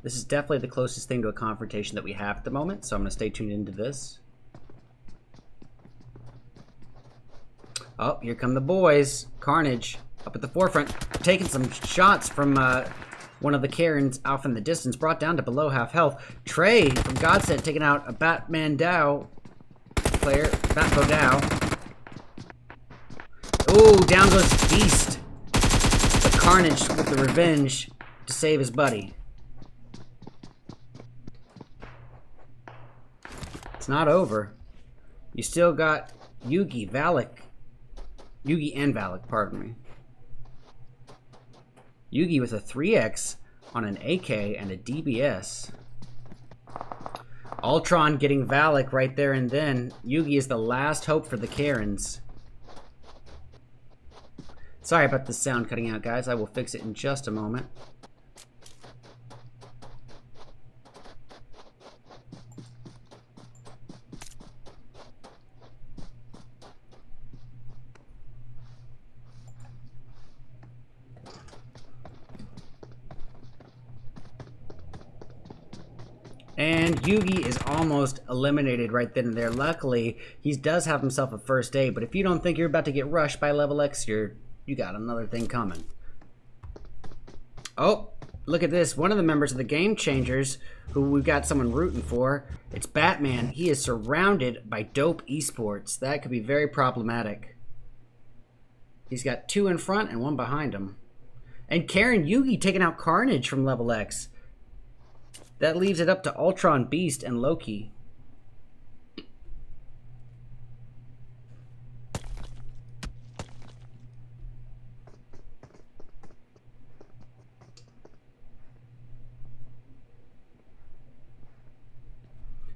This is definitely the closest thing to a confrontation that we have at the moment, so I'm going to stay tuned into this. Oh, here come the boys. Carnage up at the forefront, taking some shots from one of the Karens off in the distance, brought down to below half health. Trey from Godsent taking out a Batman Dow player, Batbo Dow. Ooh, down goes Beast. But Carnage with the revenge to save his buddy. It's not over. You still got Yugi, Valak. Yugi and Valak, pardon me. Yugi with a 3x on an AK and a DBS. Ultron getting Valak right there and then. Yugi is the last hope for the Karens. Sorry about the sound cutting out, guys. I will fix it in just a moment. And Yugi is almost eliminated right then and there. Luckily, he does have himself a first aid, but if you don't think you're about to get rushed by level X, you got another thing coming. Oh, look at this. One of the members of the Game Changers, who we've got someone rooting for, it's Batman. He is surrounded by dope esports. That could be very problematic. He's got 2 in front and 1 behind him. And Karen Yugi taking out Carnage from level X. That leaves it up to Ultron, Beast, and Loki.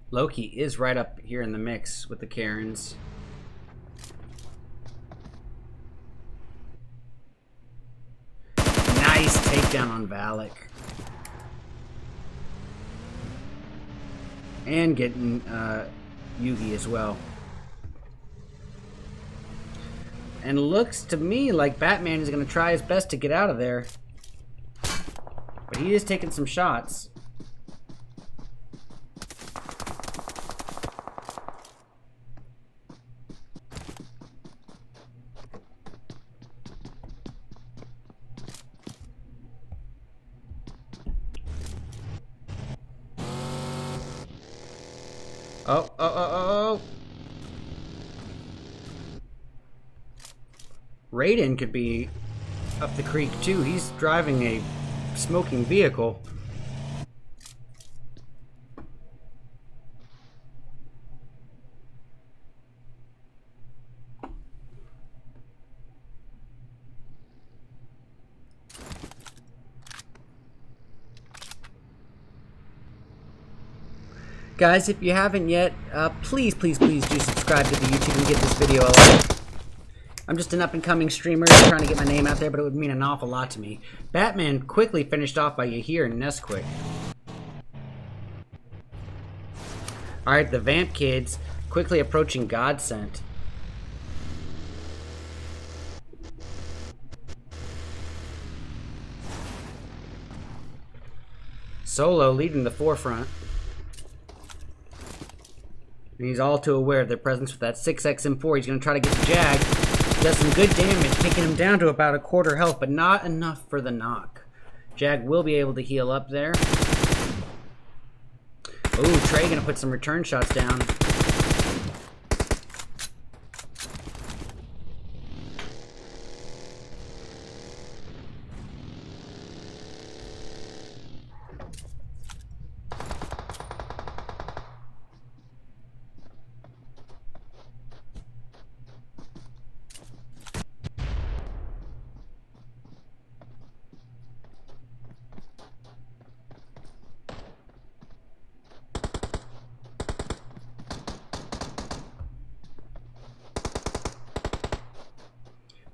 Loki is right up here in the mix with the Karens. Nice takedown on Valak. And getting Yugi as well. And looks to me like Batman is going to try his best to get out of there. But he is taking some shots. Oh. Raiden could be up the creek too. He's driving a smoking vehicle. Guys, if you haven't yet, please do subscribe to the YouTube and give this video a like. I'm just an up-and-coming streamer trying to get my name out there, but it would mean an awful lot to me. Batman quickly finished off by Yahir and Nesquik. Alright, the Vamp kids quickly approaching Godsent. Solo leading the forefront. And he's all too aware of their presence with that 6X M4. He's going to try to get the Jag. Does some good damage, taking him down to about a quarter health, but not enough for the knock. Jag will be able to heal up there. Ooh, Trey going to put some return shots down.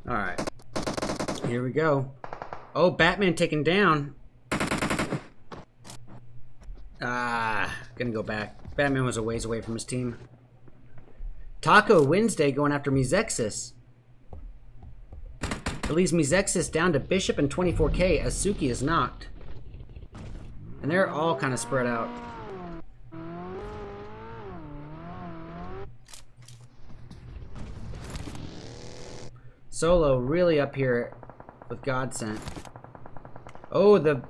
Alright. Here we go. Oh, Batman taken down. Gonna go back. Batman was a ways away from his team. Taco Wednesday going after Mizexis. It leaves Mizexis down to Bishop and 24k as Suki is knocked. And they're all kind of spread out. Solo really up here with Godsent. Oh, the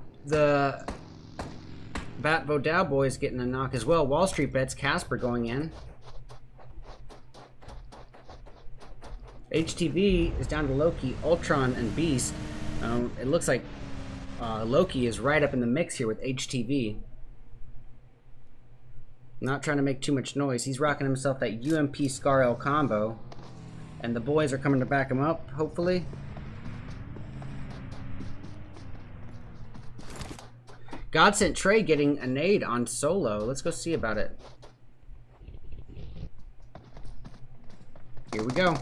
Bat Vodao boys getting a knock as well. Wall Street Bets, Casper going in. HTV is down to Loki, Ultron, and Beast. It looks like Loki is right up in the mix here with HTV. Not trying to make too much noise. He's rocking himself that UMP Scar-L combo. And the boys are coming to back him up, hopefully. Godsent Trey getting a nade on Solo. Let's go see about it. Here we go.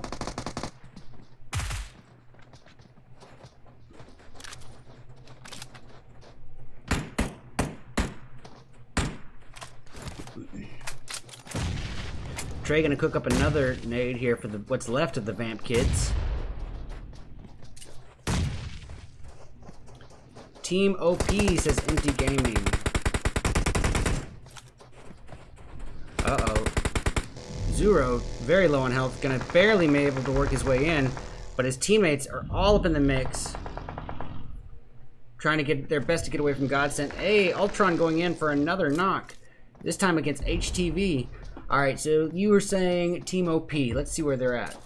Trey gonna cook up another nade here for the what's left of the Vamp kids. Team OP says empty gaming. Uh-oh. Zero, very low on health, gonna barely be able to work his way in, but his teammates are all up in the mix, trying to get their best to get away from Godsend. Hey, Ultron going in for another knock, this time against HTV. Alright, so you were saying Team OP. Let's see where they're at.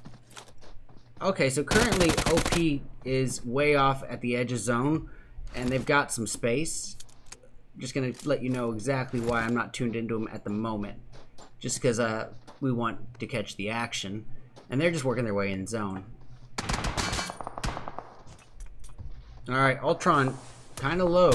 Okay, so currently OP is way off at the edge of zone, and they've got some space. I'm just gonna let you know exactly why I'm not tuned into them at the moment. Just because we want to catch the action, and they're just working their way in zone. Alright, Ultron, kind of low.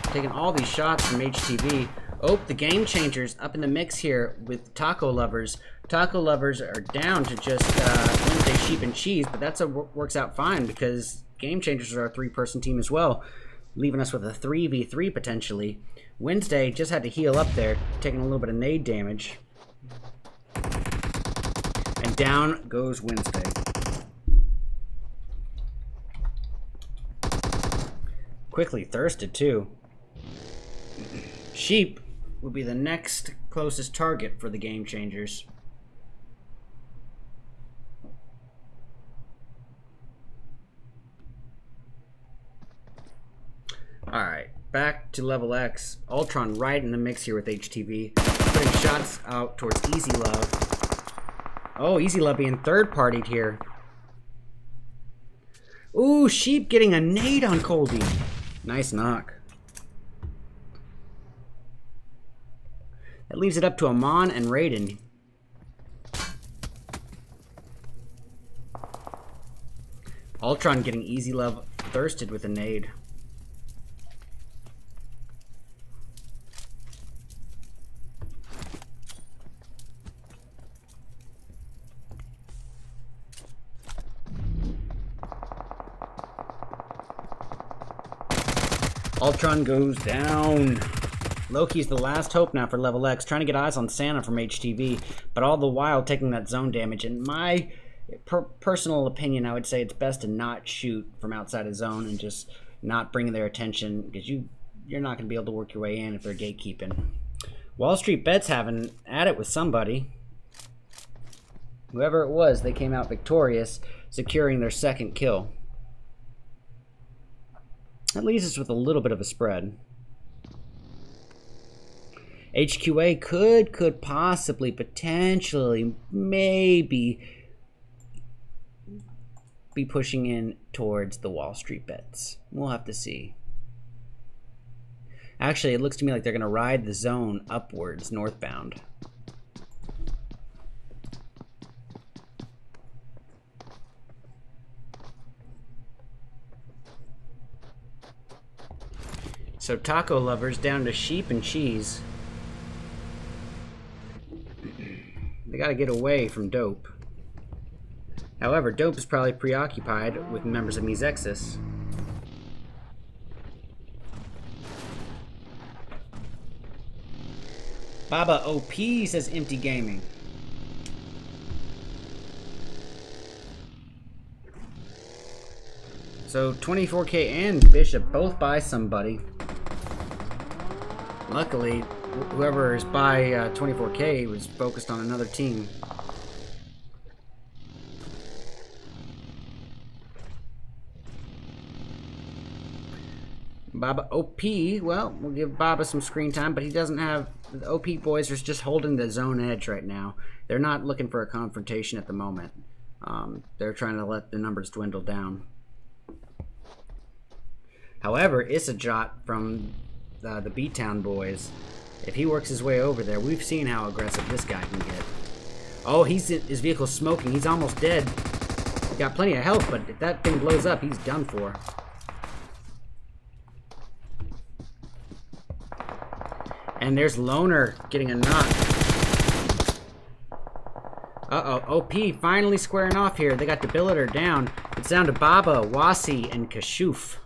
Taking all these shots from HTV. Oh, the Game Changers up in the mix here with Taco Lovers. Taco Lovers are down to just Wednesday Sheep and Cheese, but that's works out fine because Game Changers are a 3-person team as well, leaving us with a 3v3 potentially. Wednesday just had to heal up there, taking a little bit of nade damage. And down goes Wednesday. Quickly thirsted too. Sheep will be the next closest target for the Game Changers. Alright, back to level X. Ultron right in the mix here with HTV. Putting shots out towards Easy Love. Oh, Easy Love being third-partied here. Ooh, Sheep getting a nade on Colby. Nice knock. That leaves it up to Amon and Raiden. Ultron getting Easy Love thirsted with a nade. Ultron goes down. Loki's the last hope now for level X, trying to get eyes on Santa from HTV, but all the while taking that zone damage. In my personal opinion, I would say it's best to not shoot from outside of zone and just not bring their attention, because you're not going to be able to work your way in if they're gatekeeping. Wall Street Bets having at it with somebody. Whoever it was, they came out victorious, securing their second kill. That leaves us with a little bit of a spread. HQA could possibly, potentially, maybe be pushing in towards the Wall Street Bets. We'll have to see. Actually, it looks to me like they're going to ride the zone upwards, northbound. So Taco Lovers down to Sheep and Cheese. They gotta get away from Dope. However, Dope is probably preoccupied with members of Mesexis. Baba OP says Empty Gaming. So 24K and Bishop both by somebody. Luckily, whoever is by 24K was focused on another team. Baba OP, well, we'll give Baba some screen time, but he doesn't have... The OP boys are just holding the zone edge right now. They're not looking for a confrontation at the moment. They're trying to let the numbers dwindle down. However, Isajot from the B-Town boys, if he works his way over there, we've seen how aggressive this guy can get. Oh, his vehicle's smoking. He's almost dead. Got plenty of health, but if that thing blows up, he's done for. And there's Loner getting a knock. Uh-oh, OP finally squaring off here. They got Debilitator down. It's down to Baba, Wasi, and Kashuf.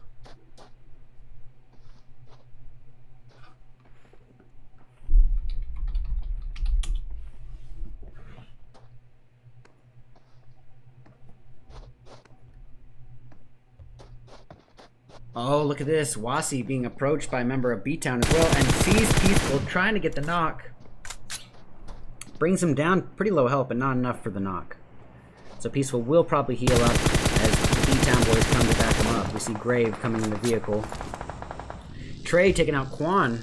Oh, look at this. Wasi being approached by a member of B-Town as well and sees Peaceful trying to get the knock. Brings him down. Pretty low health, but not enough for the knock. So Peaceful will probably heal up as the B-Town boys come to back him up. We see Grave coming in the vehicle. Trey taking out Quan.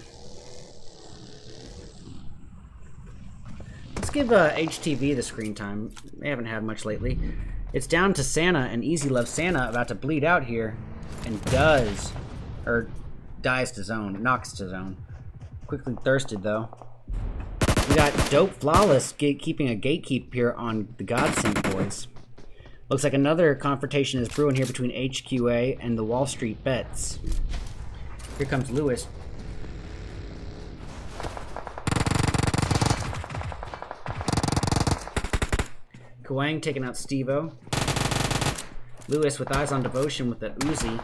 Let's give HTV the screen time. They haven't had much lately. It's down to Santa, and Easy Love Santa about to bleed out here. And dies to zone. Knocks to zone. Quickly thirsted, though. We got Dope Flawless keeping a gatekeep here on the Godsent boys. Looks like another confrontation is brewing here between HQA and the Wall Street Bets. Here comes Lewis. Kwang taking out Steve-O. Lewis with eyes on devotion with the Uzi.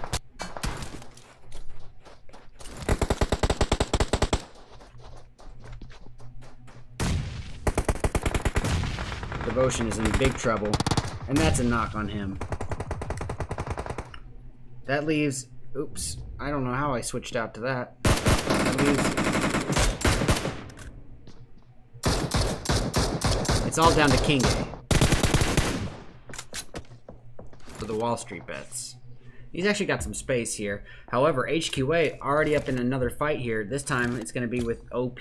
Devotion is in big trouble, and that's a knock on him. That leaves... Oops, I don't know how I switched out to that. That leaves... It's all down to King A. For the Wall Street Bets. He's actually got some space here. However, HQA already up in another fight here. This time it's going to be with OP.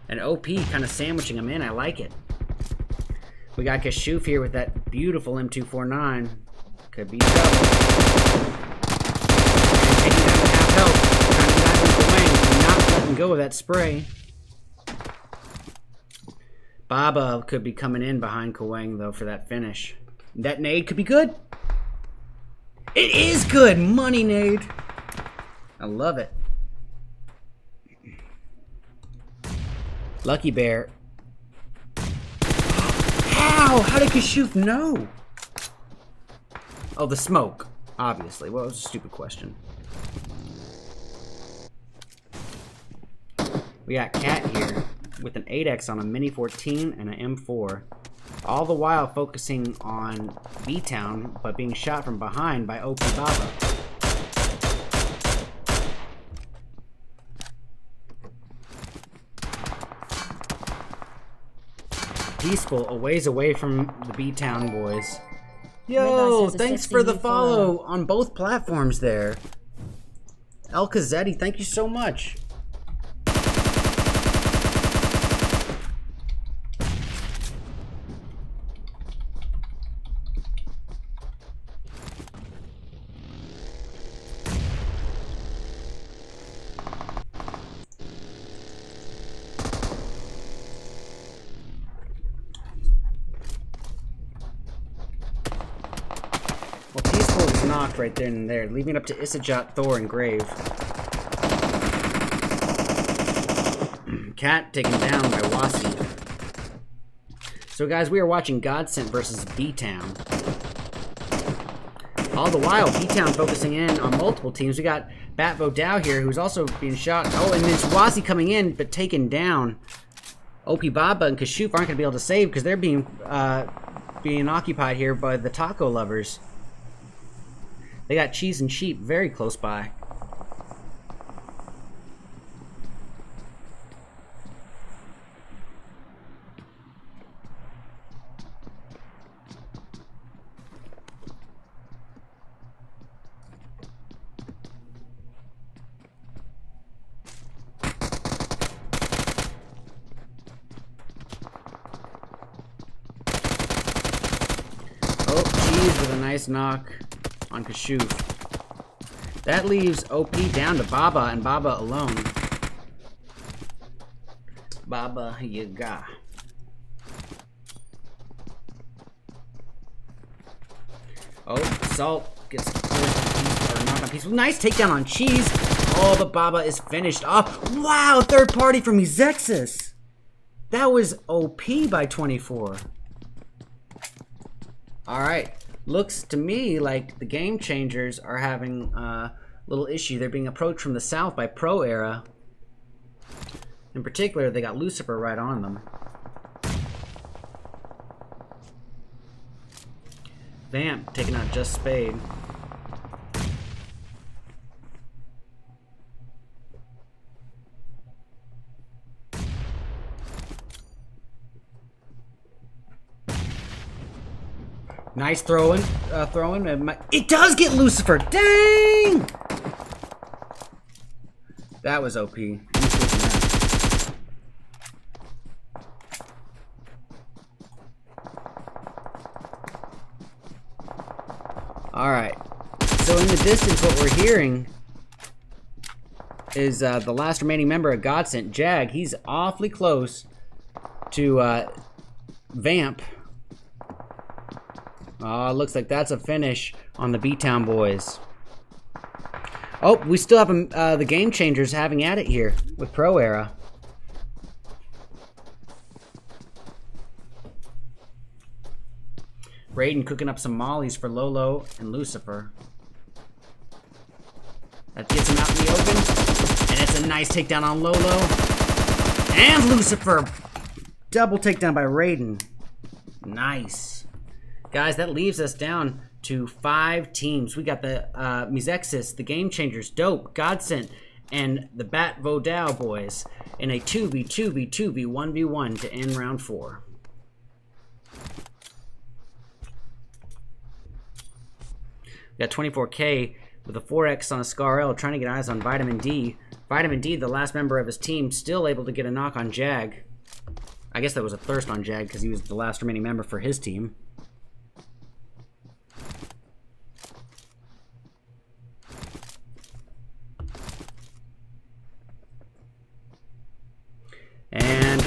And OP kind of sandwiching him in. I like it. We got Kashuf here with that beautiful M249. Could be trouble. And taking down to half health. Trying to dive into the wing. Not letting go of that spray. Baba could be coming in behind Kawang, though, for that finish. That nade could be good. It is good! Money nade! I love it. Lucky Bear. How? How did Kashuf know? Oh, the smoke. Obviously. Well, it was a stupid question. We got Cat here with an 8X on a Mini 14 and an M4. All the while focusing on B-Town, but being shot from behind by OP Baba. Peaceful, a ways away from the B-Town boys. Yo, thanks for the follow on both platforms there. El Cazetti, thank you so much. Knocked right then and there, leaving it up to Isajat, Thor, and Grave. Cat taken down by Wasi. So guys, we are watching Godsent versus B-Town. All the while, B-Town focusing in on multiple teams. We got Bat Vodao here, who's also being shot. Oh, and it's Wasi coming in, but taken down. OP Baba and Kashuf aren't going to be able to save because they're being occupied here by the taco lovers. They got Cheese and Sheep very close by. Oh, Cheese with a nice knock on Kashuf. That leaves OP down to Baba and Baba alone. Baba Yaga. Oh, Salt gets knocked on Peaceful. Nice takedown on Cheese. Oh, the Baba is finished. Oh, wow, third party from Ezexis. That was OP by 24. All right. Looks to me like the Game Changers are having a little issue. They're being approached from the south by Pro Era. In particular, they got Lucifer right on them. Vamp taking out Just Spade. Nice throwing. It does get Lucifer. Dang! That was OP. Alright. So in the distance, what we're hearing is the last remaining member of Godsent, Jag. He's awfully close to Vamp. Looks like that's a finish on the B-Town boys. Oh, we still have the Game Changers having at it here with Pro Era. Raiden cooking up some mollies for Lolo and Lucifer. That gets him out in the open. And it's a nice takedown on Lolo. And Lucifer. Double takedown by Raiden. Nice. Guys, that leaves us down to 5 teams. We got the Mizexis, the Game Changers, Dope, Godsent, and the Bat Vodao boys in a 2v1v1 to end round 4. We got 24K with a 4X on a Scar L trying to get eyes on Vitamin D. Vitamin D, the last member of his team, still able to get a knock on Jag. I guess that was a thirst on Jag because he was the last remaining member for his team. And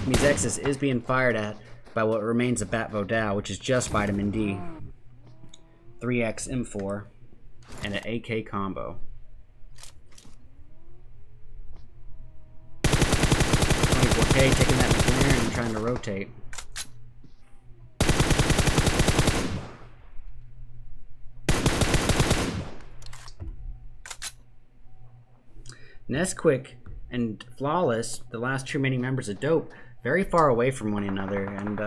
Mizexis is being fired at by what remains of Bat Vodao, which is just Vitamin D. 3X M4 and an AK combo. 24K taking that McLaren and trying to rotate. Nesquik and Flawless, the last two remaining members of Dope, very far away from one another, and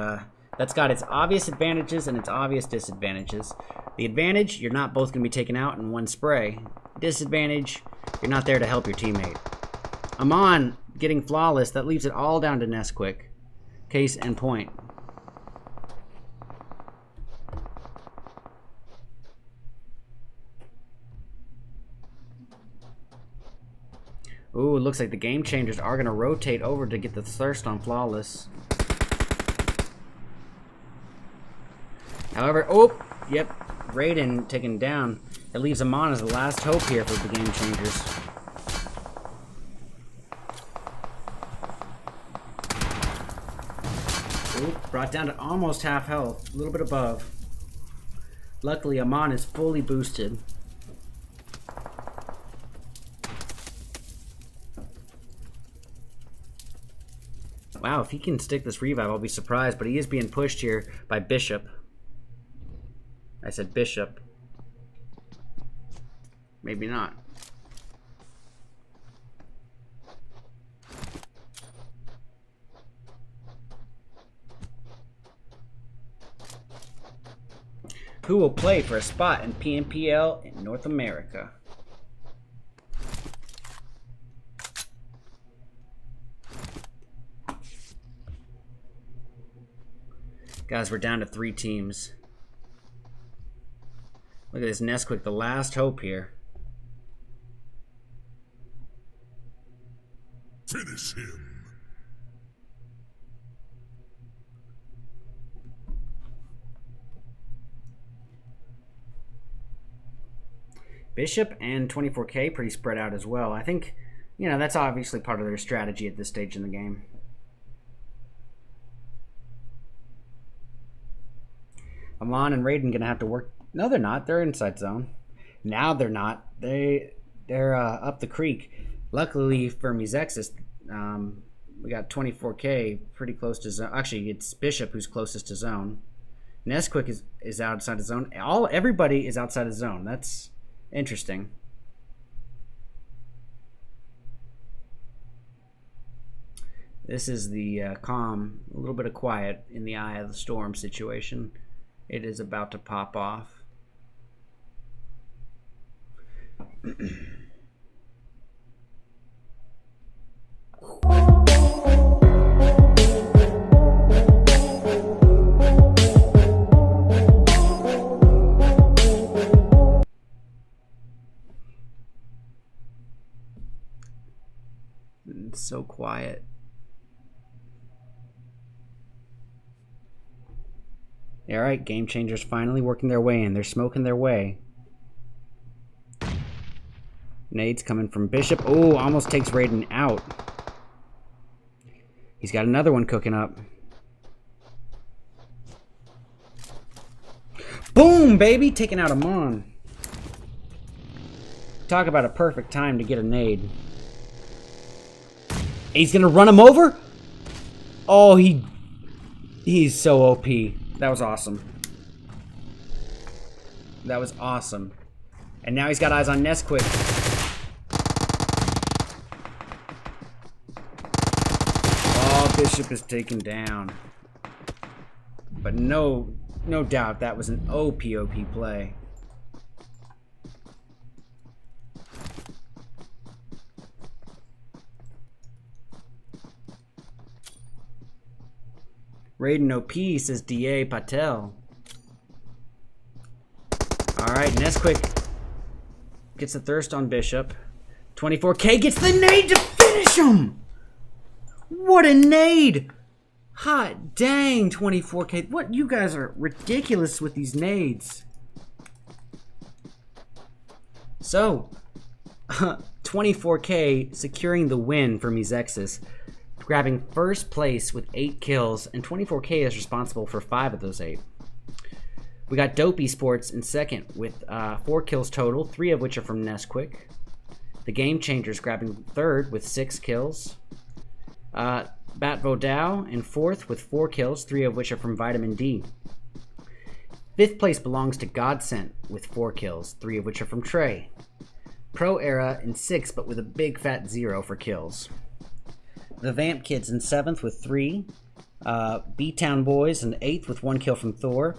that's got its obvious advantages and its obvious disadvantages. The advantage, you're not both going to be taken out in one spray. Disadvantage, you're not there to help your teammate. Amon getting Flawless, that leaves it all down to Nesquik. Case and point. Ooh, it looks like the Game Changers are going to rotate over to get the thirst on Flawless. However, oh, yep, Raiden taken down. It leaves Amon as the last hope here for the Game Changers. Ooh, brought down to almost half health, a little bit above. Luckily, Amon is fully boosted. Wow, if he can stick this revive, I'll be surprised, but he is being pushed here by Bishop. I said Bishop. Maybe not. Who will play for a spot in PMPL in North America? Guys, we're down to 3 teams. Look at this Nesquik, the last hope here. Finish him. Bishop and 24K pretty spread out as well. I think, you know, that's obviously part of their strategy at this stage in the game. Amon and Raiden gonna have to work. No, they're not. They're inside zone. Now they're not. They're up the creek. Luckily for Mizexis, we got 24K pretty close to zone. Actually, it's Bishop who's closest to zone. Nesquik is outside of zone. Everybody is outside of zone. That's interesting. This is the calm, a little bit of quiet in the eye of the storm situation. It is about to pop off. so quiet. Alright, game changers finally working their way in. They're smoking their way. Nades coming from Bishop. Oh, almost takes Raiden out. He's got another one cooking up. Boom, baby! Taking out a Mon. Talk about a perfect time to get a nade. He's gonna run him over? Oh, he's so OP. That was awesome. That was awesome. And now he's got eyes on Nesquik. Oh, Bishop is taken down. But no doubt that was an OP play. Raiden OP, says D.A. Patel. Alright, Nesquik gets the thirst on Bishop. 24K gets the nade to finish him! What a nade! Hot dang, 24K. What? You guys are ridiculous with these nades. So, 24K securing the win for Mezexis, grabbing first place with 8 kills, and 24K is responsible for 5 of those 8. We got Dope Sports in second with 4 kills total, 3 of which are from Nesquik. The Game Changers grabbing third with 6 kills. Bat Vodao in fourth with 4 kills, 3 of which are from Vitamin D. Fifth place belongs to Godsent with 4 kills, 3 of which are from Trey. Pro Era in 6th, but with a big fat 0 for kills. The Vamp Kids in 7th with 3. B-Town Boys in 8th with 1 kill from Thor.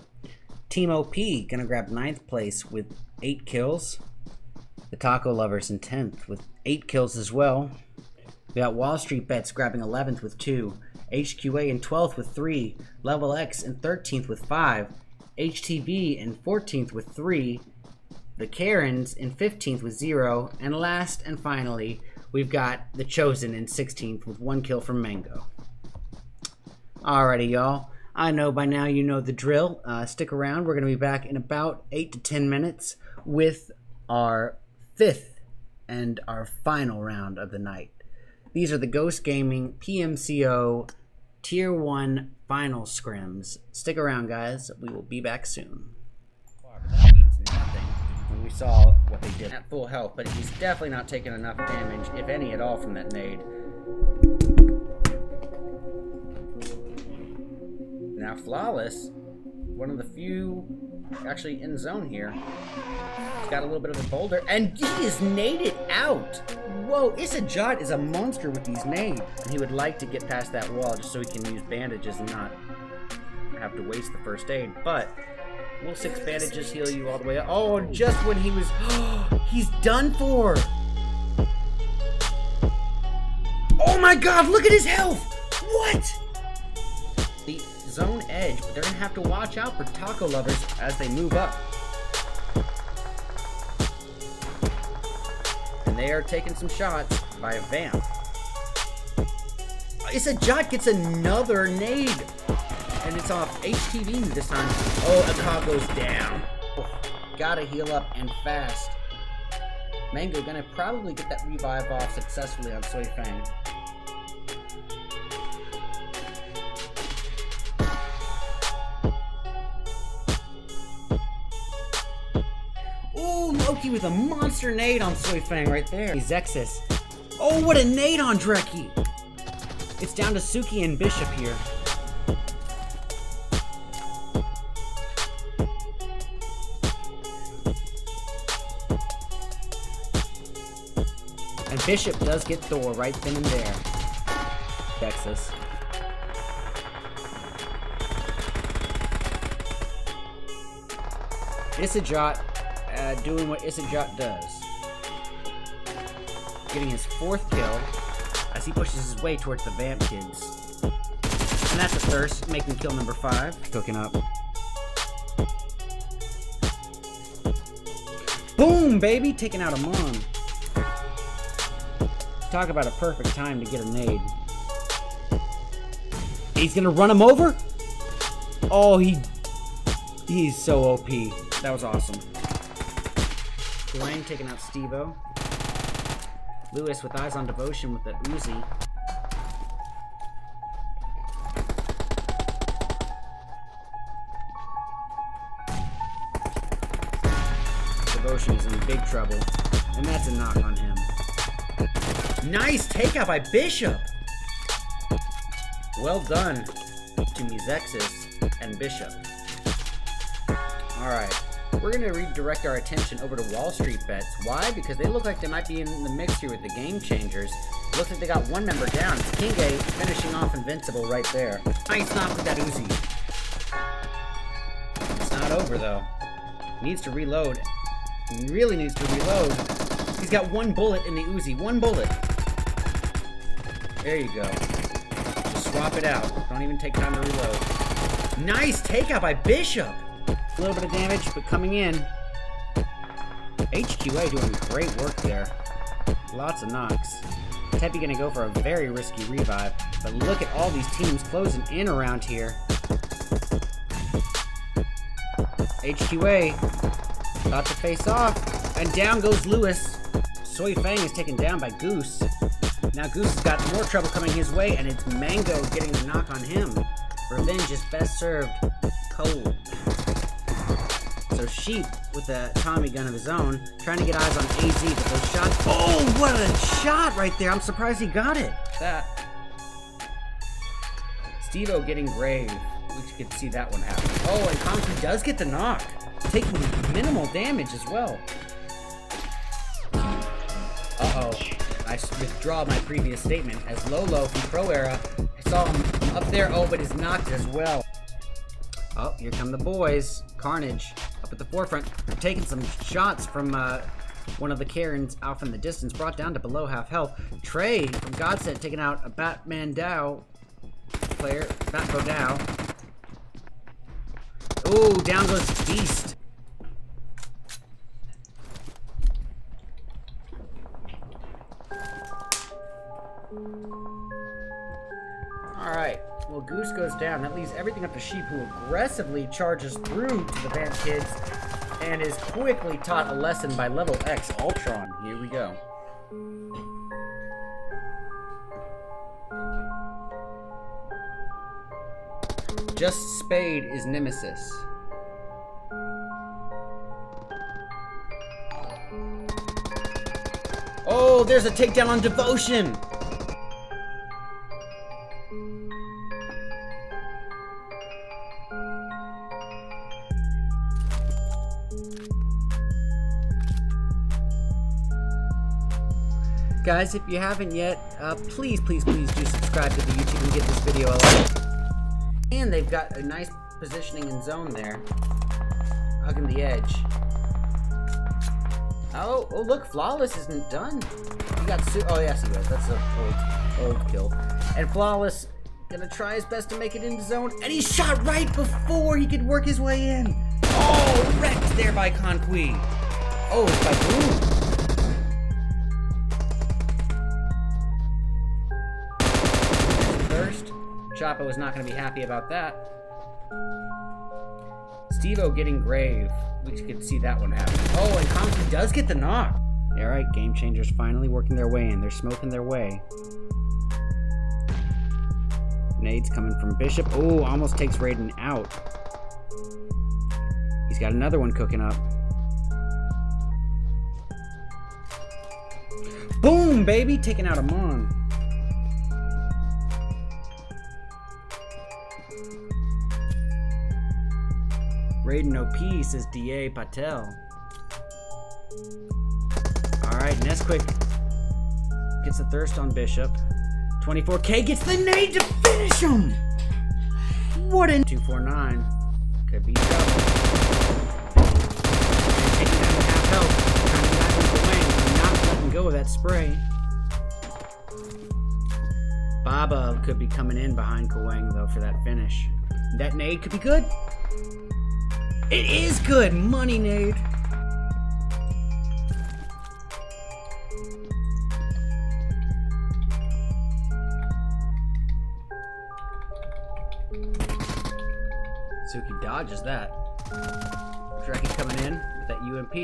Team OP gonna grab 9th place with 8 kills. The Taco Lovers in 10th with 8 kills as well. We got Wall Street Bets grabbing 11th with 2. HQA in 12th with 3. Level X in 13th with 5. HTV in 14th with 3. The Karens in 15th with 0. And last and finally, we've got The Chosen in 16th with 1 kill from Mango. Alrighty, y'all. I know by now you know the drill. Stick around. We're going to be back in about 8 to 10 minutes with our 5th and our final round of the night. These are the Ghost Gaming PMCO Tier 1 Final Scrims. Stick around, guys. We will be back soon. That means nothing when we saw what they did at full health, but he's definitely not taking enough damage, if any at all, from that nade. Now, Flawless, one of the few actually in zone here. He's got a little bit of a boulder, and he is naded out. Whoa, Isajot is a monster with these nades. And he would like to get past that wall just so he can use bandages and not have to waste the first aid. But will 6 bandages heal you all the way up? Oh, just when he was... he's done for. Oh my god, look at his health. What? The zone edge, but they're gonna have to watch out for Taco Lovers as they move up. And they are taking some shots by a Vamp. Isajot gets another nade, and it's off HTV this time. Oh, Akag goes down. Oh, gotta heal up and fast. Mango gonna probably get that revive off successfully on Soy Fang. Loki with a monster nade on Soy Fang right there. Zexus. Oh, what a nade on Dreki! It's down to Suki and Bishop here. And Bishop does get Thor right then and there. Zexus. Isajot doing what Isajot does. Getting his 4th kill as he pushes his way towards the Vamp Kids. And that's a Thirst, making kill number 5. Cooking up. Boom, baby! Taking out a Mon. Talk about a perfect time to get a nade. He's gonna run him over? Oh, he's so OP. That was awesome. Dwayne taking out Steve-O. Lewis with eyes on devotion with the Uzi. Devotion is in big trouble, and that's a knock on him. Nice takeout by Bishop! Well done to Mezexis and Bishop. Alright, we're going to redirect our attention over to Wall Street Bets. Why? Because they look like they might be in the mix here with the Game Changers. Looks like they got one member down. It's King A finishing off Invincible right there. Nice knock with that Uzi. It's not over though. Needs to reload. He really needs to reload. He's got one bullet in the Uzi. One bullet. There you go. Just swap it out. Don't even take time to reload. Nice takeout by Bishop. A little bit of damage, but coming in. HQA doing great work there. Lots of knocks. Teppy gonna go for a very risky revive, but look at all these teams closing in around here. HQA about to face off, and down goes Lewis. Soy Fang is taken down by Goose. Now Goose has got more trouble coming his way, and it's Mango getting the knock on him. Revenge is best served cold. So Sheep with a Tommy gun of his own, trying to get eyes on AZ, but those shots. Oh, what a shot right there! I'm surprised he got it. That. Steve-O getting grave. We could see that one happen. Oh, and Conky does get the knock, taking minimal damage as well. Uh-oh. I withdraw my previous statement, as Lolo from Pro Era, I saw him up there, oh, but he's knocked as well. Oh, here come the boys. Carnage up at the forefront. They're taking some shots from one of the Karens off in the distance, brought down to below half health. Trey from Godset taking out a Batman Dow player, Batbo Dow. Ooh, down goes Beast. Alright, well Goose goes down. That leaves everything up to Sheep, who aggressively charges through to the Band Kids and is quickly taught a lesson by Level X Ultron. Here we go. Just Spade is Nemesis. Oh, there's a takedown on Devotion! Guys, if you haven't yet, please do subscribe to the YouTube and get this video a like. And they've got a nice positioning in zone there. Hugging the edge. Oh, look, Flawless isn't done. He got oh yes he was. That's an old kill. And Flawless gonna try his best to make it into zone, and he shot right before he could work his way in. Oh, wrecked there by Conqui. Oh, it's by Boom. Chapo is not going to be happy about that. Steve-O getting grave. We could see that one happen. Oh, and Conky does get the knock. Alright, Game Changers finally working their way in. They're smoking their way. Nades coming from Bishop. Oh, almost takes Raiden out. He's got another one cooking up. Boom, baby! Taking out Amon. Raiden OP, says D.A. Patel. Alright, Nesquik gets the thirst on Bishop. 24K gets the nade to finish him! What in 249. Could be trouble. Taking down to half health. Trying to dive into Wang. Not letting go of that spray. Baba could be coming in behind Kawang though for that finish. That nade could be good. It is good! Money nade! Suki dodges that. Dreki coming in with that UMP.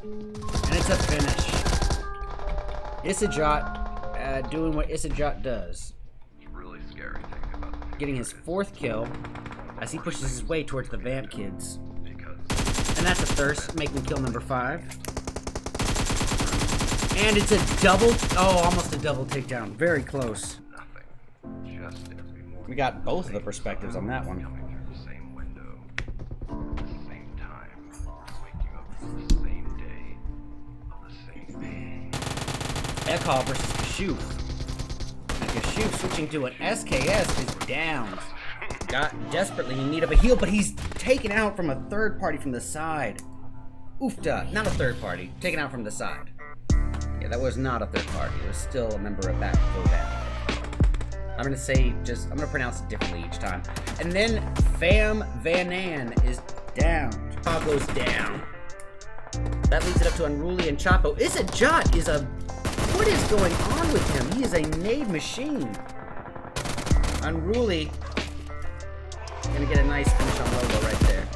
And it's a finish. Isajot doing what Isajot does. It's really scary thinking about Getting his 4th kill as he pushes his way towards the Vamp kids. because And that's a thirst, making kill number 5. And it's a double, almost a double takedown. Very close. nothing. Just every morning. We got both of the perspectives on that one. Coming through the same window, at the same time, waking up from the same day, the same pain. Ekhal versus Kashuf. And Kashuf switching to an SKS is down. Got desperately in need of a heal, but he's taken out from a third party from the side. Oofta, not a third party, taken out from the side. Yeah, that was not a third party. It was still a member of that Vodat. I'm gonna pronounce it differently each time. And then Fam Vanan is down. Chapo goes down. That leads it up to Unruly and Chapo. Isajot is what is going on with him? He is a nade machine. Unruly gonna get a nice finish on Lobo right there.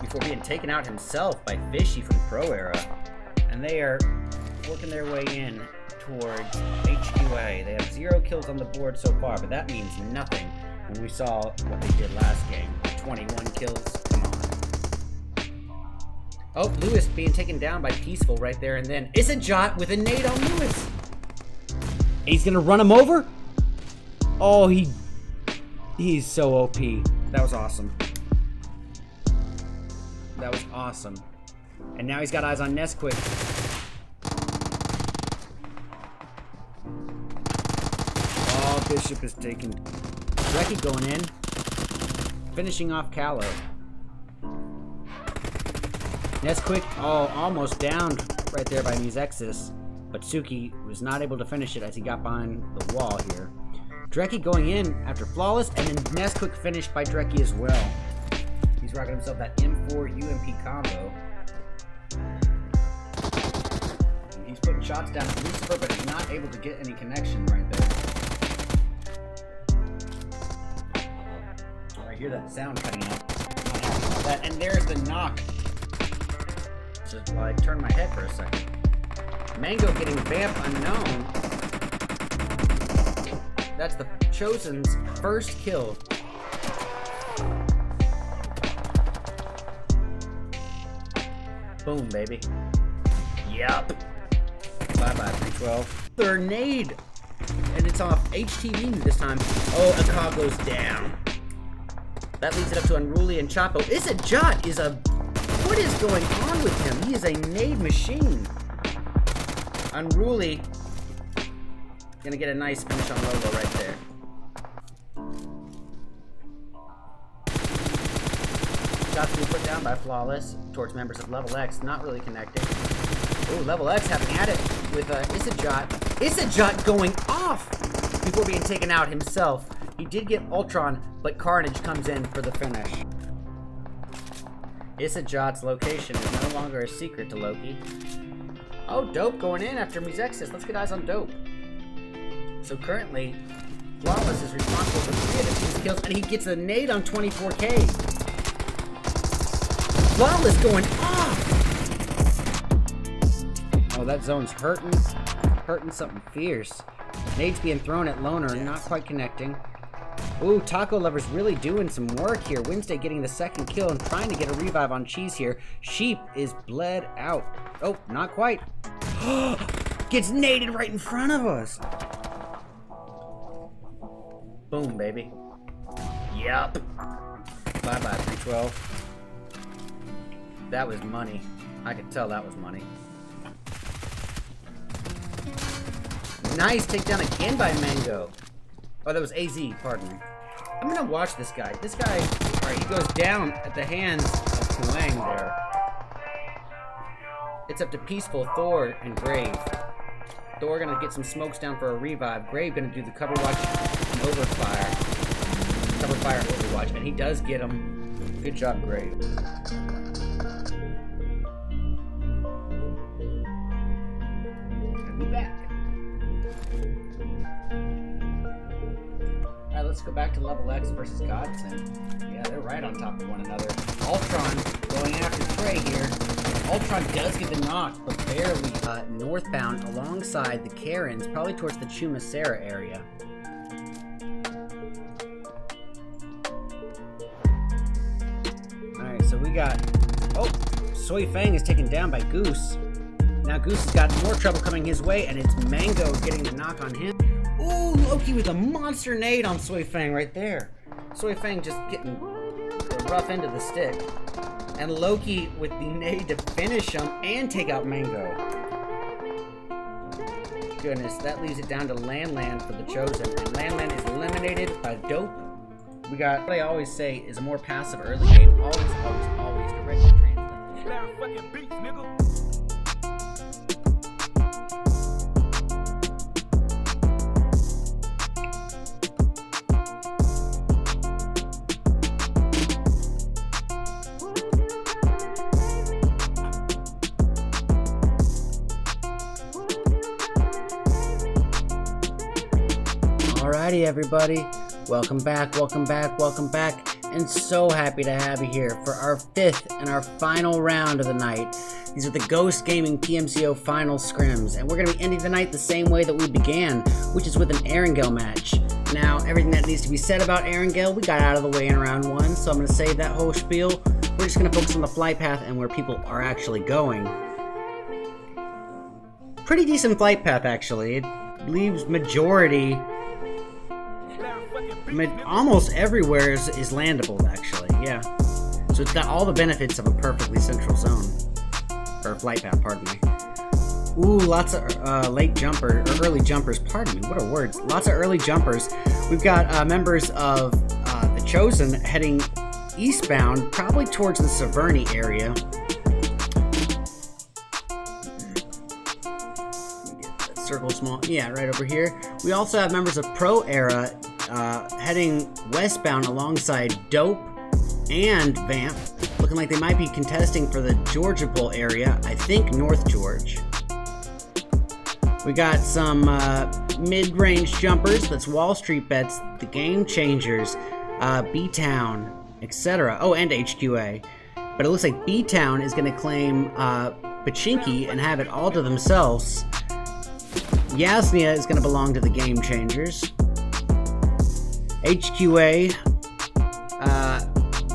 Before being taken out himself by Fishy from Pro Era. And they are working their way in towards HQA. They have 0 kills on the board so far, but that means nothing when we saw what they did last game. 21 kills, come on. Oh, Lewis being taken down by Peaceful right there, and then Isajot with a nade on Lewis. He's gonna run him over? Oh, he's so OP. That was awesome. That was awesome. And now he's got eyes on Nesquik. Oh, Bishop is taken. Reki going in. Finishing off Callow. Nesquik, almost downed right there by Musexis. But Suki was not able to finish it as he got behind the wall here. Dreki going in after Flawless, and then Nesquik finished by Dreki as well. He's rocking himself that M4 UMP combo. He's putting shots down at Lucifer, but he's not able to get any connection right there. Oh, I hear that sound cutting out. And there's the knock. So I turned my head for a second. Mango getting Vamp Unknown. That's the Chosen's first kill. Boom, baby. Yup. Bye-bye, 312. Third nade. And it's off HTV this time. Oh, Akag goes down. That leads it up to Unruly and Chapo. Isajot is what is going on with him? He is a nade machine. Unruly gonna get a nice finish on Lobo right there. Shots being put down by Flawless towards members of Level X, not really connecting. Ooh, Level X having at it with Isajot. Isajot going off before being taken out himself. He did get Ultron, but Carnage comes in for the finish. Isajot's location is no longer a secret to Loki. Oh, Dope going in after Musexis. Let's get eyes on Dope. So currently, Flawless is responsible for 3 of his kills, and he gets a nade on 24K. Flawless going off! Oh, that zone's hurting. Hurting something fierce. Nades being thrown at Loner, not quite connecting. Ooh, Taco Lover's really doing some work here. Wednesday getting the 2nd kill and trying to get a revive on Cheese here. Sheep is bled out. Oh, not quite. Gets naded right in front of us. Boom, baby. Yup. Bye-bye, 312. That was money. I could tell that was money. Nice takedown again by Mango. Oh, that was AZ, pardon me. I'm gonna watch this guy. This guy, alright, he goes down at the hands of Kuang there. It's up to Peaceful, Thor, and Grave. Thor gonna get some smokes down for a revive. Grave gonna do the cover watch and overfire. Cover fire and overwatch, and he does get him. Good job, Grave. I'll be back. Alright, let's go back to level X versus Godson. Yeah, they're right on top of one another. Ultron going after Trey here. Ultron does get the knock, but barely. Northbound alongside the Karens, probably towards the Chumasera area. Alright, so we got... Oh! Soy Fang is taken down by Goose. Now Goose has got more trouble coming his way, and it's Mango getting the knock on him. Ooh, Loki with a monster nade on Soy Fang right there. Soy Fang just getting the rough end of the stick. And Loki with the nade to finish him and take out Mango. Goodness, that leaves it down to Landland for the Chosen. And Landland is eliminated by Dope. We got what I always say is a more passive early game. Always directly translate. Larry fucking beats, nigga. Alrighty, everybody. Welcome back, and so happy to have you here for our 5th and our final round of the night. These are the Ghost Gaming PMCO final scrims, and we're going to be ending the night the same way that we began, which is with an Erangel match. Now, everything that needs to be said about Erangel, we got out of the way in round 1, so I'm going to save that whole spiel. We're just going to focus on the flight path and where people are actually going. Pretty decent flight path, actually. It leaves majority... almost everywhere is landable, actually, yeah. So it's got all the benefits of a perfectly central zone. Or flight path, pardon me. Ooh, lots of late jumper, or early jumpers, pardon me, what are words? Lots of early jumpers. We've got members of the Chosen heading eastbound, probably towards the Severny area. Get that circle small, yeah, right over here. We also have members of Pro Era heading westbound alongside Dope and Vamp, looking like they might be contesting for the Georgia Pole area, I think North George. We got some mid-range jumpers, that's Wall Street Bets, the Game Changers, B-Town, etc. Oh, and HQA. But it looks like B-Town is going to claim Pachinki and have it all to themselves. Yasnia is going to belong to the Game Changers. HQA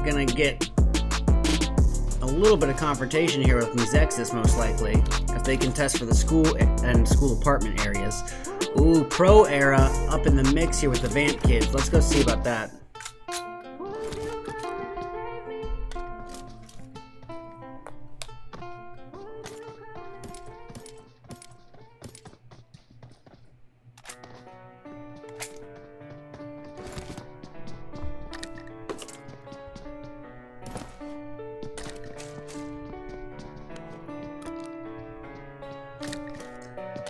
gonna get a little bit of confrontation here with Muzexis, most likely, as they contest for the school and school apartment areas. Ooh, Pro Era up in the mix here with the Vamp kids. Let's go see about that.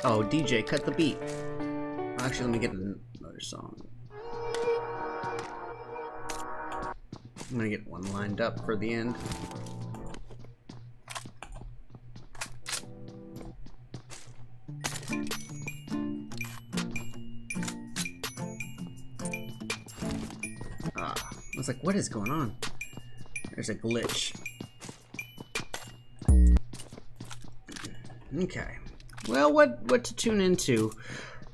Oh, DJ, cut the beat. Actually, let me get another song. I'm gonna get one lined up for the end. I was like, what is going on? There's a glitch. Okay. Well, what to tune into?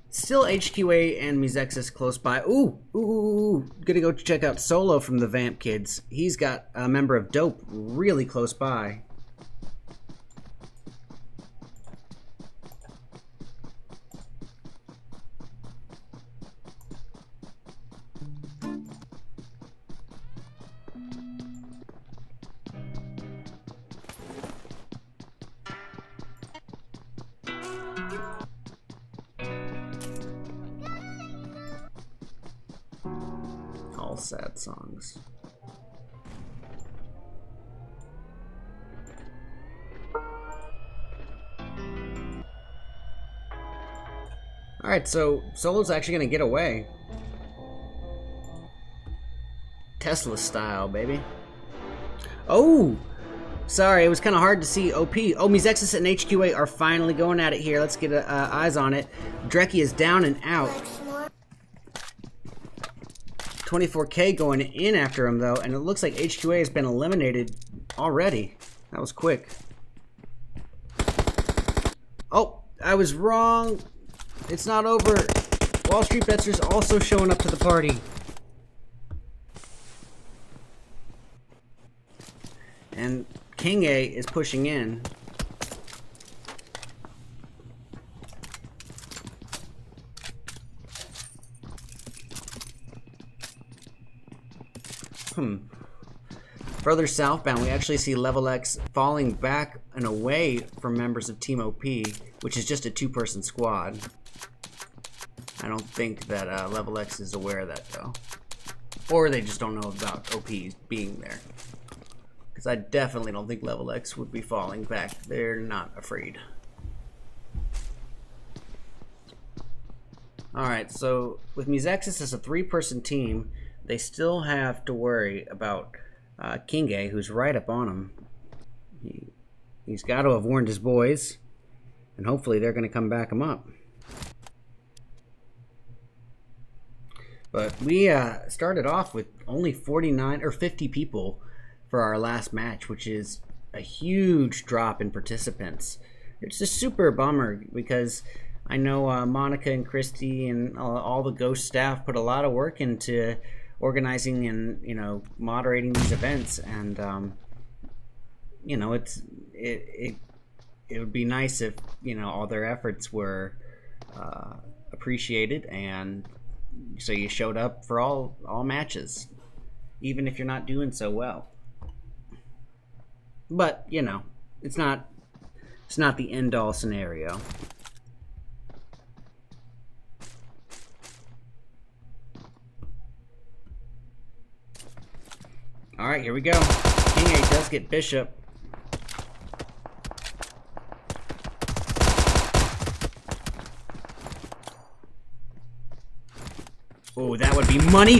Still HQA and Muzexis close by. Ooh. Gonna go check out Solo from the Vamp Kids. He's got a member of Dope really close by. All sad songs. Alright, so Solo's actually gonna get away. Tesla style, baby. Oh! Sorry, it was kind of hard to see OP. Oh, Muzexis and HQA are finally going at it here. Let's get eyes on it. Dreki is down and out. 24K going in after him, though, and it looks like HQA has been eliminated already. That was quick. Oh, I was wrong. It's not over. Wall Street Bets is also showing up to the party. And King A is pushing in. Further southbound, we actually see Level X falling back and away from members of Team OP, which is just a two-person squad. I don't think that Level X is aware of that, though. Or they just don't know about OP being there. Because I definitely don't think Level X would be falling back. They're not afraid. Alright, so with Musexis as a three-person team, they still have to worry about King A, who's right up on him. He's got to have warned his boys, and hopefully they're going to come back him up. But we started off with only 49 or 50 people for our last match, which is a huge drop in participants. It's a super bummer because I know Monica and Christy and all the Ghost staff put a lot of work into organizing and, you know, moderating these events, and you know, it would be nice if, you know, all their efforts were appreciated, and so you showed up for all matches, even if you're not doing so well. But, you know, it's not the end-all scenario. Alright, here we go. King A does get Bishop. Oh, that would be money.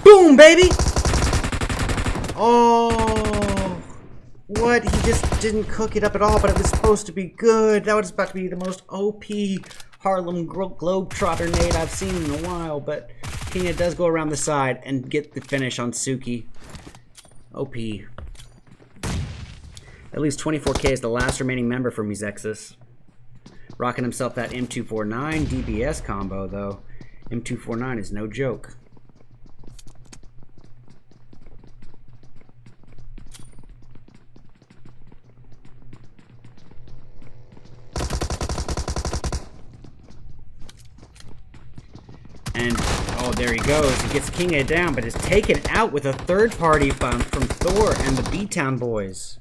Boom, baby! Oh, what? He just didn't cook it up at all, but it was supposed to be good. That was about to be the most OP Harlem Globetrotter nade I've seen in a while, but King A does go around the side and get the finish on Suki. OP. At least 24K is the last remaining member for Musexis. Rocking himself that M249 DBS combo, though. M249 is no joke. And, oh, there he goes. He gets King A down, but is taken out with a third party from Thor and the B-Town boys.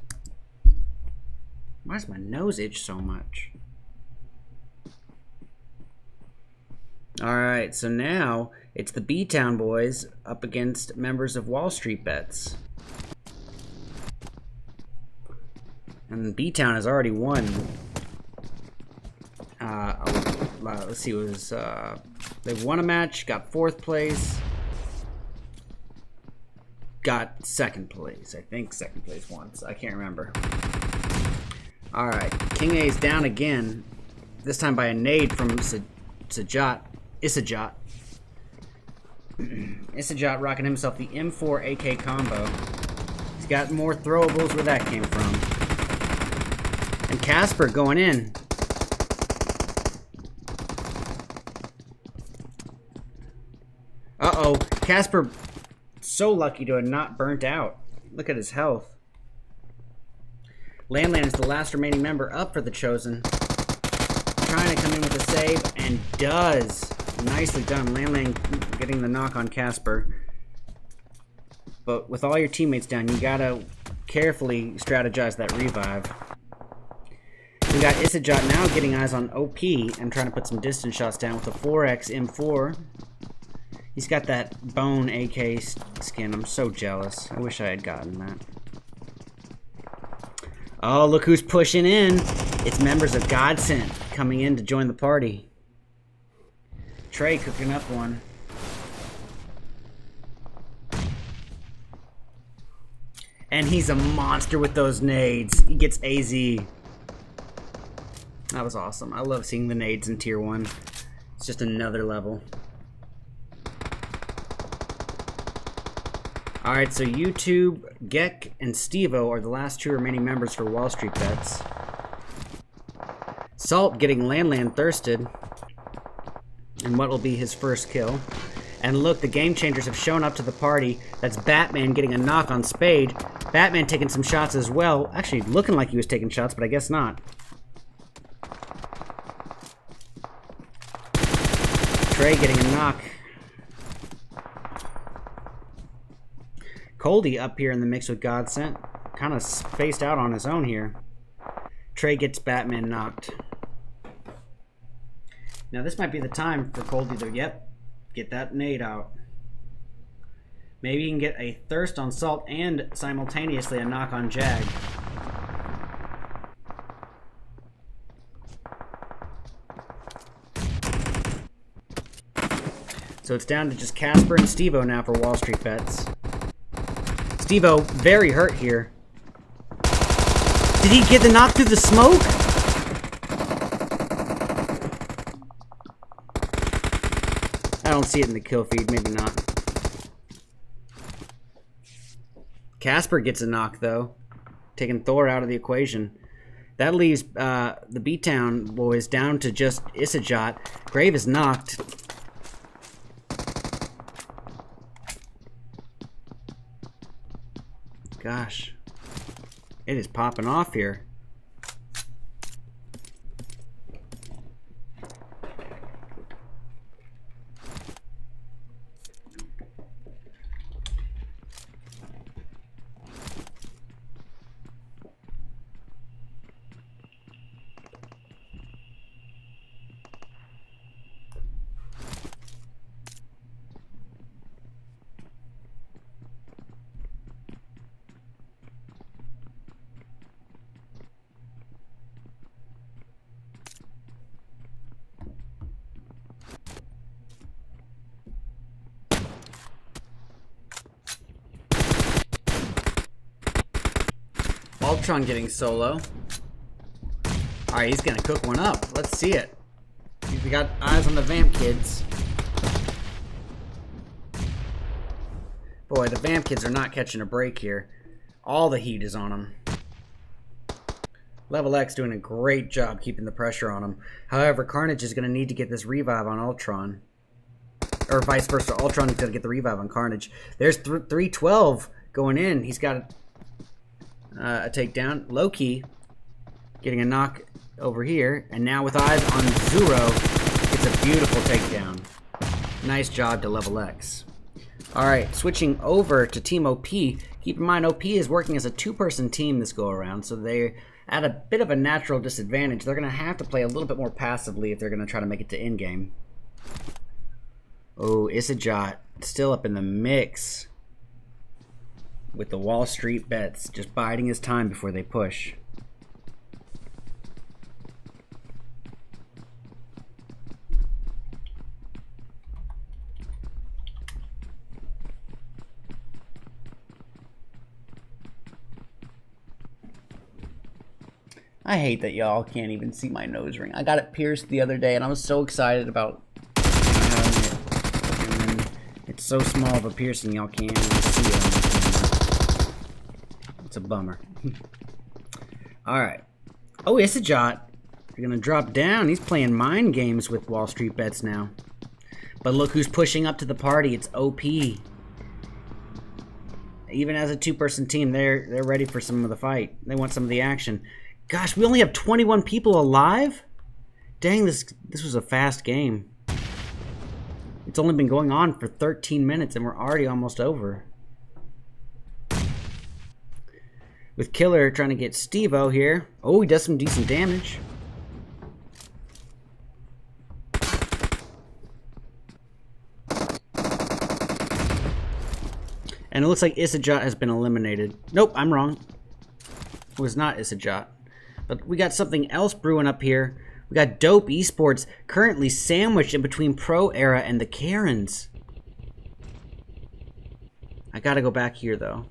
Why does my nose itch so much? Alright, so now it's the B-Town boys up against members of Wall Street Bets. And B-Town has already won. Let's see, it was they won a match, got 4th place, got 2nd place. I think 2nd place once. I can't remember. Alright, King A is down again, this time by a nade from Isajat. Isajat rocking himself the M4 AK combo. He's got more throwables where that came from. And Casper going in. Uh-oh, Casper so lucky to have not burnt out. Look at his health. Landland is the last remaining member up for the Chosen. Trying to come in with a save, and does. Nicely done. Landland getting the knock on Casper. But with all your teammates down, you gotta carefully strategize that revive. We got Isajat now getting eyes on OP and trying to put some distance shots down with a 4x M4. He's got that bone AK skin. I'm so jealous. I wish I had gotten that. Oh, look who's pushing in. It's members of Godsent coming in to join the party. Trey cooking up one. And he's a monster with those nades. He gets AZ. That was awesome. I love seeing the nades in Tier 1. It's just another level. Alright, so YouTube, Gek, and Stevo are the last two remaining members for Wall Street Bets. Salt getting Landland thirsted. And what will be his first kill. And look, the Game Changers have shown up to the party. That's Batman getting a knock on Spade. Batman taking some shots as well. Actually, looking like he was taking shots, but I guess not. Trey getting a knock. Coldy up here in the mix with Godsent. Kind of spaced out on his own here. Trey gets Batman knocked. Now this might be the time for Coldy to, get that nade out. Maybe he can get a thirst on Salt and simultaneously a knock on Jag. So it's down to just Casper and Stevo now for Wall Street Bets. Stevo very hurt here. Did he get the knock through the smoke? I don't see it in the kill feed, maybe not. Casper gets a knock though, taking Thor out of the equation. That leaves the B-Town boys down to just Isajot. Grave is knocked. Gosh, it is popping off here. Ultron getting solo. Alright, he's gonna cook one up. Let's see it. We got eyes on the Vamp kids. Boy, the Vamp kids are not catching a break here. All the heat is on them. Level X doing a great job keeping the pressure on him. However, Carnage is gonna need to get this revive on Ultron. Or vice versa, Ultron is gonna get the revive on Carnage. There's 312 going in. He's got a takedown. Loki getting a knock over here, and now with eyes on Zuro, it's a beautiful takedown. Nice job to Level X. Alright, switching over to Team OP. Keep in mind, OP is working as a two-person team this go-around, so they're at a bit of a natural disadvantage. They're going to have to play a little bit more passively if they're going to try to make it to in-game. Oh, Isajot still up in the mix with the Wall Street Bets, just biding his time before they push. I hate that y'all can't even see my nose ring. I got it pierced the other day and I was so excited about having it. And then it's so small of a piercing y'all can't even see it. It's a bummer. Alright. Oh, Isajot. You're gonna drop down. He's playing mind games with Wall Street Bets now. But look who's pushing up to the party. It's OP. Even as a two-person team, they're ready for some of the fight. They want some of the action. Gosh, we only have 21 people alive? Dang, this was a fast game. It's only been going on for 13 minutes and we're already almost over. With Killer trying to get Stevo here. Oh, he does some decent damage. And it looks like Isajot has been eliminated. Nope, I'm wrong. It was not Isajot. But we got something else brewing up here. We got Dope Esports currently sandwiched in between Pro Era and the Karens. I gotta go back here though.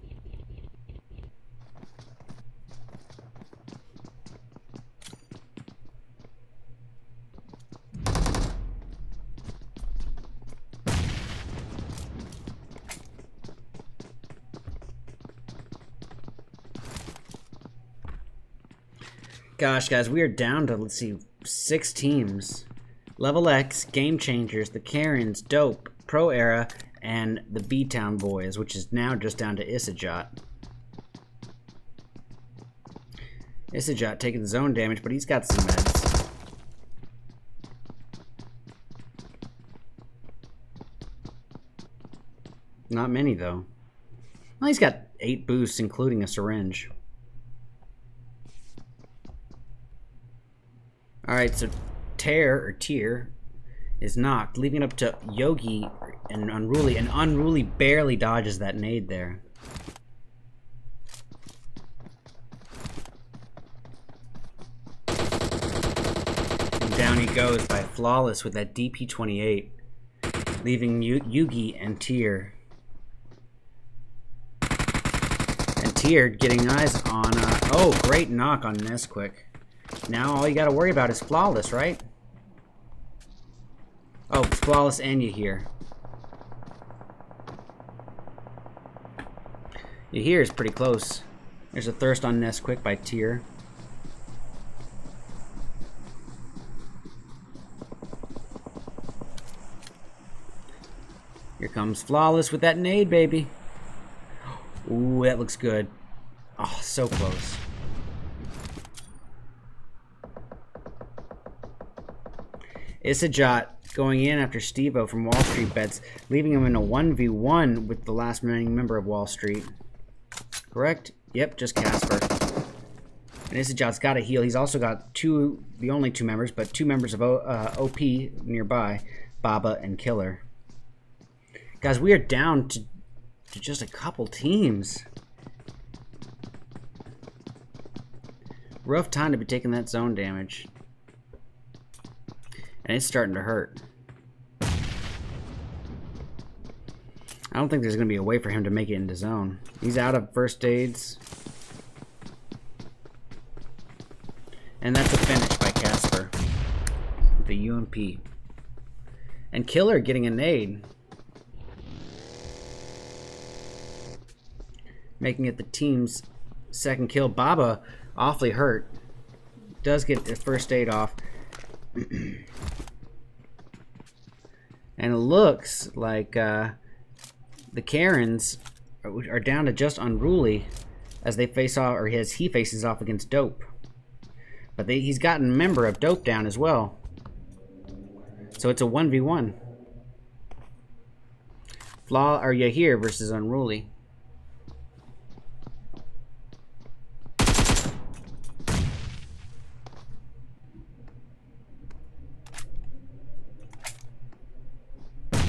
Gosh, guys, we are down to, let's see, 6 teams. Level X, Game Changers, the Karens, Dope, Pro Era, and the B-Town Boys, which is now just down to Isajot. Isajot taking the zone damage, but he's got some meds. Not many, though. Well, he's got 8 boosts, including a syringe. Alright, so Tier is knocked, leaving it up to Yogi and Unruly, and Unruly barely dodges that nade there. And down he goes by Flawless with that DP28, leaving Yugi and Tier. And Tier getting eyes on, oh, great knock on Nesquik. Now all you gotta worry about is Flawless, right? Oh, it's Flawless and Yahir. Yahir is pretty close. There's a thirst on Nesquik by Tier. Here comes Flawless with that nade, baby. Ooh, that looks good. Oh, so close. Isajot going in after Steve-O from Wall Street bets, leaving him in a 1v1 with the last remaining member of Wall Street. Correct? Yep, just Casper. And Isajot's got a heal. He's also got the only 2 members, but 2 members of OP nearby, Baba and Killer. Guys, we are down to just a couple teams. Rough time to be taking that zone damage. And it's starting to hurt. I don't think there's going to be a way for him to make it into zone. He's out of first aids. And that's a finish by Casper with the UMP. And Killer getting a nade. Making it the team's second kill. Baba awfully hurt. Does get the first aid off. And it looks like the Karens are down to just Unruly as they face off, or as he faces off against Dope. But he's gotten a member of Dope down as well. So it's a 1v1. Yahir versus Unruly.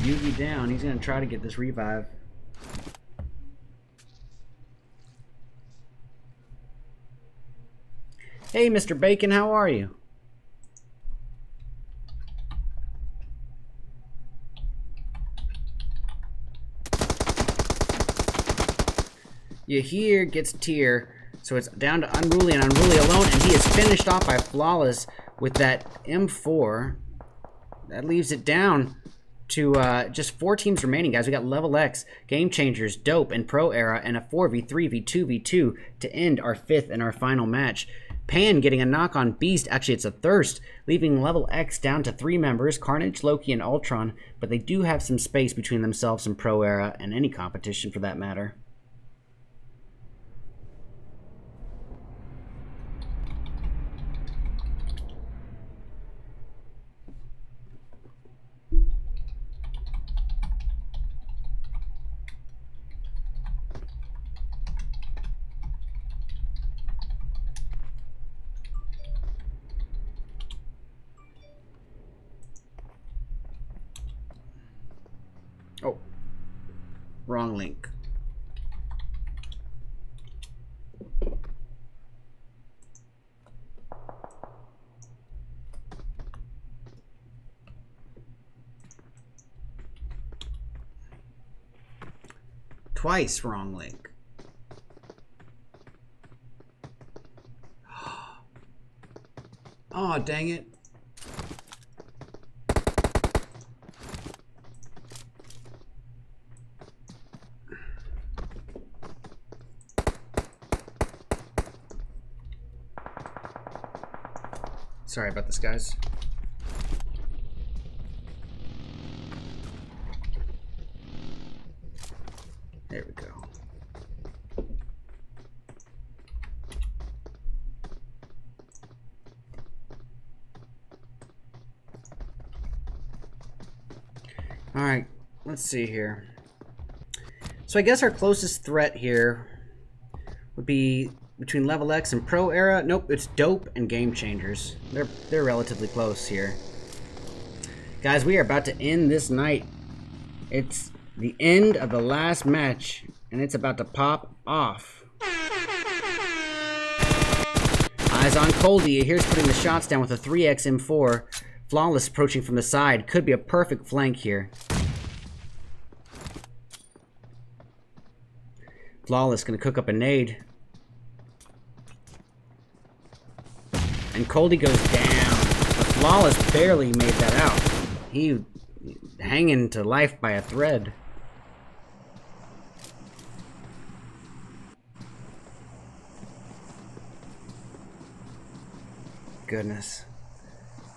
Yugi down. He's going to try to get this revive. Hey, Mr. Bacon, how are you? Yahir gets Tier, so it's down to Unruly and Unruly alone, and he is finished off by Flawless with that M4. That leaves it down to just 4 teams remaining, guys. We got Level X, Game Changers, Dope, and Pro Era, and a 4v3v2v2 to end our 5th and our final match. Pan getting a knock on Beast. Actually, it's a Thirst, leaving Level X down to 3 members, Carnage, Loki, and Ultron, but they do have some space between themselves and Pro Era, and any competition for that matter. Oh, wrong link. Twice wrong link. Oh, dang it. Sorry about this, guys. There we go. All right, let's see here. So I guess our closest threat here would be between Level X and Pro Era. Nope, it's Dope and Game Changers. They're relatively close here. Guys, we are about to end this night. It's the end of the last match, and it's about to pop off. Eyes on Coldy. Here's putting the shots down with a 3x M4. Flawless approaching from the side. Could be a perfect flank here. Flawless gonna cook up a nade. And Coldy goes down. But Flawless barely made that out. He hanging to life by a thread. Goodness.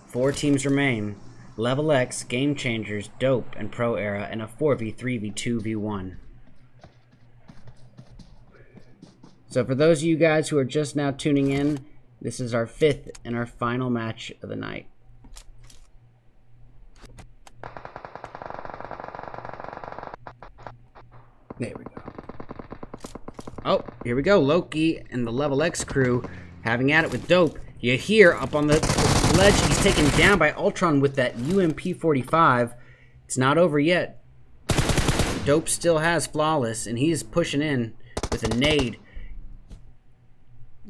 4 teams remain. Level X, Game Changers, Dope, and Pro Era, and a 4v3v2v1. So for those of you guys who are just now tuning in, this is our 5th and our final match of the night. There we go. Oh, here we go. Loki and the Level X crew having at it with Dope. You hear up on the ledge, he's taken down by Ultron with that UMP-45. It's not over yet. Dope still has Flawless, and he's pushing in with a nade.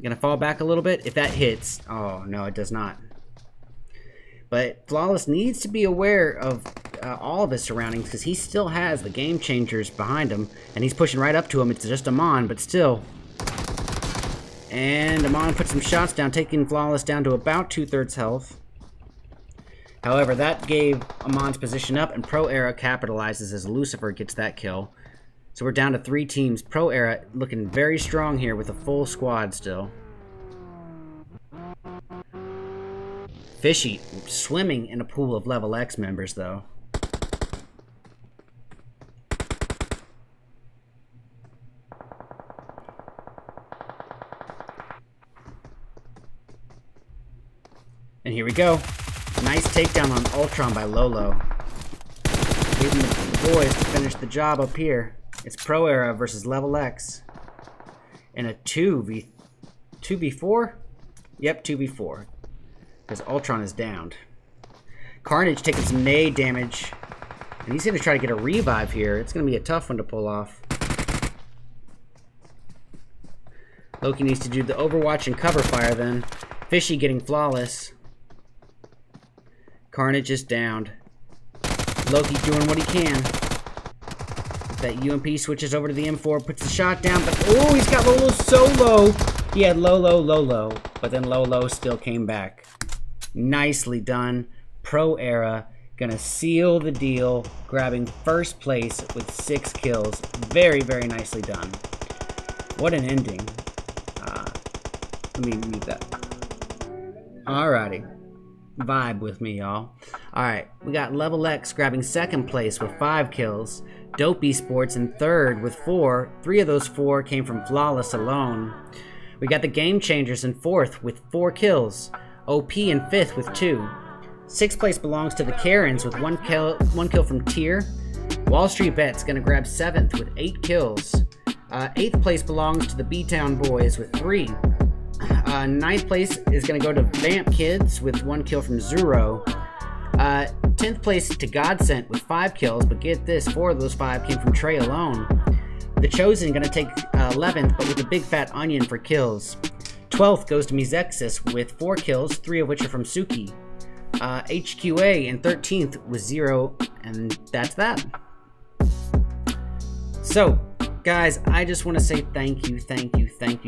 Gonna fall back a little bit. If that hits, oh no, it does not. But Flawless needs to be aware of all of his surroundings, because he still has the Game Changers behind him, and he's pushing right up to him. It's just Amon, but still. And Amon put some shots down, taking Flawless down to about 2/3 health. However, that gave Amon's position up, and Pro Era capitalizes as Lucifer gets that kill. So we're down to 3 teams. Pro Era looking very strong here with a full squad still. Fishy swimming in a pool of Level X members, though. And here we go. Nice takedown on Ultron by Lolo. Leaving the boys to finish the job up here. It's Pro Era versus Level X. In a 2v4? Yep, 2v4. Because Ultron is downed. Carnage taking some nade damage. And he's going to try to get a revive here. It's going to be a tough one to pull off. Loki needs to do the Overwatch and cover fire then. Fishy getting Flawless. Carnage is downed. Loki doing what he can. That UMP switches over to the M4, puts the shot down, but oh, he's got Lolo so low. He had Lolo, but then Lolo still came back. Nicely done. Pro Era gonna seal the deal, grabbing first place with 6 kills. Very, very nicely done. What an ending. Let me mute that. Alrighty. Vibe with me, y'all. Alright, we got Level X grabbing 2nd place with 5 kills. Dope Esports in 3rd with 4. 3 of those 4 came from Flawless alone. We got the Game Changers in 4th with 4 kills. OP in 5th with 2. 6th place belongs to the Karens with 1 kill from Tier. Wall Street Bet's gonna grab 7th with 8 kills. 8th place belongs to the B-Town Boys with 3. 9th place is going to go to Vamp Kids with 1 kill from Zuro. 10th place to Godsent with 5 kills, but get this, 4 of those 5 came from Trey alone. The Chosen going to take 11th, but with a big fat onion for kills. 12th goes to Mizexis with 4 kills, 3 of which are from Suki. HQA in 13th with 0, and that's that. So, guys, I just want to say thank you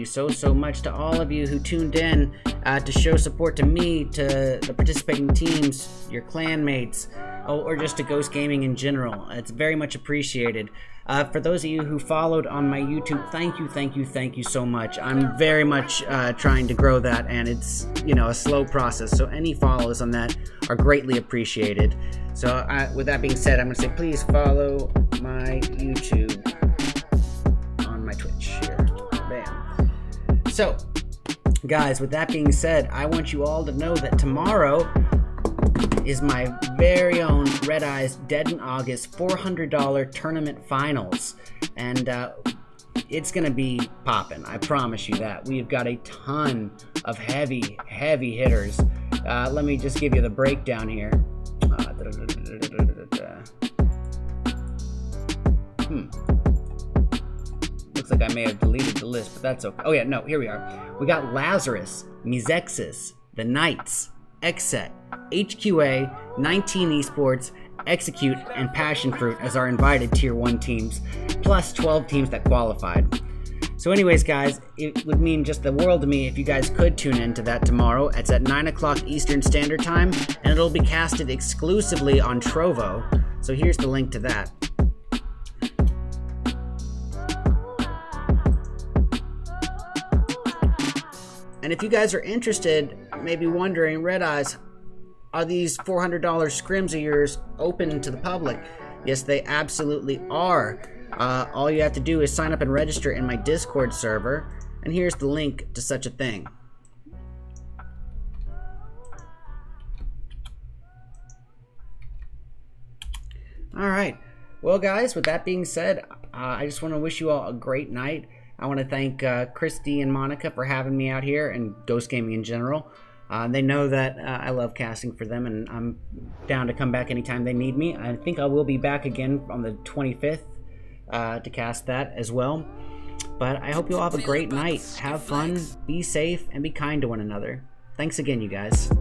so much to all of you who tuned in to show support to me, to the participating teams, your clanmates, or just to Ghost Gaming in general. It's very much appreciated. For those of you who followed on my YouTube, thank you so much. I'm very much trying to grow that, and it's, you know, a slow process. So any follows on that are greatly appreciated. So with that being said, I'm going to say please follow my YouTube on my Twitch here. Bam. So, guys, with that being said, I want you all to know that tomorrow is my very own Red Eyes Dead in August $400 tournament finals, and it's gonna be popping. I promise you that. We've got a ton of heavy hitters. Let me just give you the breakdown here. Looks like I may have deleted the list, but that's okay. Oh yeah, no, here we are. We got Lazarus, Mizexis, The Knights, Xset, HQA, 19 Esports, Execute, and Passion Fruit as our invited Tier 1 teams, plus 12 teams that qualified. So anyways, guys, it would mean just the world to me if you guys could tune into that tomorrow. It's at 9 o'clock Eastern Standard Time, and it'll be casted exclusively on Trovo. So here's the link to that. And if you guys are interested, maybe wondering, Red Eyes, are these $400 scrims of yours open to the public? Yes, they absolutely are. All you have to do is sign up and register in my Discord server, and here's the link to such a thing. Alright, well guys, with that being said, I just want to wish you all a great night. I want to thank Christy and Monica for having me out here, and Ghost Gaming in general. They know that I love casting for them, and I'm down to come back anytime they need me. I think I will be back again on the 25th to cast that as well. But I hope you all have a great night. Have fun, be safe, and be kind to one another. Thanks again, you guys.